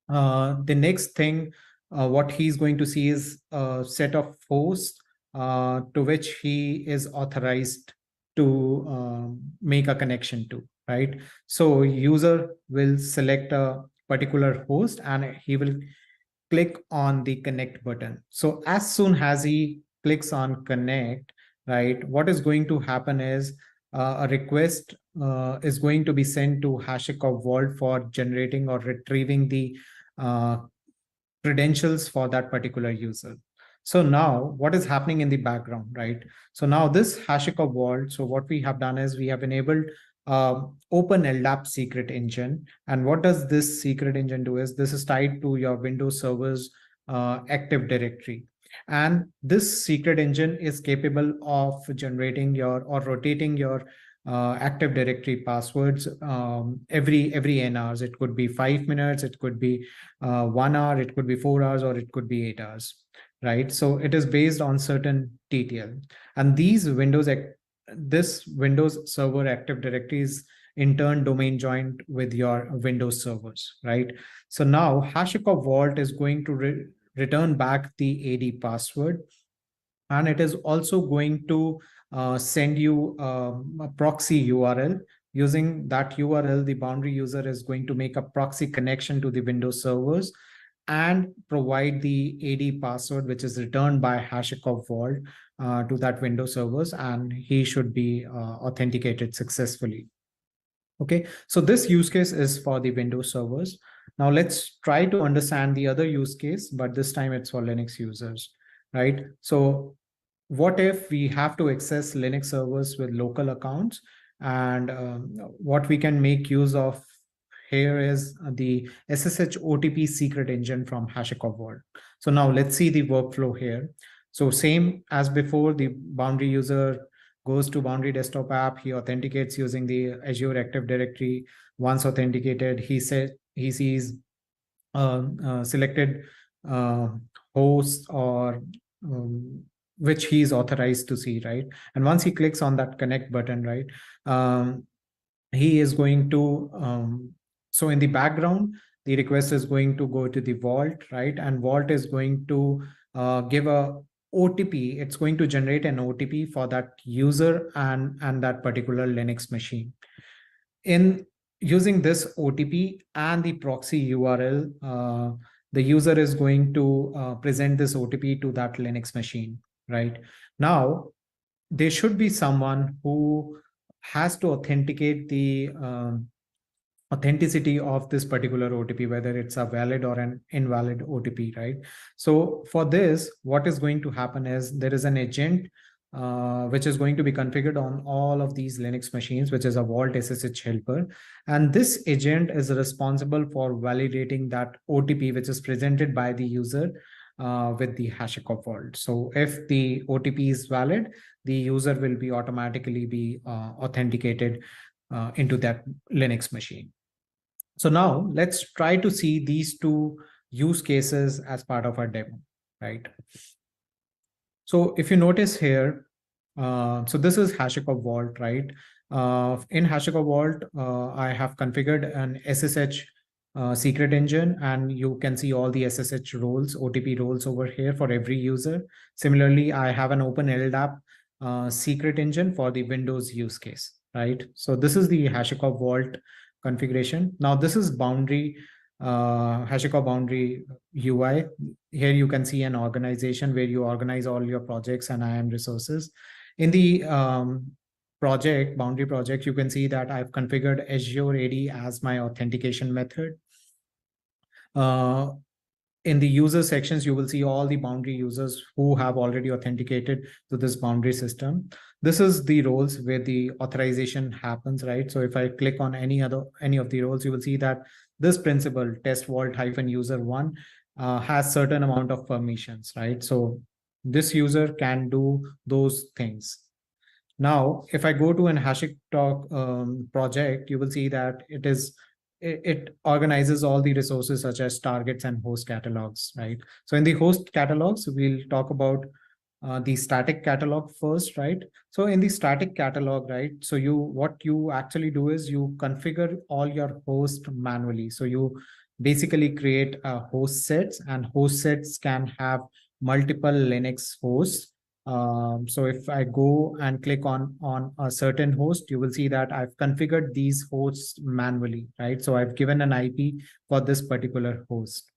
S8: the next thing what he's going to see is a set of hosts to which he is authorized to make a connection to, right? So user will select a particular host and he will click on the connect button. So as soon as he clicks on connect, right, what is going to happen is a request is going to be sent to HashiCorp Vault for generating or retrieving the credentials for that particular user. So now what is happening in the background, right? So now this HashiCorp Vault, so what we have done is we have enabled OpenLDAP secret engine. And what does this secret engine do is this is tied to your Windows server's Active Directory. And this secret engine is capable of generating your or rotating your Active Directory passwords every n hours. It could be 5 minutes, it could be 1 hour, it could be 4 hours, or it could be 8 hours, right? So it is based on certain TTL. And this Windows Server Active Directory is in turn domain joined with your Windows servers, right? So now HashiCorp Vault is going to return back the AD password, and it is also going to send you a proxy URL. Using that URL, the Boundary user is going to make a proxy connection to the Windows servers and provide the AD password, which is returned by HashiCorp Vault to that Windows servers, and he should be authenticated successfully. Okay, so this use case is for the Windows servers. Now let's try to understand the other use case, but this time it's for Linux users, right? So what if we have to access Linux servers with local accounts? And what we can make use of here is the SSH OTP secret engine from HashiCorp Vault. So now let's see the workflow here. So same as before, the Boundary user goes to Boundary desktop app, he authenticates using the Azure Active Directory. Once authenticated, he sees selected host or which he is authorized to see, right? And once he clicks on that connect button, right, he is going to, so in the background, the request is going to go to the Vault, right? And Vault is going to give a OTP. It's going to generate an OTP for that user and that particular Linux machine. In using this OTP and the proxy URL, the user is going to present this OTP to that Linux machine, right? Now, there should be someone who has to authenticate the authenticity of this particular OTP, whether it's a valid or an invalid OTP, right? So for this, what is going to happen is there is an agent which is going to be configured on all of these Linux machines, which is a Vault SSH helper. And this agent is responsible for validating that OTP, which is presented by the user with the HashiCorp Vault. So if the OTP is valid, the user will be automatically be authenticated into that Linux machine. So now let's try to see these two use cases as part of our demo, right? So if you notice here, so this is HashiCorp Vault, right? In HashiCorp Vault, I have configured an SSH secret engine, and you can see all the SSH roles, OTP roles over here for every user. Similarly, I have an open LDAP secret engine for the Windows use case, right? So this is the HashiCorp Vault configuration. Now this is Boundary, HashiCorp Boundary UI. Here you can see an organization where you organize all your projects and IAM resources. In the Boundary project, you can see that I've configured Azure AD as my authentication method. In the user sections, you will see all the Boundary users who have already authenticated to this Boundary system. This is the roles where the authorization happens, right? So if I click on any of the roles, you will see that this principal test vault-user1 has certain amount of permissions, right? So this user can do those things. Now, if I go to an HashiTalk project, you will see that it organizes all the resources such as targets and host catalogs, right? So in the host catalogs, we'll talk about the static catalog first, right? So in the static catalog, right? So what you actually do is you configure all your hosts manually. So you basically create host sets, and host sets can have multiple Linux hosts. So if I go and click on a certain host, you will see that I've configured these hosts manually, right? So I've given an IP for this particular host.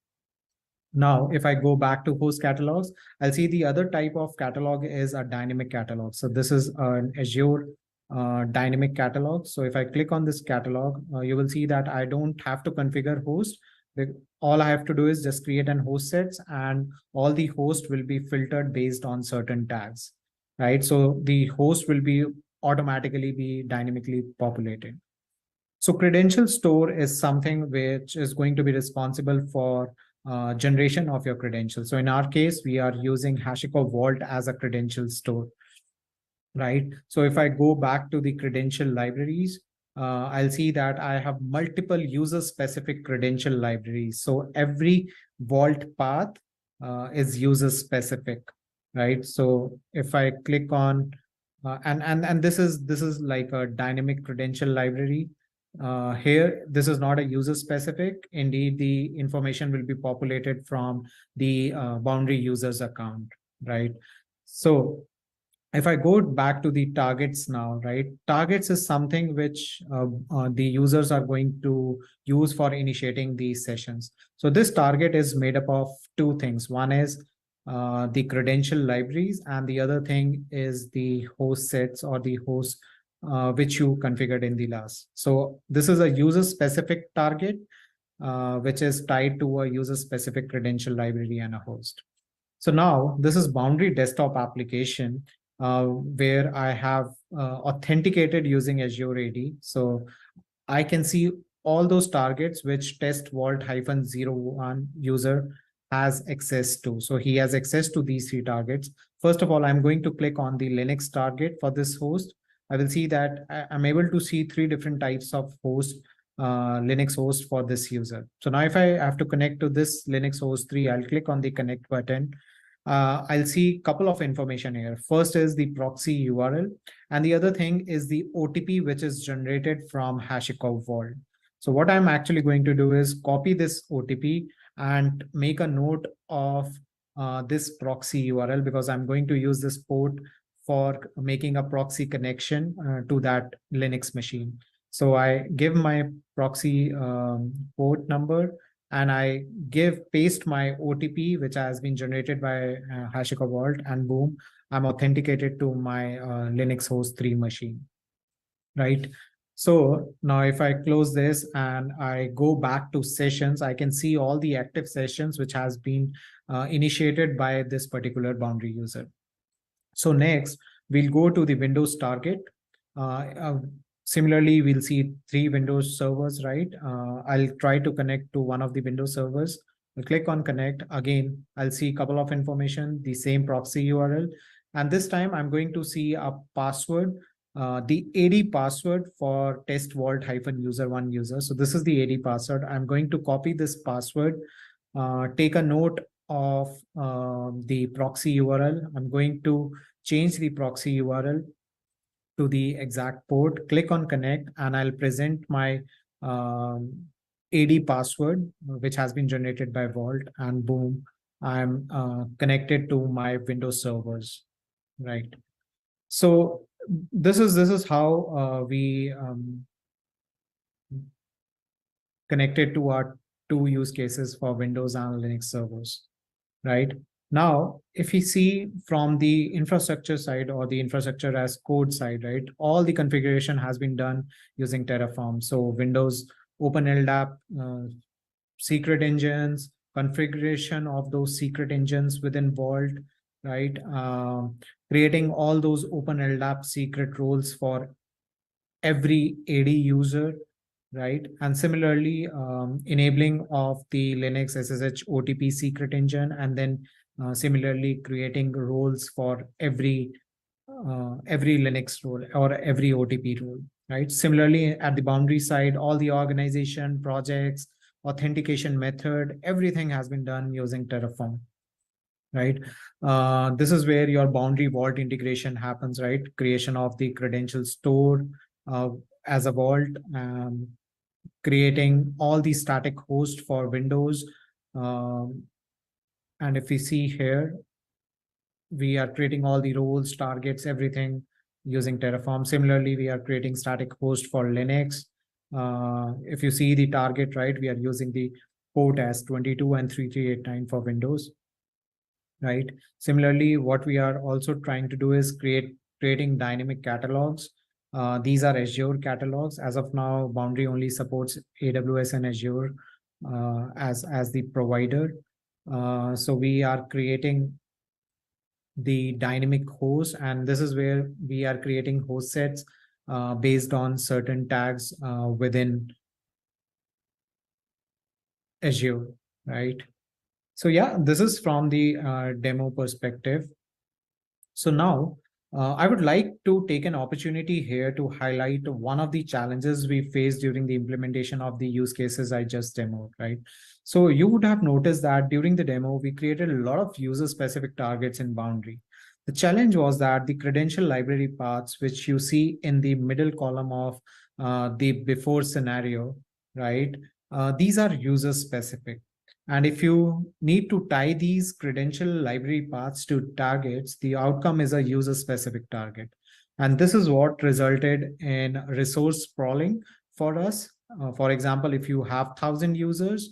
S8: Now, if I go back to host catalogs, I'll see the other type of catalog is a dynamic catalog. So this is an Azure dynamic catalog. So if I click on this catalog, you will see that I don't have to configure host. All I have to do is just create an host sets, and all the hosts will be filtered based on certain tags, right? So the host will be automatically be dynamically populated. So credential store is something which is going to be responsible for generation of your credentials. So in our case, we are using HashiCorp Vault as a credential store, right? So if I go back to the credential libraries, I'll see that I have multiple user-specific credential libraries. So every Vault path is user-specific, right? So if I click on, and this is like a dynamic credential library. Here, this is not a user-specific. Indeed, the information will be populated from the Boundary user's account, right? So if I go back to the targets now, right? Targets is something which the users are going to use for initiating these sessions. So this target is made up of two things. One is the credential libraries, and the other thing is the host sets or the host which you configured in the last. So this is a user-specific target, which is tied to a user-specific credential library and a host. So now this is Boundary desktop application, where I have authenticated using Azure AD. So I can see all those targets which test vault-01 user has access to. So he has access to these three targets. First of all, I'm going to click on the Linux target for this host. I will see that I'm able to see three different types of host, Linux host for this user. So now if I have to connect to this Linux host 3, I'll click on the connect button. I'll see a couple of information here. First is the proxy URL, and the other thing is the OTP, which is generated from HashiCorp Vault. So what I'm actually going to do is copy this OTP and make a note of this proxy URL, because I'm going to use this port for making a proxy connection to that Linux machine. So I give my proxy port number, and I paste my OTP, which has been generated by HashiCorp Vault, and boom, I'm authenticated to my Linux host 3 machine, right? So now if I close this and I go back to sessions, I can see all the active sessions which has been initiated by this particular boundary user. So next, we'll go to the Windows target. Similarly, we'll see 3 Windows servers, right? I'll try to connect to one of the Windows servers. I'll click on connect. Again, I'll see a couple of information, the same proxy URL. And this time I'm going to see a password, the AD password for test vault -user1 user. So this is the AD password. I'm going to copy this password, take a note of the proxy URL. I'm going to change the proxy URL to the exact port, click on connect, and I'll present my AD password, which has been generated by Vault, and boom, I'm connected to my Windows servers, right? So this is how we connected to our 2 use cases for Windows and Linux servers, right? Now, if we see from the infrastructure side or the infrastructure as code side, right, all the configuration has been done using Terraform. So Windows Open LDAP, secret engines, configuration of those secret engines within Vault, right? Creating all those Open LDAP secret roles for every AD user, right? And similarly, enabling of the Linux SSH OTP secret engine, and then similarly creating roles for every Linux role or every OTP role, right? Similarly, at the boundary side, all the organization, projects, authentication method, everything has been done using Terraform, right? This is where your boundary vault integration happens, right? Creation of the credential store as a vault, creating all the static host for Windows. And if we see here, we are creating all the roles, targets, everything using Terraform. Similarly, we are creating static host for Linux. If you see the target, right, we are using the port as 22 and 3389 for Windows, right? Similarly, what we are also trying to do is creating dynamic catalogs. These are Azure catalogs. As of now, Boundary only supports AWS and Azure as the provider. So we are creating the dynamic host, and this is where we are creating host sets based on certain tags within Azure, right? So yeah, this is from the demo perspective. So now I would like to take an opportunity here to highlight one of the challenges we faced during the implementation of the use cases I just demoed, right? So you would have noticed that during the demo, we created a lot of user-specific targets in Boundary. The challenge was that the credential library paths, which you see in the middle column of the before scenario, right? These are user-specific. And if you need to tie these credential library paths to targets, the outcome is a user-specific target. And this is what resulted in resource sprawling for us. For example, if you have 1,000 users,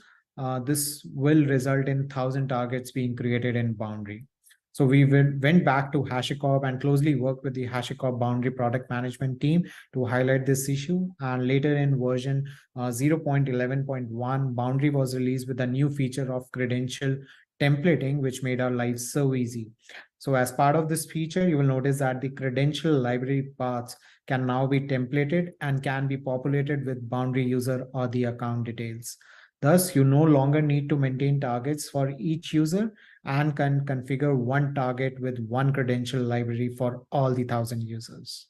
S8: this will result in 1,000 targets being created in Boundary. So we went back to HashiCorp and closely worked with the HashiCorp Boundary product management team to highlight this issue. And later in version 0.11.1, Boundary was released with a new feature of credential templating, which made our lives so easy. So as part of this feature, you will notice that the credential library paths can now be templated and can be populated with Boundary user or the account details. Thus, you no longer need to maintain targets for each user and can configure one target with one credential library for all the 1,000 users.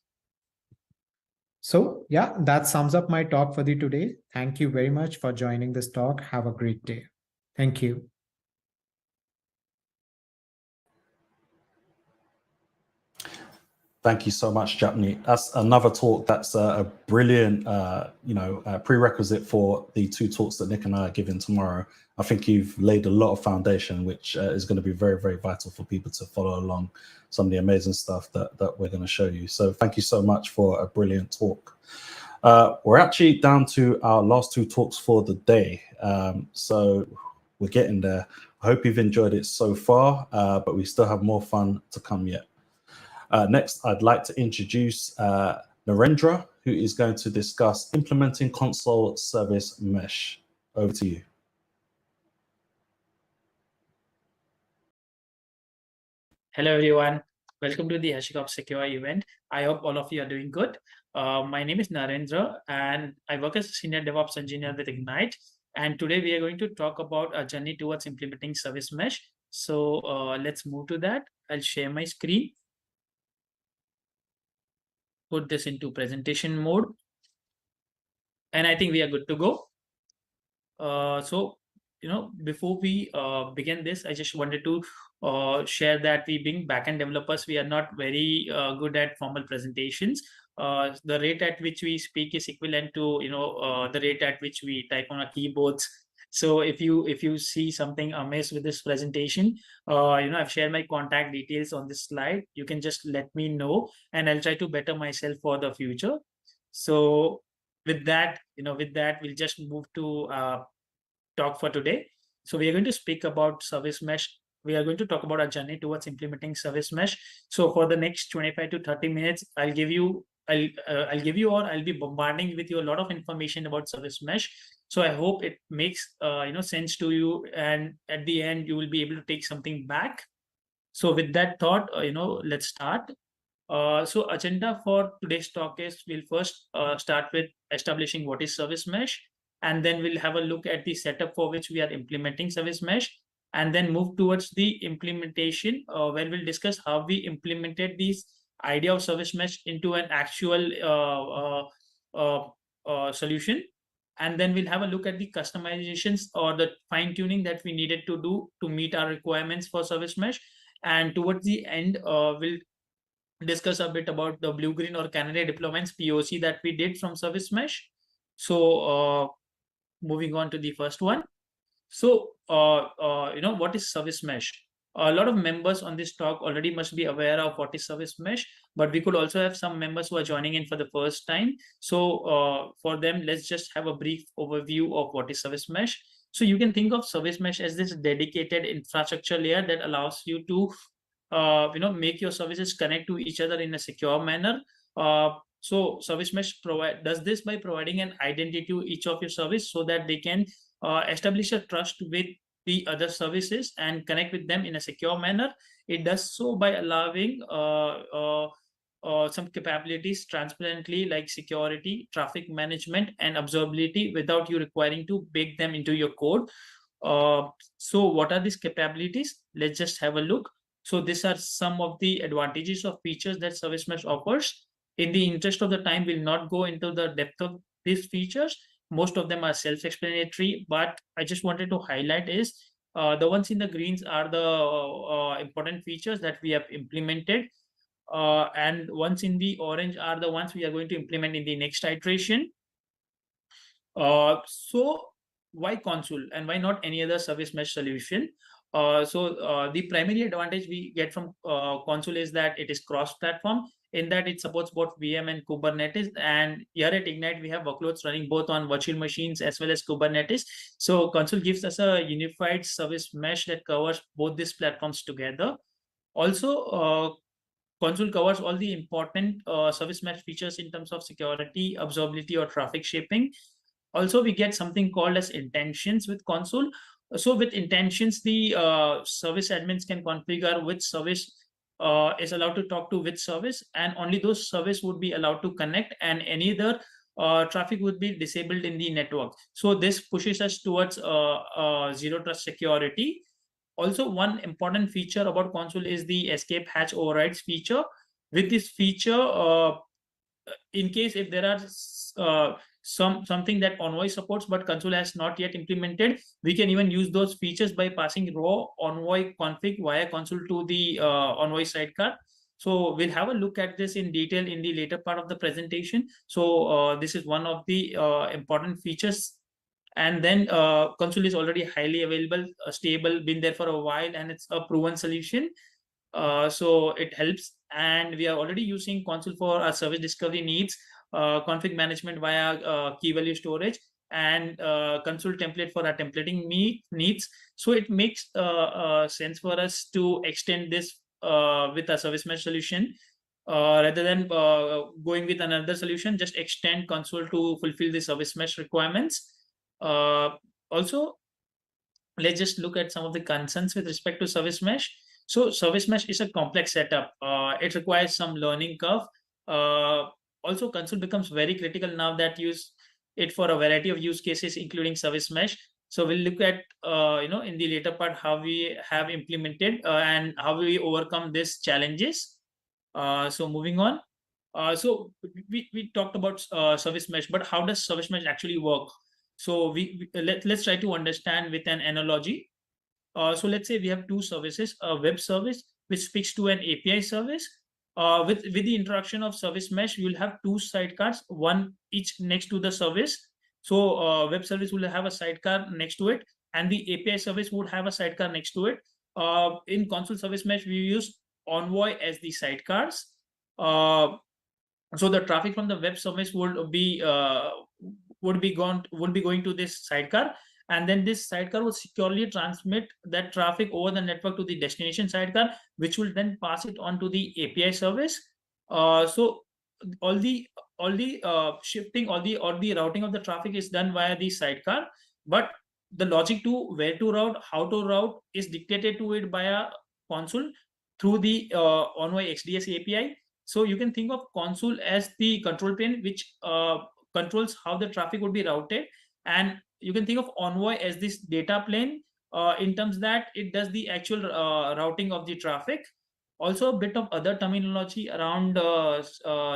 S8: So yeah, that sums up my talk for the today. Thank you very much for joining this talk. Have a great day. Thank you.
S1: Thank you so much, Japni. That's another talk that's a brilliant, prerequisite for the 2 talks that Nick and I are giving tomorrow. I think you've laid a lot of foundation, which is going to be very, very vital for people to follow along some of the amazing stuff that we're going to show you. So thank you so much for a brilliant talk. We're actually down to our last two talks for the day. So we're getting there. I hope you've enjoyed it so far, but we still have more fun to come yet. Next, I'd like to introduce Narendra, who is going to discuss implementing console service mesh. Over to you.
S9: Hello, everyone. Welcome to the HashiCorp Secure event. I hope all of you are doing good. My name is Narendra, and I work as a senior DevOps engineer with Ignite. And today we are going to talk about a journey towards implementing service mesh. So let's move to that. I'll share my screen. Put this into presentation mode. And I think we are good to go. Before we begin this, I just wanted to share that we being backend developers, we are not very good at formal presentations. The rate at which we speak is equivalent to the rate at which we type on our keyboards. So if you see something amiss with this presentation, I've shared my contact details on this slide. You can just let me know, and I'll try to better myself for the future. So with that, we'll just move to talk for today. So we are going to speak about service mesh. We are going to talk about our journey towards implementing service mesh. So for the next 25 to 30 minutes, I'll be bombarding with you a lot of information about service mesh. So I hope it makes sense to you, and at the end you will be able to take something back. So with that thought, let's start. So agenda for today's talk is we'll first start with establishing what is service mesh, and then we'll have a look at the setup for which we are implementing service mesh, and then move towards the implementation where we'll discuss how we implemented this idea of service mesh into an actual solution. And then we'll have a look at the customizations or the fine tuning that we needed to do to meet our requirements for service mesh. And towards the end, we'll discuss a bit about the blue-green or canary deployments POC that we did from service mesh. So moving on to the first one. So what is service mesh? A lot of members on this talk already must be aware of what is service mesh, but we could also have some members who are joining in for the first time. So for them, let's just have a brief overview of what is service mesh. So you can think of service mesh as this dedicated infrastructure layer that allows you to make your services connect to each other in a secure manner. So service mesh does this by providing an identity to each of your service so that they can establish a trust with the other services and connect with them in a secure manner. It does so by allowing some capabilities transparently, like security, traffic management, and observability without you requiring to bake them into your code. So what are these capabilities? Let's just have a look. So these are some of the advantages of features that service mesh offers. In the interest of the time, we'll not go into the depth of these features. Most of them are self-explanatory, but I just wanted to highlight is the ones in the greens are the important features that we have implemented. And ones in the orange are the ones we are going to implement in the next iteration. So why Consul and why not any other service mesh solution? The primary advantage we get from Consul is that it is cross-platform, in that it supports both VM and Kubernetes. And here at Ignite, we have workloads running both on virtual machines as well as Kubernetes. So Consul gives us a unified service mesh that covers both these platforms together. Also, Consul covers all the important service mesh features in terms of security, observability, or traffic shaping. Also, we get something called as intentions with Consul. So with intentions, the service admins can configure which service is allowed to talk to which service, and only those service would be allowed to connect, and any other traffic would be disabled in the network. So this pushes us towards zero trust security. Also, one important feature about Consul is the escape hatch overrides feature. With this feature, in case if there are something that Envoy supports but Consul has not yet implemented, we can even use those features by passing raw Envoy config via Consul to the Envoy sidecar. So we'll have a look at this in detail in the later part of the presentation. So this is one of the important features. And then Consul is already highly available, stable, been there for a while, and it's a proven solution. So it helps, and we are already using Consul for our service discovery needs. config management via key value storage, and console template for our templating needs. So it makes sense for us to extend this with a service mesh solution. Rather than going with another solution, just extend console to fulfill the service mesh requirements. Also, let's just look at some of the concerns with respect to service mesh. So service mesh is a complex setup. It requires some learning curve. Also, console becomes very critical now that use it for a variety of use cases, including service mesh. So we'll look at in the later part how we have implemented and how we overcome these challenges. So moving on. So we talked about service mesh, but how does service mesh actually work? So let's try to understand with an analogy. So let's say we have two services: a web service which speaks to an API service. With the introduction of service mesh, you'll have two sidecars, one each next to the service. So web service will have a sidecar next to it, and the API service would have a sidecar next to it. In console service mesh, we use Envoy as the sidecars. So the traffic from the web service would be going to this sidecar, and then this sidecar will securely transmit that traffic over the network to the destination sidecar, which will then pass it on to the API service. So all the shifting, all the routing of the traffic is done via the sidecar, but the logic to where to route, how to route is dictated to it by a console through the Envoy XDS API. So you can think of console as the control plane, which controls how the traffic would be routed, and you can think of Envoy as this data plane in terms that it does the actual routing of the traffic. Also, a bit of other terminology around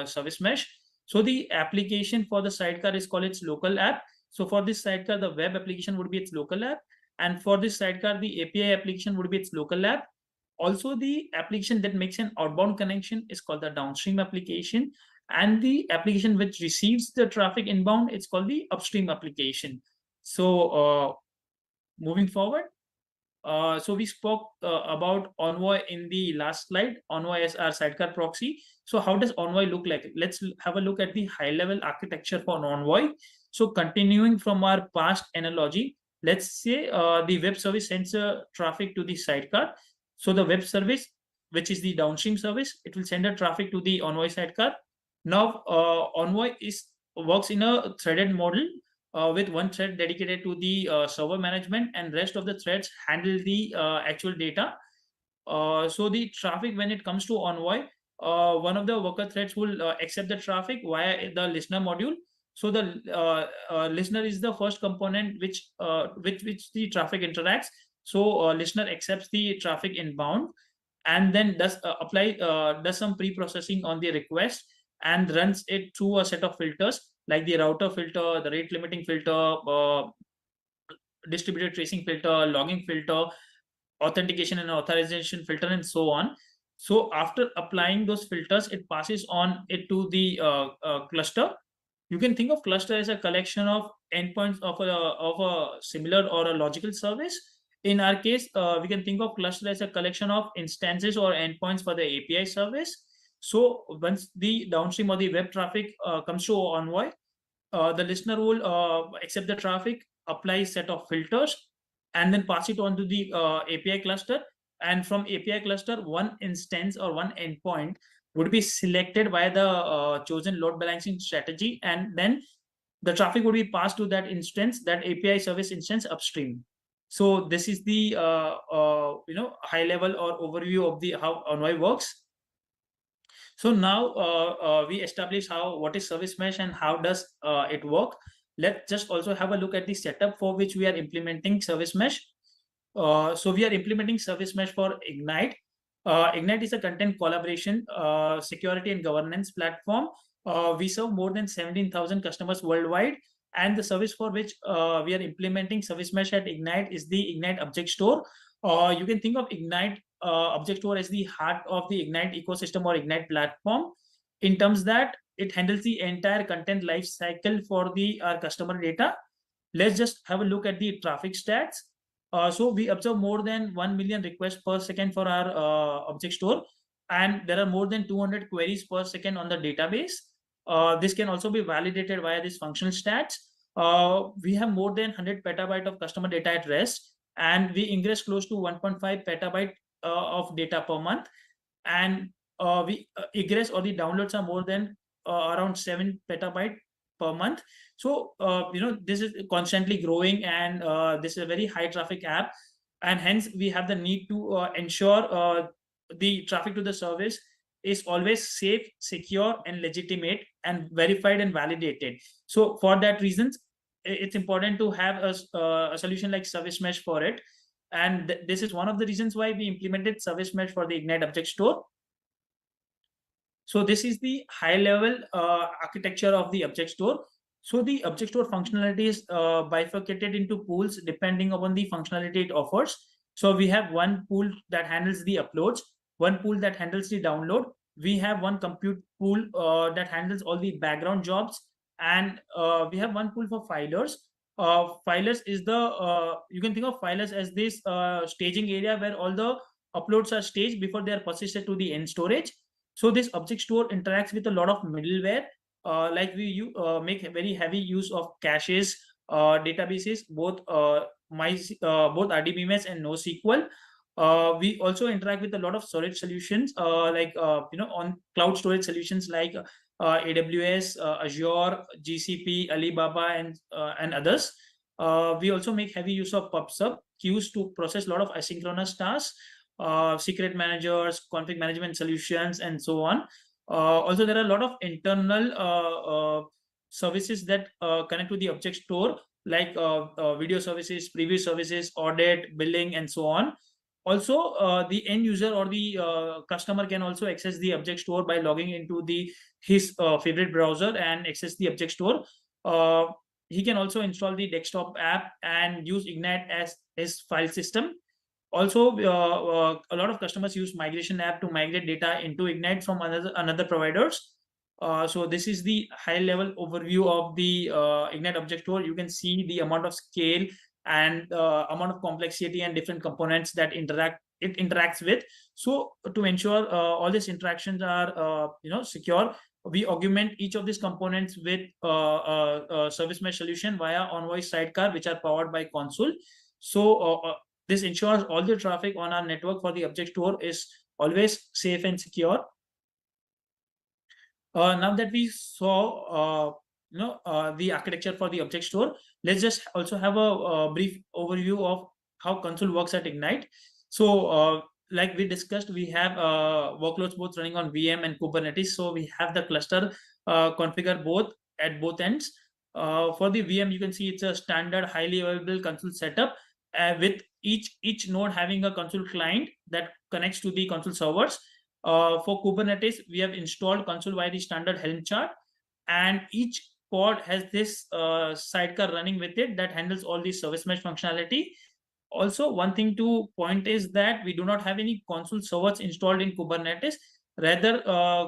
S9: service mesh. So the application for the sidecar is called its local app. So for this sidecar, the web application would be its local app, and for this sidecar, the API application would be its local app. Also, the application that makes an outbound connection is called the downstream application, and the application which receives the traffic inbound, it's called the upstream application. So moving forward, so we spoke about Envoy in the last slide. Envoy as our sidecar proxy. So how does Envoy look like? Let's have a look at the high-level architecture for Envoy. So continuing from our past analogy, let's say the web service sends traffic to the sidecar. So the web service, which is the downstream service, it will send a traffic to the Envoy sidecar. Now, Envoy works in a threaded model with one thread dedicated to the server management, and rest of the threads handle the actual data. So the traffic, when it comes to Envoy, one of the worker threads will accept the traffic via the listener module. So the listener is the first component which the traffic interacts. So listener accepts the traffic inbound, and then does some pre-processing on the request and runs it through a set of filters like the router filter, the rate limiting filter, distributed tracing filter, logging filter, authentication and authorization filter, and so on. So after applying those filters, it passes on it to the cluster. You can think of cluster as a collection of endpoints of a similar or a logical service. In our case, we can think of cluster as a collection of instances or endpoints for the API service. So once the downstream or the web traffic comes to Envoy, the listener will accept the traffic, apply a set of filters, and then pass it on to the API cluster. And from API cluster, one instance or one endpoint would be selected by the chosen load balancing strategy, and then the traffic would be passed to that instance, that API service instance upstream. So this is the high level or overview of the how Envoy works. So now we established what is service mesh and how does it work. Let's just also have a look at the setup for which we are implementing service mesh. So we are implementing service mesh for Ignite. Ignite is a content collaboration, security and governance platform. We serve more than 17,000 customers worldwide, and the service for which we are implementing service mesh at Ignite is the Ignite Object Store. You can think of Ignite Object Store as the heart of the Ignite ecosystem or Ignite platform, in terms that it handles the entire content life cycle for our customer data. Let's just have a look at the traffic stats. So we observe more than 1 million requests per second for our object store, and there are more than 200 queries per second on the database. this can also be validated via these functional stats. We have more than 100 petabyte of customer data at rest, and we ingress close to 1.5 petabyte of data per month, and we egress or the downloads are more than around 7 petabyte per month. So this is constantly growing, and this is a very high traffic app, and hence we have the need to ensure the traffic to the service is always safe, secure, and legitimate, and verified and validated. So for that reasons, it's important to have a solution like Service Mesh for it. And this is one of the reasons why we implemented Service Mesh for the Ignite Object Store. So this is the high level architecture of the object store. So the object store functionality is bifurcated into pools depending upon the functionality it offers. So we have one pool that handles the uploads, one pool that handles the download. We have one compute pool that handles all the background jobs, and we have one pool for filers. Filers is the you can think of filers as this staging area where all the uploads are staged before they are persisted to the end storage. So this object store interacts with a lot of middleware, like we make a very heavy use of caches, databases, both RDBMS and NoSQL. We also interact with a lot of storage solutions, like on cloud storage solutions like AWS, Azure, GCP, Alibaba, and others. We also make heavy use of PubSub queues to process a lot of asynchronous tasks, secret managers, config management solutions, and so on. Also, there are a lot of internal services that connect to the object store, like video services, preview services, audit, billing, and so on. Also, the end user or the customer can also access the object store by logging into his favorite browser and access the object store. He can also install the desktop app and use Ignite as his file system. Also, a lot of customers use migration app to migrate data into Ignite from another providers. So this is the high level overview of the Ignite object store. You can see the amount of scale and amount of complexity and different components that it interacts with. So to ensure all these interactions are secure, we augment each of these components with a service mesh solution via Envoy sidecar, which are powered by Consul. So this ensures all the traffic on our network for the object store is always safe and secure. Now that we saw the architecture for the object store, let's just also have a brief overview of how Consul works at Ignite. So like we discussed, we have workloads both running on VM and Kubernetes. So we have the cluster configured both at both ends. For the VM, you can see it's a standard highly available Consul setup with each node having a Consul client that connects to the Consul servers. For Kubernetes, we have installed Consul via the standard Helm chart, and each pod has this sidecar running with it that handles all the service mesh functionality. Also, one thing to point is that we do not have any Consul servers installed in Kubernetes. Rather,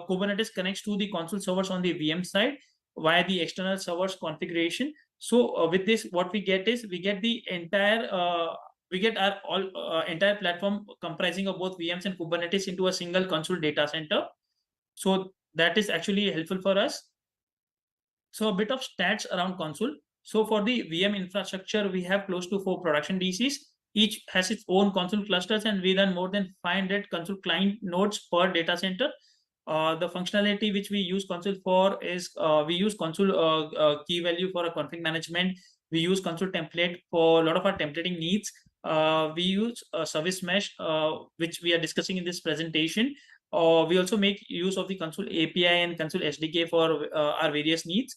S9: Kubernetes connects to the Consul servers on the VM side via the external servers configuration. So with this, what we get is we get the entire entire platform comprising of both VMs and Kubernetes into a single Consul data center. So that is actually helpful for us. So a bit of stats around Consul. So for the VM infrastructure, we have close to 4 production DCs. Each has its own Consul clusters, and we run more than 500 Consul client nodes per data center. The functionality which we use Consul for is we use Consul key value for a config management. We use Consul template for a lot of our templating needs. We use service mesh, which we are discussing in this presentation. We also make use of the Consul API and Consul SDK for our various needs.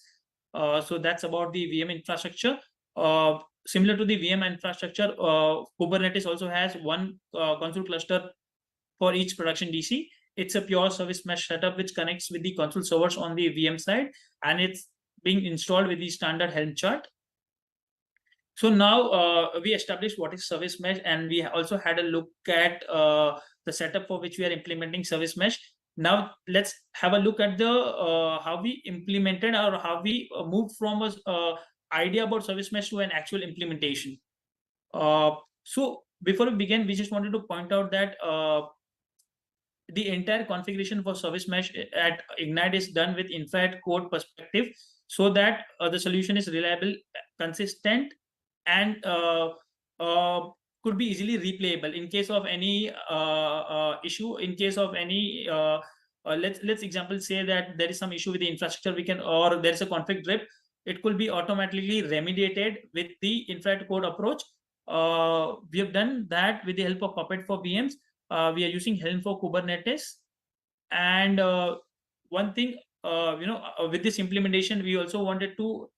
S9: So that's about the VM infrastructure. Similar to the VM infrastructure, Kubernetes also has one Consul cluster for each production DC. It's a pure service mesh setup which connects with the Consul servers on the VM side, and it's being installed with the standard Helm chart. So now we established what is service mesh, and we also had a look at the setup for which we are implementing service mesh. Now let's have a look at the how we implemented or how we moved from a idea about service mesh to an actual implementation. So before we begin, we just wanted to point out that the entire configuration for service mesh at Ignite is done with infrared code perspective, so that the solution is reliable, consistent, and could be easily replayable in case of any issue. In case of any let's example say that there is some issue with the infrastructure, we can, or there is a config drip, it could be automatically remediated with the infrared code approach. We have done that with the help of Puppet for VMs. We are using Helm for Kubernetes. And one thing, with this implementation, we also wanted to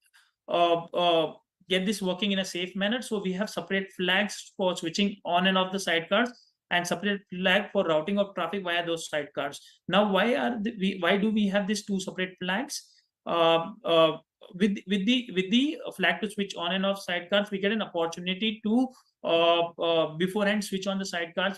S9: get this working in a safe manner. So we have separate flags for switching on and off the sidecars, and separate flag for routing of traffic via those sidecars. Now, why do we have these two separate flags? With the flag to switch on and off sidecars, we get an opportunity to beforehand switch on the sidecars,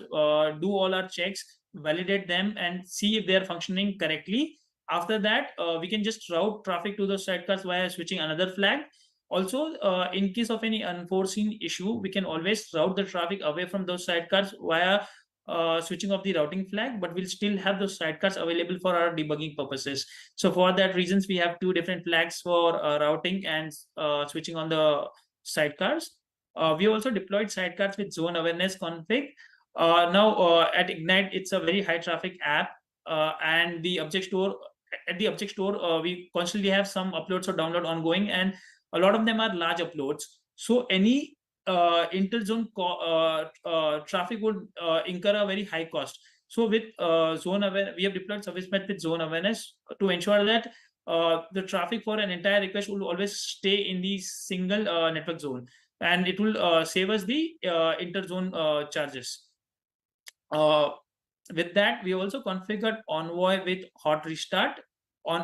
S9: do all our checks, validate them, and see if they are functioning correctly. After that, we can just route traffic to those sidecars via switching another flag. Also, in case of any unforeseen issue, we can always route the traffic away from those sidecars via switching of the routing flag, but we'll still have those sidecars available for our debugging purposes. So for that reasons, we have two different flags for routing and switching on the sidecars. We also deployed sidecars with zone awareness config. Now at Ignite, it's a very high traffic app, and the object store, at the object store, we constantly have some uploads or download ongoing, and a lot of them are large uploads. So any interzone traffic would incur a very high cost. So with zone awareness, we have deployed service mesh with zone awareness to ensure that the traffic for an entire request will always stay in the single network zone, and it will save us the interzone charges. With that, we also configured Envoy with hot restart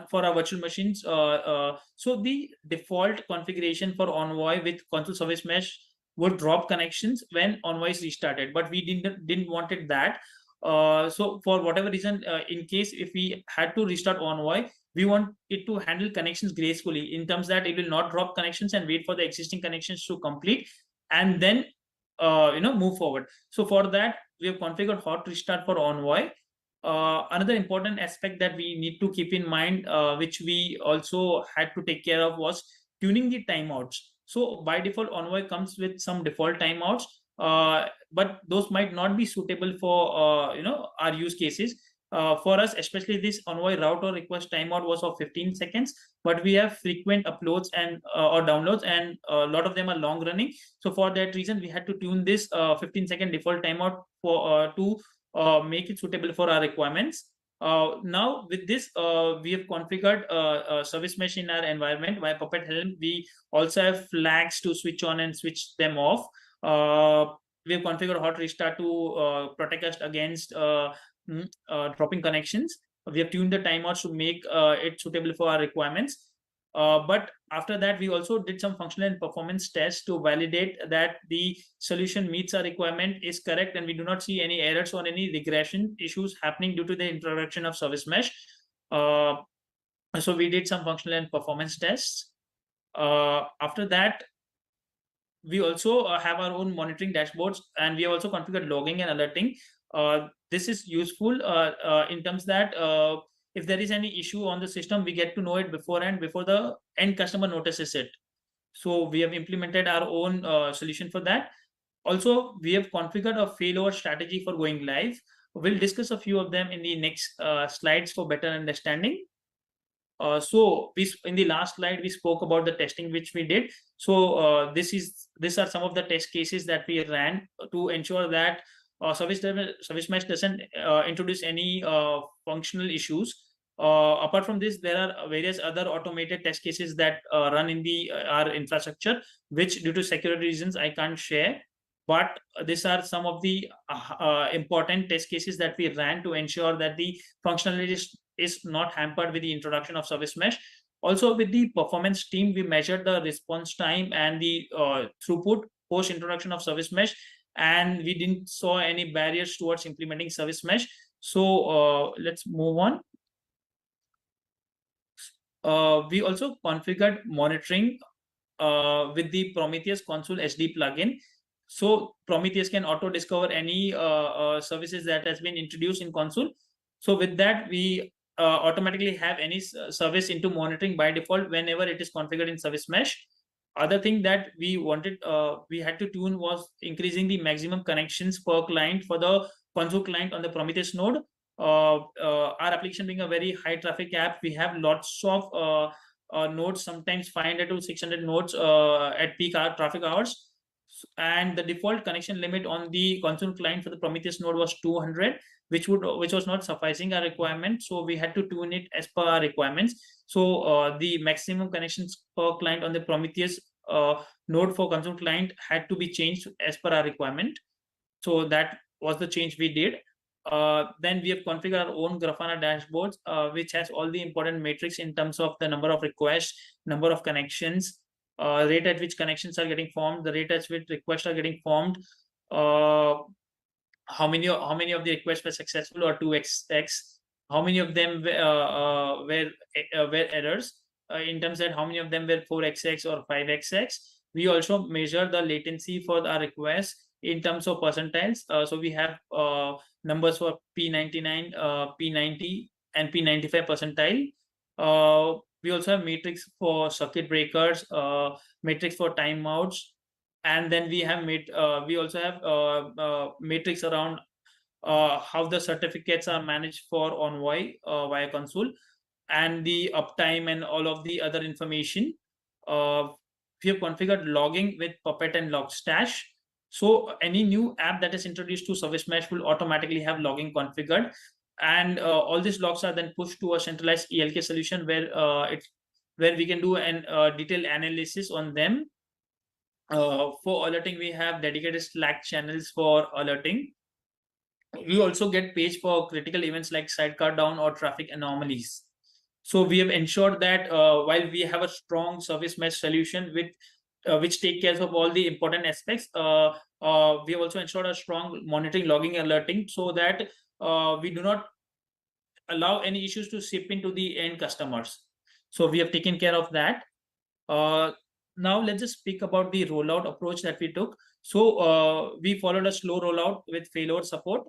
S9: for our virtual machines. So the default configuration for Envoy with Consul Service Mesh would drop connections when Envoy is restarted, but we didn't wanted that. So for whatever reason, in case if we had to restart Envoy, we want it to handle connections gracefully, in terms that it will not drop connections and wait for the existing connections to complete and then move forward. So for that, we have configured hot restart for Envoy. Another important aspect that we need to keep in mind, which we also had to take care of, was tuning the timeouts. So by default, Envoy comes with some default timeouts, but those might not be suitable for our use cases. For us, especially this Envoy route or request timeout was of 15 seconds, but we have frequent uploads and or downloads, and a lot of them are long running. So for that reason, we had to tune this 15-second default timeout for to make it suitable for our requirements. Now with this, we have configured service mesh in our environment via Puppet Helm. We also have flags to switch on and switch them off. We have configured hot restart to protect us against dropping connections. We have tuned the timeouts to make it suitable for our requirements. But after that, we also did some functional and performance tests to validate that the solution meets our requirement, is correct, and we do not see any errors or any regression issues happening due to the introduction of service mesh. So we did some functional and performance tests. After that, we also have our own monitoring dashboards, and we have also configured logging and alerting. This is useful in terms that if there is any issue on the system, we get to know it beforehand, before the end customer notices it. So we have implemented our own solution for that. Also, we have configured a failover strategy for going live. We'll discuss a few of them in the next slides for better understanding. So in the last slide, we spoke about the testing which we did. So these are some of the test cases that we ran to ensure that service mesh doesn't introduce any functional issues. Apart from this, there are various other automated test cases that run in our infrastructure, which due to security reasons I can't share. But these are some of the important test cases that we ran to ensure that the functionality is not hampered with the introduction of service mesh. Also, with the performance team, we measured the response time and the throughput post introduction of service mesh, and we didn't saw any barriers towards implementing service mesh. So let's move on. We also configured monitoring with the Prometheus Consul SD plugin. So Prometheus can auto discover any services that has been introduced in Consul, So with that, we automatically have any service into monitoring by default whenever it is configured in service mesh. Other thing that we wanted, we had to tune was increasing the maximum connections per client for the Consul client on the Prometheus node. Our application being a very high traffic app, we have lots of nodes, sometimes 500 to 600 nodes at peak hour traffic hours. And the default connection limit on the Consul client for the Prometheus node was 200, which was not sufficing our requirement. So we had to tune it as per our requirements. So the maximum connections per client on the Prometheus node for Consul client had to be changed as per our requirement. So that was the change we did. Then we have configured our own Grafana dashboards, which has all the important metrics in terms of the number of requests, number of connections, rate at which connections are getting formed, the rate at which requests are getting formed, how many of the requests were successful or 2x, how many of them were errors, in terms of how many of them were 4xx or 5xx. We also measure the latency for our requests in terms of percentiles. So we have numbers for P99, P90, and P95 percentile. We also have metrics for circuit breakers, metrics for timeouts, and then we have we also have metrics around how the certificates are managed for Envoy via Consul, and the uptime and all of the other information. We have configured logging with Puppet and Logstash. So any new app that is introduced to Service Mesh will automatically have logging configured, and all these logs are then pushed to a centralized ELK solution where we can do an detailed analysis on them. For alerting, we have dedicated Slack channels for alerting. We also get paged for critical events like sidecar down or traffic anomalies. So we have ensured that while we have a strong service mesh solution with which take care of all the important aspects, we have also ensured a strong monitoring, logging, alerting, so that we do not allow any issues to seep into the end customers. So we have taken care of that. Now let's just speak about the rollout approach that we took. So we followed a slow rollout with failover support.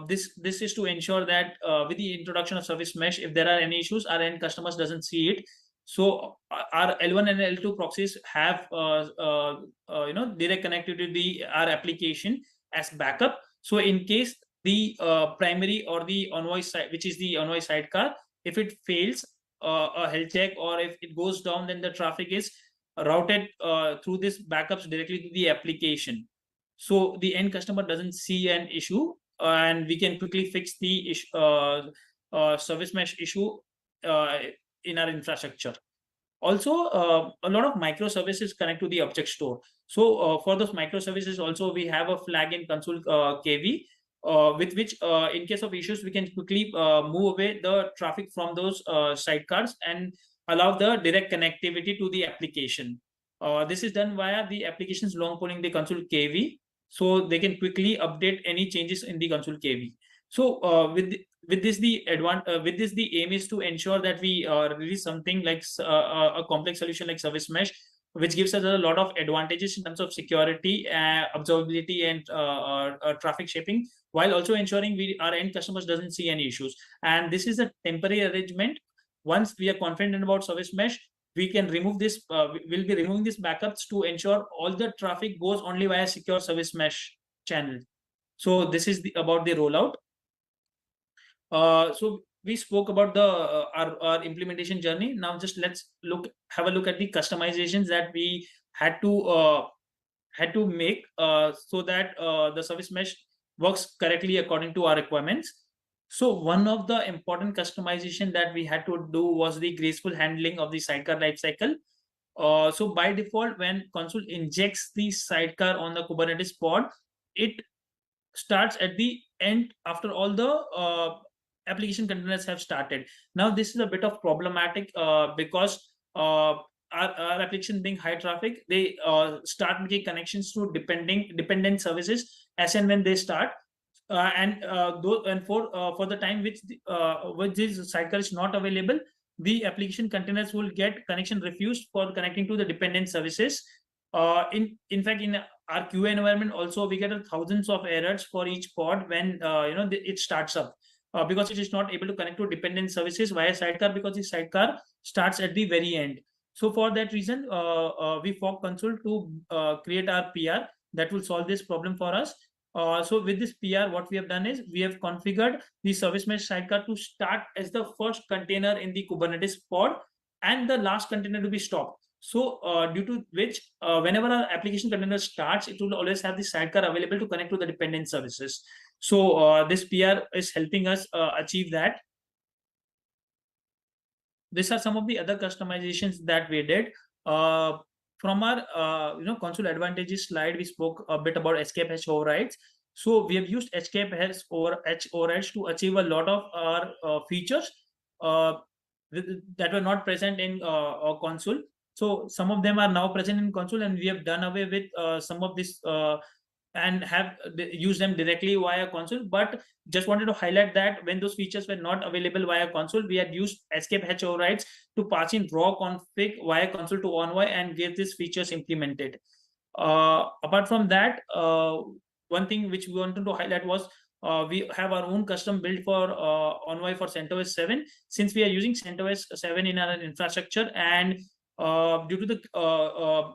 S9: This is to ensure that with the introduction of service mesh, if there are any issues, our end customers doesn't see it. So our L1 and L2 proxies have direct connectivity to our application as backup. So in case the primary or the Envoy side, which is the Envoy sidecar, if it fails a health check or if it goes down, then the traffic is routed through these backups directly to the application. So the end customer doesn't see an issue, and we can quickly fix the service mesh issue in our infrastructure. Also, a lot of microservices connect to the object store. So for those microservices, also we have a flag in Consul KV, with which in case of issues, we can quickly move away the traffic from those sidecars and allow the direct connectivity to the application. This is done via the application's long polling the Consul KV, so they can quickly update any changes in the Consul KV. So with this the aim is to ensure that we release something like a complex solution like service mesh, which gives us a lot of advantages in terms of security, observability, and traffic shaping, while also ensuring our end customers doesn't see any issues. And this is a temporary arrangement. Once we are confident about service mesh, we can remove this. We'll be removing these backups to ensure all the traffic goes only via secure service mesh channel. So this is about the rollout. So we spoke about our implementation journey. Now just let's have a look at the customizations that we had to make so that the service mesh works correctly according to our requirements. So one of the important customization that we had to do was the graceful handling of the sidecar lifecycle. So by default, when Consul injects the sidecar on the Kubernetes pod, it starts at the end after all the application containers have started. Now this is a bit of problematic because our application being high traffic, they start making connections to dependent services as and when they start. For the time which this sidecar is not available, the application containers will get connection refused for connecting to the dependent services. In fact, in our QA environment also, we get thousands of errors for each pod when it starts up. because it is not able to connect to dependent services via sidecar, because the sidecar starts at the very end. So for that reason, we fork Consul to create our PR that will solve this problem for us. So with this PR, what we have done is we have configured the service mesh sidecar to start as the first container in the Kubernetes pod and the last container to be stopped. So due to which, whenever our application container starts, it will always have the sidecar available to connect to the dependent services. So this PR is helping us achieve that. These are some of the other customizations that we did. From our Consul advantages slide, we spoke a bit about escape hash overrides. So we have used escape hash overrides to achieve a lot of our features that were not present in Consul. So some of them are now present in Consul, and we have done away with some of this and have used them directly via Consul. But just wanted to highlight that when those features were not available via Consul, we had used escape hash overrides to pass in raw config via Consul to Envoy and get these features implemented. Apart from that, one thing which we wanted to highlight was we have our own custom build for Envoy for CentOS 7, since we are using CentOS 7 in our infrastructure, and due to the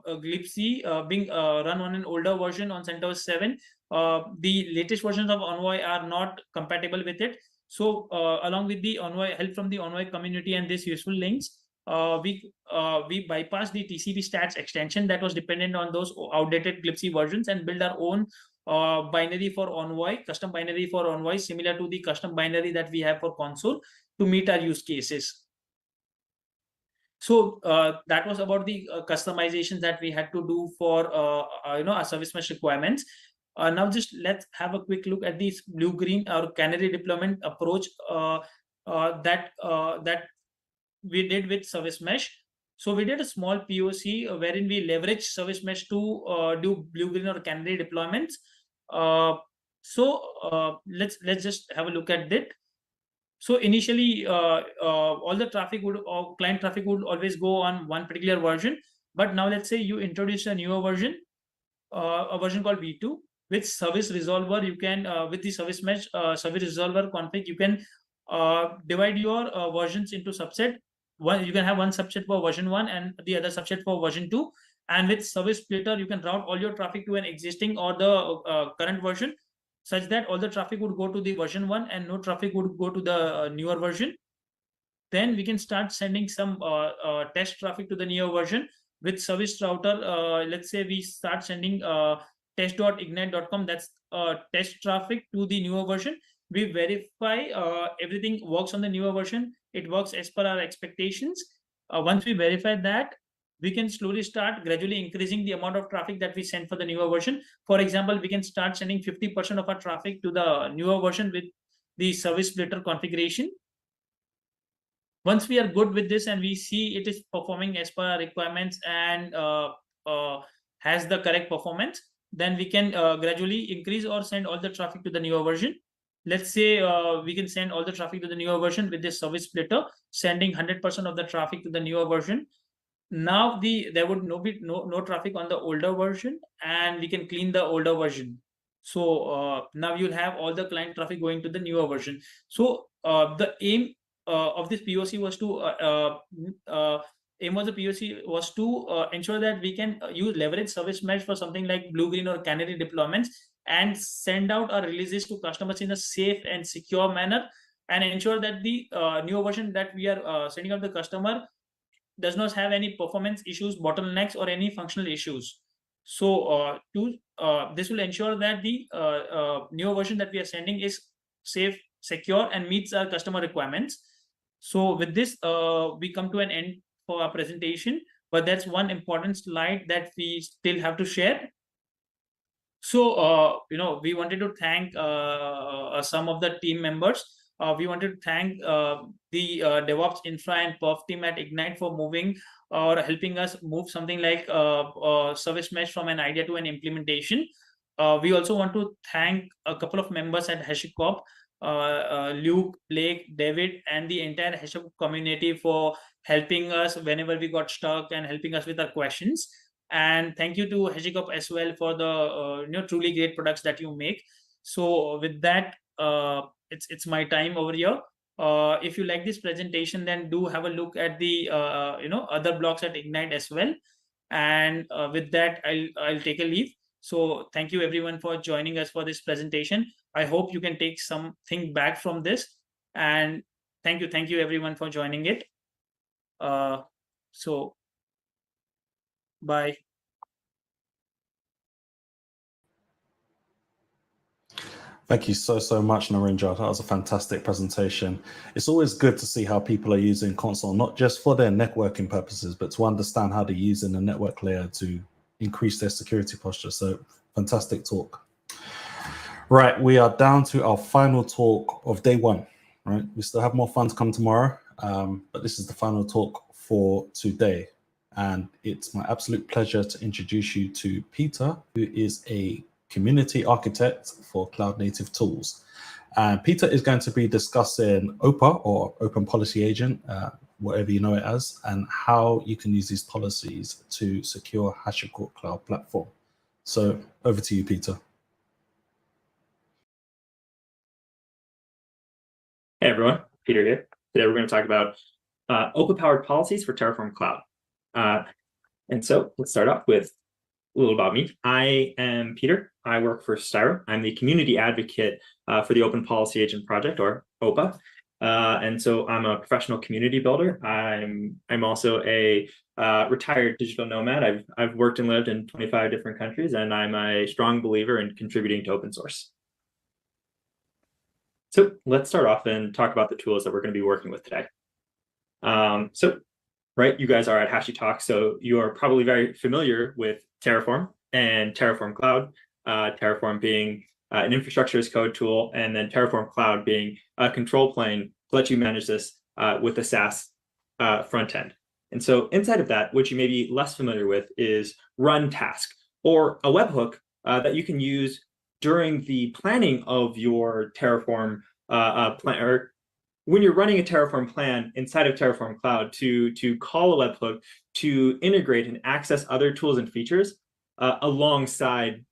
S9: glibc being run on an older version on CentOS 7, the latest versions of Envoy are not compatible with it. So along with the Envoy help from the Envoy community and these useful links, we bypassed the TCP stats extension that was dependent on those outdated glibc versions and build our own binary for Envoy, custom binary for Envoy, similar to the custom binary that we have for Consul to meet our use cases. So that was about the customizations that we had to do for our service mesh requirements. Now just let's have a quick look at this blue-green or canary deployment approach that we did with service mesh. So we did a small POC wherein we leverage service mesh to do blue-green or canary deployments. Let's just have a look at that. So initially, all the traffic client traffic would always go on one particular version. But now let's say you introduce a newer version, a version called V2 with service resolver. You can, with the service mesh service resolver config, you can divide your versions into subset. You can have one subset for version 1 and the other subset for version 2. And with service splitter, you can route all your traffic to an existing or the current version, such that all the traffic would go to the version 1 and no traffic would go to the newer version. Then we can start sending some test traffic to the newer version with service router. Let's say we start sending test.ignite.com, that's test traffic to the newer version. We verify everything works on the newer version. It works as per our expectations. Once we verify that, we can slowly start gradually increasing the amount of traffic that we send for the newer version. For example, we can start sending 50% of our traffic to the newer version with the service splitter configuration. Once we are good with this and we see it is performing as per our requirements and has the correct performance, then we can gradually increase or send all the traffic to the newer version. Let's say we can send all the traffic to the newer version with this service splitter, sending 100% of the traffic to the newer version. Now there would be no traffic on the older version, and we can clean the older version. So now you'll have all the client traffic going to the newer version. So the aim of this POC was to ensure that we can leverage service mesh for something like blue-green or canary deployments and send out our releases to customers in a safe and secure manner, and ensure that the newer version that we are sending out to the customer does not have any performance issues, bottlenecks, or any functional issues. So this will ensure that the newer version that we are sending is safe, secure, and meets our customer requirements. So with this, we come to an end for our presentation, but that's one important slide that we still have to share. So we wanted to thank some of the team members. We wanted to thank the DevOps infra and perf team at Ignite for moving or helping us move something like service mesh from an idea to an implementation. We also want to thank a couple of members at HashiCorp, Luke, Blake, David, and the entire HashiCorp community for helping us whenever we got stuck and helping us with our questions. And thank you to HashiCorp as well for the truly great products that you make. So with that, it's my time over here. If you like this presentation, then do have a look at the other blogs at Ignite as well. And with that, I'll take a leave. So thank you everyone for joining us for this presentation. I hope you can take something back from this. And thank you everyone for joining it. So bye.
S1: Thank you so much, Narendra. That was a fantastic presentation. It's always good to see how people are using Consul, not just for their networking purposes, but to understand how they're using the network layer to increase their security posture. So fantastic talk. Right, we are down to our final talk of day one, right? We still have more fun to come tomorrow, but this is the final talk for today. And it's my absolute pleasure to introduce you to Peter, who is a community architect for cloud native tools. And Peter is going to be discussing Oppa, or Open Policy Agent, whatever you know it as, and how you can use these policies to secure HashiCorp cloud platform. So over to you, Peter.
S10: Hey everyone, Peter here. Today we're going to talk about Oppa-powered policies for Terraform Cloud. And so let's start off with a little about me. I am Peter. I work for Styro. I'm the community advocate for the Open Policy Agent project, or Oppa. And so I'm a professional community builder. I'm also a retired digital nomad. I've worked and lived in 25 different countries, and I'm a strong believer in contributing to open source. So let's start off and talk about the tools that we're going to be working with today. Right, you guys are at HashiTalks, so you are probably very familiar with Terraform and Terraform Cloud. Terraform being an infrastructure as code tool, and then Terraform Cloud being a control plane to let you manage this with a SaaS front end. And so inside of that, what you may be less familiar with is run task, or a webhook that you can use during the planning of your Terraform plan, or when you're running a Terraform plan inside of Terraform Cloud, to call a webhook to integrate and access other tools and features alongside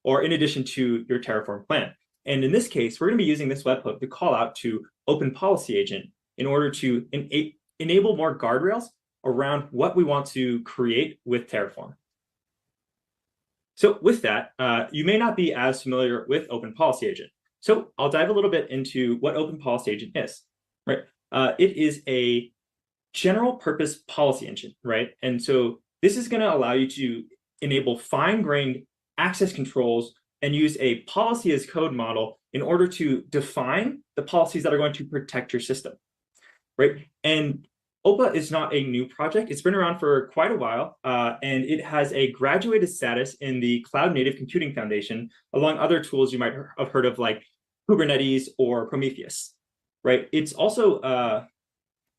S10: or in addition to your Terraform plan. And in this case, we're going to be using this webhook to call out to Open Policy Agent in order to enable more guardrails around what we want to create with Terraform. So with that, you may not be as familiar with Open Policy Agent. So I'll dive a little bit into what Open Policy Agent is, right? It is a general purpose policy engine, right? And so this is going to allow you to enable fine-grained access controls and use a policy as code model in order to define the policies that are going to protect your system, right? And Oppa is not a new project. It's been around for quite a while, and it has a graduated status in the Cloud Native Computing Foundation, along other tools you might have heard of, like Kubernetes or Prometheus, right? It's also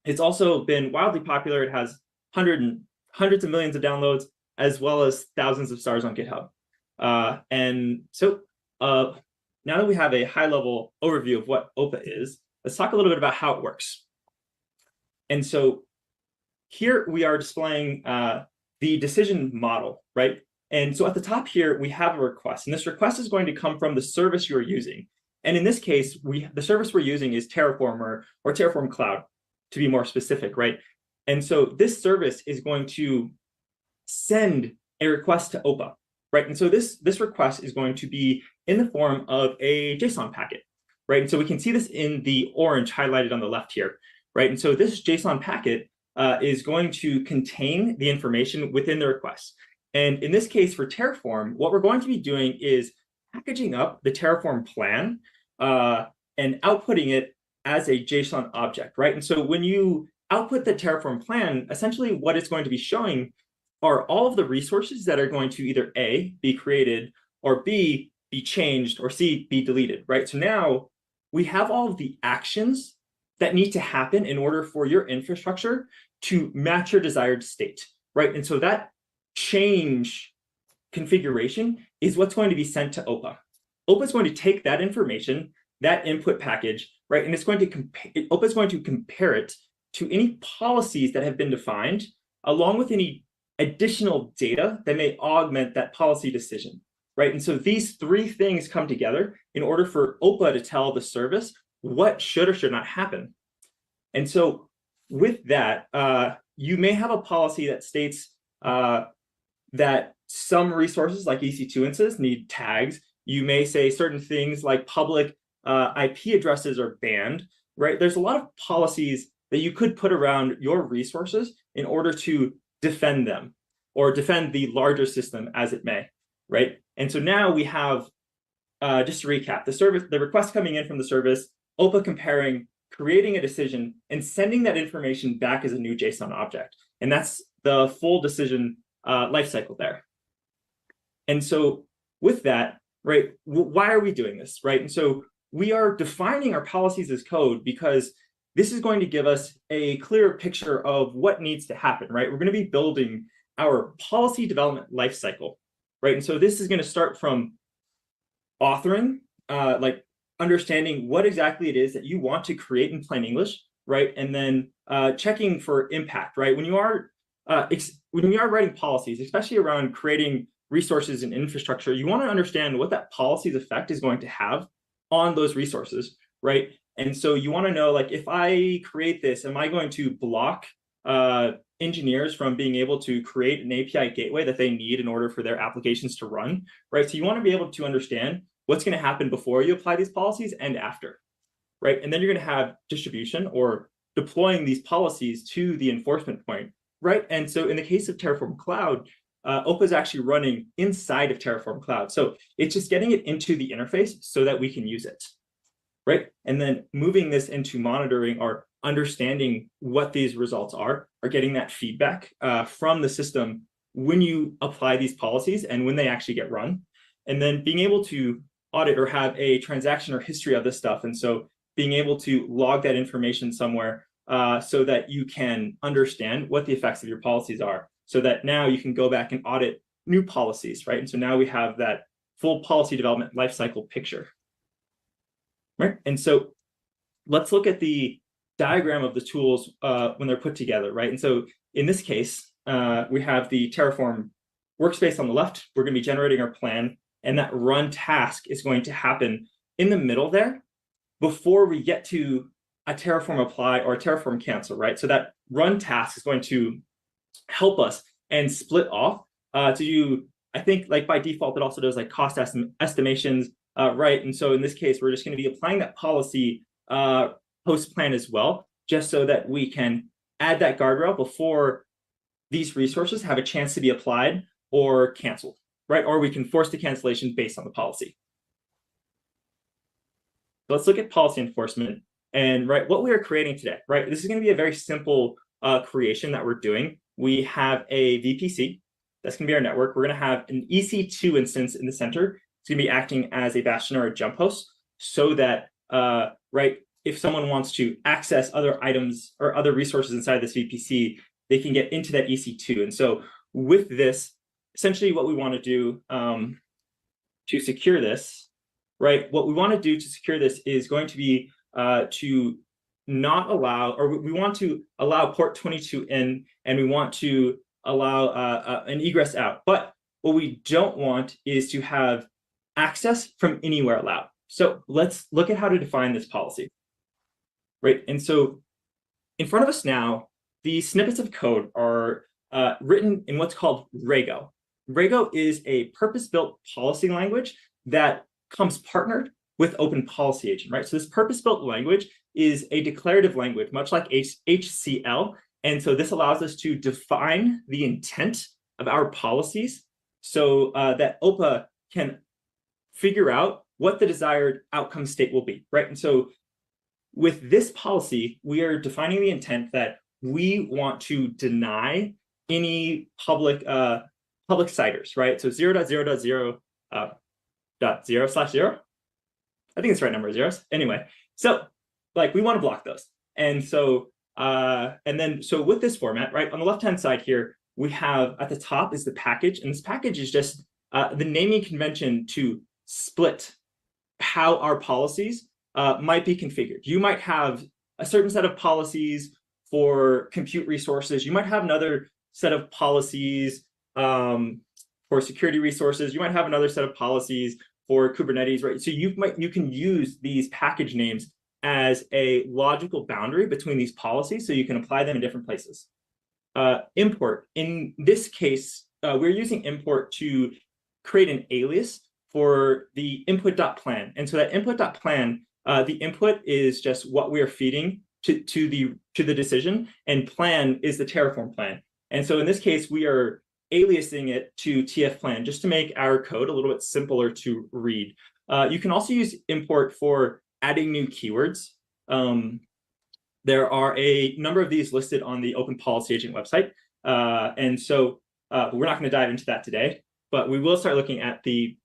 S10: been wildly popular. It has hundreds of millions of downloads, as well as thousands of stars on GitHub. And so now that we have a high-level overview of what Oppa is, let's talk a little bit about how it works. And so here we are displaying the decision model, right? And so at the top here, we have a request, and this request is going to come from the service you're using. And in this case, the service we're using is Terraform or Terraform Cloud, to be more specific, right? And so this service is going to send a request to Oppa, right? And so this request is going to be in the form of a JSON packet, right? And so we can see this in the orange highlighted on the left here, right? And so this JSON packet is going to contain the information within the request. And in this case for Terraform, what we're going to be doing is packaging up the Terraform plan and outputting it as a JSON object, right? And so when you output the Terraform plan, essentially what it's going to be showing are all of the resources that are going to either A, be created, or B, be changed, or C, be deleted, right? So now we have all of the actions that need to happen in order for your infrastructure to match your desired state, right? And so that change configuration is what's going to be sent to Oppa. Oppa is going to take that information, that input package, right? And it's going to Oppa is going to compare it to any policies that have been defined, along with any additional data that may augment that policy decision, right? And so these three things come together in order for Oppa to tell the service what should or should not happen. And so with that, you may have a policy that states that some resources like EC2 instances need tags. You may say certain things like public IP addresses are banned, right? There's a lot of policies that you could put around your resources in order to defend them or defend the larger system as it may, right? And so now we have, just to recap, the request coming in from the service, Oppa comparing, creating a decision, and sending that information back as a new JSON object. And that's the full decision lifecycle there. And so with that, right, why are we doing this, right? And so we are defining our policies as code because this is going to give us a clearer picture of what needs to happen, right? We're going to be building our policy development lifecycle, right? And so this is going to start from authoring, like understanding what exactly it is that you want to create in plain English, right? And then checking for impact, right? When you are writing policies, especially around creating resources and infrastructure, you want to understand what that policy's effect is going to have on those resources, right? And so you want to know, like, if I create this, am I going to block engineers from being able to create an API gateway that they need in order for their applications to run, right? So you want to be able to understand what's going to happen before you apply these policies and after, right? And then you're going to have distribution or deploying these policies to the enforcement point, right? And so in the case of Terraform Cloud, Oppa is actually running inside of Terraform Cloud. So it's just getting it into the interface so that we can use it, right? And then moving this into monitoring or understanding what these results are, or getting that feedback from the system when you apply these policies and when they actually get run. And then being able to audit or have a transaction or history of this stuff. And so being able to log that information somewhere so that you can understand what the effects of your policies are, so that now you can go back and audit new policies, right? And so now we have that full policy development lifecycle picture, right? And so let's look at the diagram of the tools when they're put together, right? And so in this case, we have the Terraform workspace on the left. We're going to be generating our plan, and that run task is going to happen in the middle there before we get to a Terraform apply or a Terraform cancel, right? So that run task is going to help us and split off to do, I think, like by default, it also does like cost estimations, right? And so in this case, we're just going to be applying that policy post plan as well, just so that we can add that guardrail before these resources have a chance to be applied or canceled, right? Or we can force the cancellation based on the policy. So let's look at policy enforcement. And right, what we are creating today, right? This is going to be a very simple creation that we're doing. We have a VPC, that's going to be our network. We're going to have an EC2 instance in the center. It's going to be acting as a bastion or a jump host, so that, right, if someone wants to access other items or other resources inside this VPC, they can get into that EC2. And so with this, essentially what we want to do to secure this, right, what we want to do to secure this is going to be to not allow, or we want to allow port 22 in, and we want to allow an egress out. But what we don't want is to have access from anywhere allowed. So let's look at how to define this policy, right? And so in front of us now, the snippets of code are written in what's called Rego. Rego is a purpose-built policy language that comes partnered with Open Policy Agent, right? So this purpose-built language is a declarative language, much like HCL. And so this allows us to define the intent of our policies so that Oppa can figure out what the desired outcome state will be, right? And so with this policy, we are defining the intent that we want to deny any public citers, right? So 0.0.0 0/0. I think it's the right number of zeros. Anyway, so like we want to block those. And so so with this format, right, on the left-hand side here, we have at the top is the package. And this package is just the naming convention to split how our policies might be configured. You might have a certain set of policies for compute resources. You might have another set of policies for security resources. You might have another set of policies for Kubernetes, right? So you can use these package names as a logical boundary between these policies so you can apply them in different places. Import, in this case, we're using import to create an alias for the input.plan. And so that input.plan, the input is just what we are feeding to the decision, and plan is the Terraform plan. And so in this case, we are aliasing it to TF plan just to make our code a little bit simpler to read. You can also use import for adding new keywords. There are a number of these listed on the Open Policy Agent website. And so we're not going to dive into that today, but we will start looking at the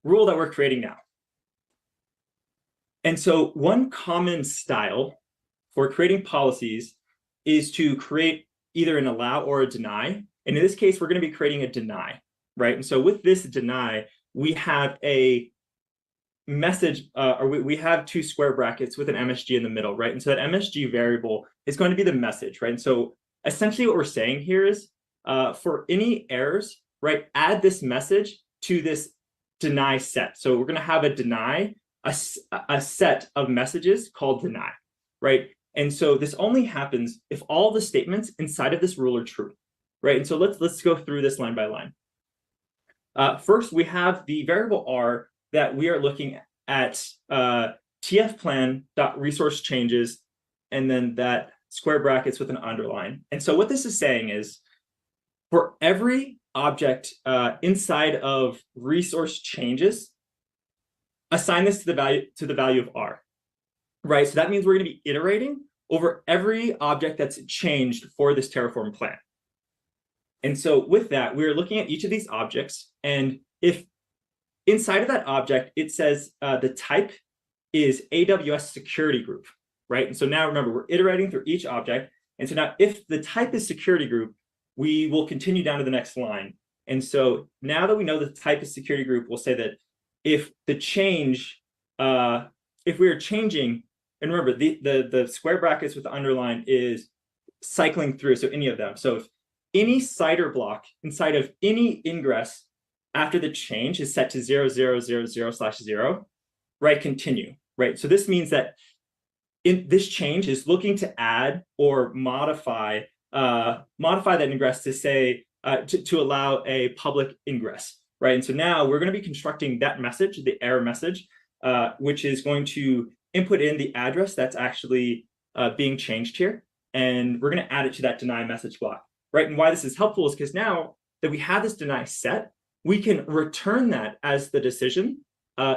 S10: rule that we're creating now. And so one common style for creating policies is to create either an allow or a deny. And in this case, we're going to be creating a deny, right? And so with this deny, we have a message, or we have two square brackets with an MSG in the middle, right? And so that MSG variable is going to be the message, right? And so essentially what we're saying here is for any errors, right, add this message to this deny set. So we're going to have a deny, a set of messages called deny, right? And so this only happens if all the statements inside of this rule are true, right? And so let's go through this line by line. First, we have the variable R that we are looking at tfplan.resource changes, and then that square brackets with an underline. And so what this is saying is for every object inside of resource changes, assign this to the value of R, right? So that means we're going to be iterating over every object that's changed for this Terraform plan. And so with that, we're looking at each of these objects, and if inside of that object, it says the type is AWS security group, right? And so now remember, we're iterating through each object. And so now if the type is security group, we will continue down to the next line. And so now that we know the type is security group, we'll say that if the change, if we are changing, and remember the square brackets with the underline is cycling through, so any of them. So if any CIDR block inside of any ingress after the change is set to 0000/0, right, continue, right? So this means that this change is looking to add or modify that ingress to say, to allow a public ingress, right? And so now we're going to be constructing that message, the error message, which is going to input in the address that's actually being changed here. And we're going to add it to that deny message block, right? And why this is helpful is because now that we have this deny set, we can return that as the decision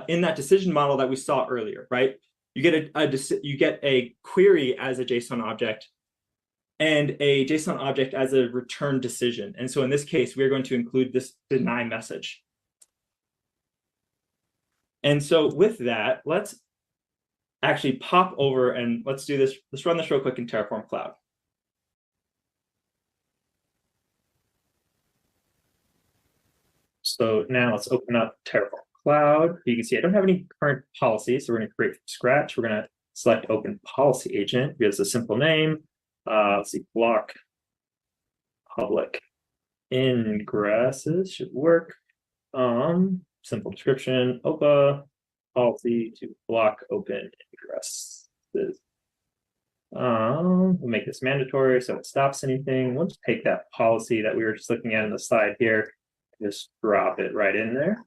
S10: in that decision model that we saw earlier, right? You get a query as a JSON object and a JSON object as a return decision. And so in this case, we're going to include this deny message. And so with that, let's actually pop over and let's do this. Let's run this real quick in Terraform Cloud. So now let's open up Terraform Cloud. You can see I don't have any current policies, so we're going to create from scratch. We're going to select Open Policy Agent. It has a simple name. Let's see, block public ingresses should work. Simple description, Oppa policy to block open ingresses. We'll make this mandatory so it stops anything. We'll just take that policy that we were just looking at on the slide here, just drop it right in there.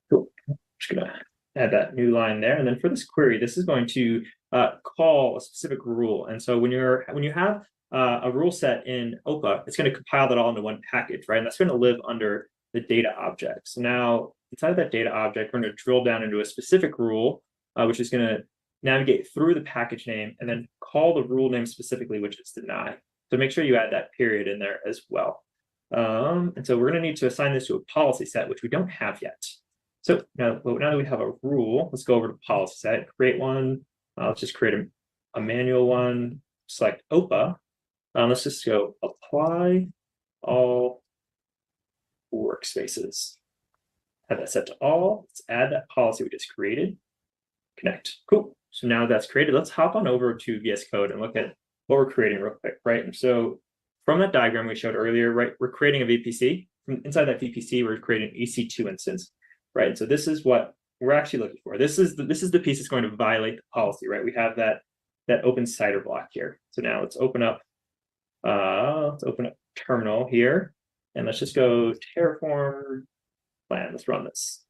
S10: Cool. I'm just gonna add that new line there, and then for this query, this is going to call a specific rule. And so when you have a rule set in Oppa, it's going to compile that all into one package, right? And that's going to live under the data object. So now inside of that data object, we're going to drill down into a specific rule, which is going to navigate through the package name and then call the rule name specifically, which is deny. So make sure you add that period in there as well. And so we're going to need to assign this to a policy set, which we don't have yet. So now that we have a rule, let's go over to policy set, create one. Let's just create a manual one, select Oppa. Let's just go apply all workspaces. Have that set to all. Let's add that policy we just created. Connect. Cool. So now that's created, let's hop on over to VS Code and look at what we're creating real quick, right? And so from that diagram we showed earlier, right, we're creating a VPC. From inside that VPC, we're creating an EC2 instance, right? And so this is what we're actually looking for. This is the piece that's going to violate the policy, right? We have that open CIDR block here. So now let's open up terminal here, and let's just go Terraform plan. Let's run this.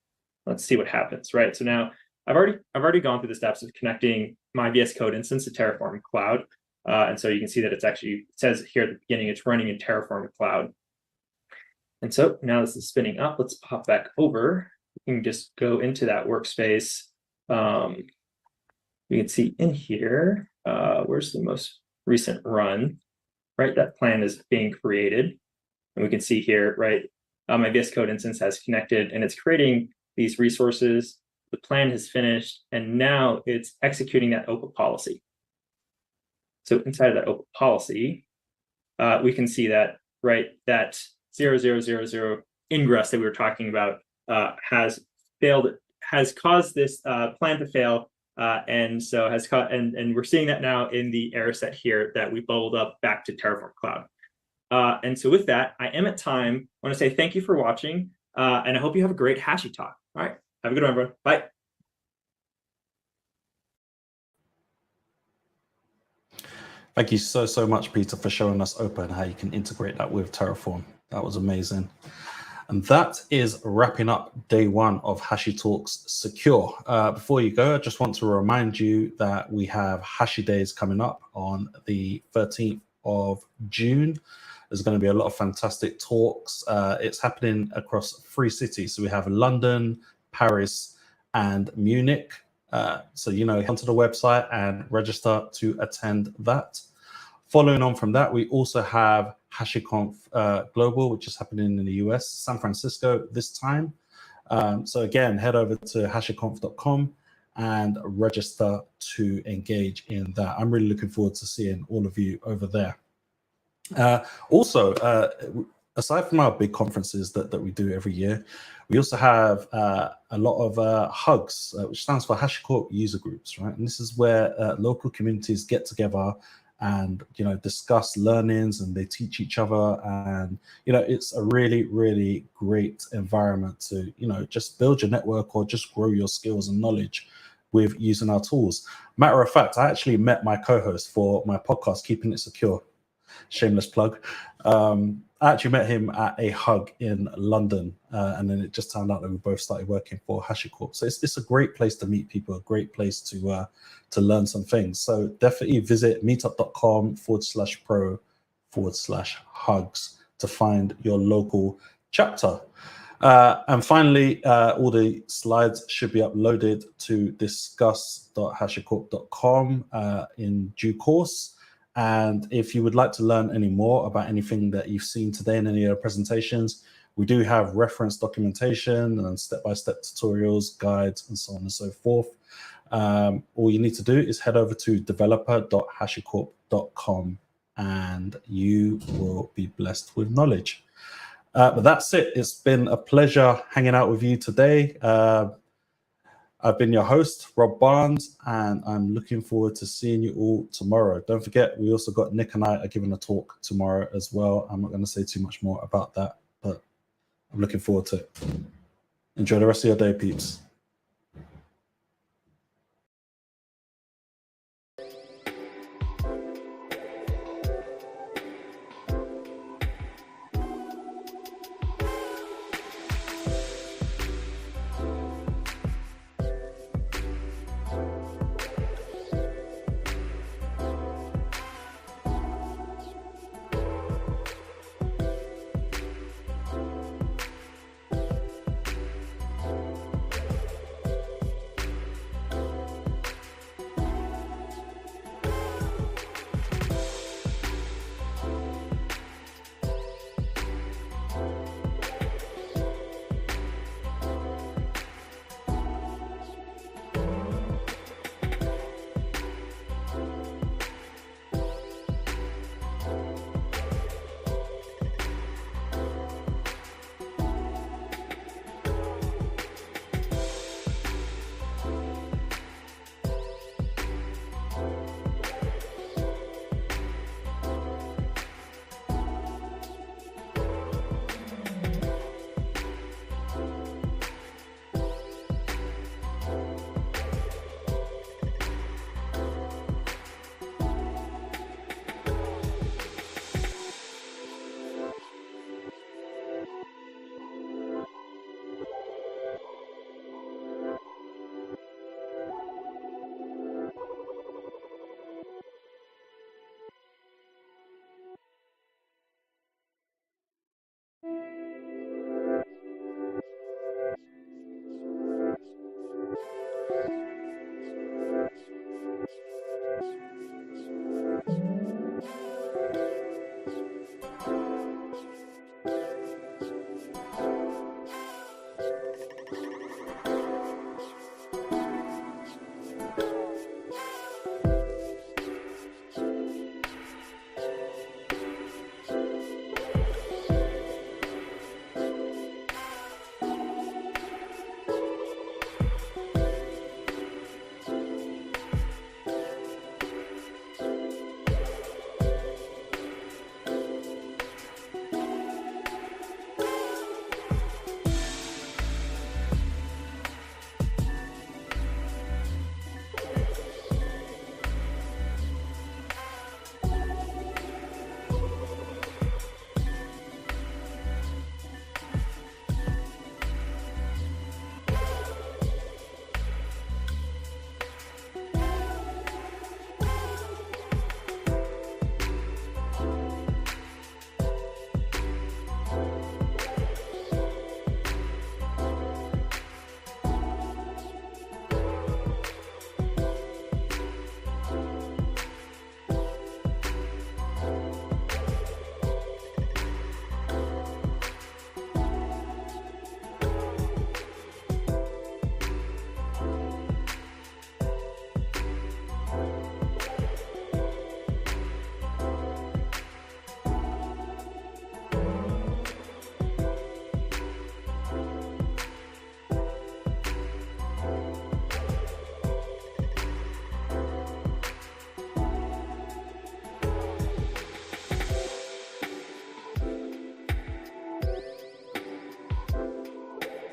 S10: Let's see what happens, right? So now I've already gone through the steps of connecting my VS Code instance to Terraform Cloud. And so you can see that it says here at the beginning, it's running in Terraform Cloud. And so now this is spinning up. Let's pop back over. We can just go into that workspace. We can see in here, where's the most recent run, right? That plan is being created. And we can see here, right? My VS Code instance has connected and it's creating these resources. The plan has finished, and now it's executing that Oppa policy. So inside of that Oppa policy, we can see that, right, that 0000 ingress that we were talking about has caused this plan to fail, and so has caught, and we're seeing that now in the error set here that we bubbled up back to Terraform Cloud. And so with that, I am at time. I want to say thank you for watching, and I hope you have a great HashiTalk. All right, have a good one, everyone. Bye.
S1: Thank you so much, Peter, for showing us Oppa and how you can integrate that with Terraform. That was amazing. And that is wrapping up day one of HashiTalks Secure. Before you go, I just want to remind you that we have Hashi Days coming up on the 13th of June. There's going to be a lot of fantastic talks. It's happening across 3 cities. So we have London, Paris, and Munich. So, head onto the website and register to attend that. Following on from that, we also have HashiConf Global, which is happening in the US, San Francisco this time. So again, head over to hashiconf.com and register to engage in that. I'm really looking forward to seeing all of you over there. Aside from our big conferences that we do every year, we also have a lot of hugs, which stands for HashiCorp user groups, right? And this is where local communities get together and discuss learnings, and they teach each other, and it's a really great environment to just build your network or just grow your skills and knowledge with using our tools. Matter of fact, I actually met my co-host for my podcast, Keeping It Secure. Shameless plug. I actually met him at a hug in London, and then it just turned out that we both started working for HashiCorp. So it's a great place to meet people, a great place to learn some things. So definitely visit meetup.com/pro/hugs to find your local chapter. And finally, all the slides should be uploaded to discuss.hashicorp.com in due course. And if you would like to learn any more about anything that you've seen today in any of the presentations, we do have reference documentation and step-by-step tutorials, guides, and so on and so forth. All you need to do is head over to developer.hashicorp.com and you will be blessed with knowledge. But that's it. It's been a pleasure hanging out with you today. I've been your host, Rob Barnes, and I'm looking forward to seeing you all tomorrow. Don't forget, we also got Nick and I are giving a talk tomorrow as well. I'm not going to say too much more about that, but I'm looking forward to it. Enjoy the rest of your day, peeps.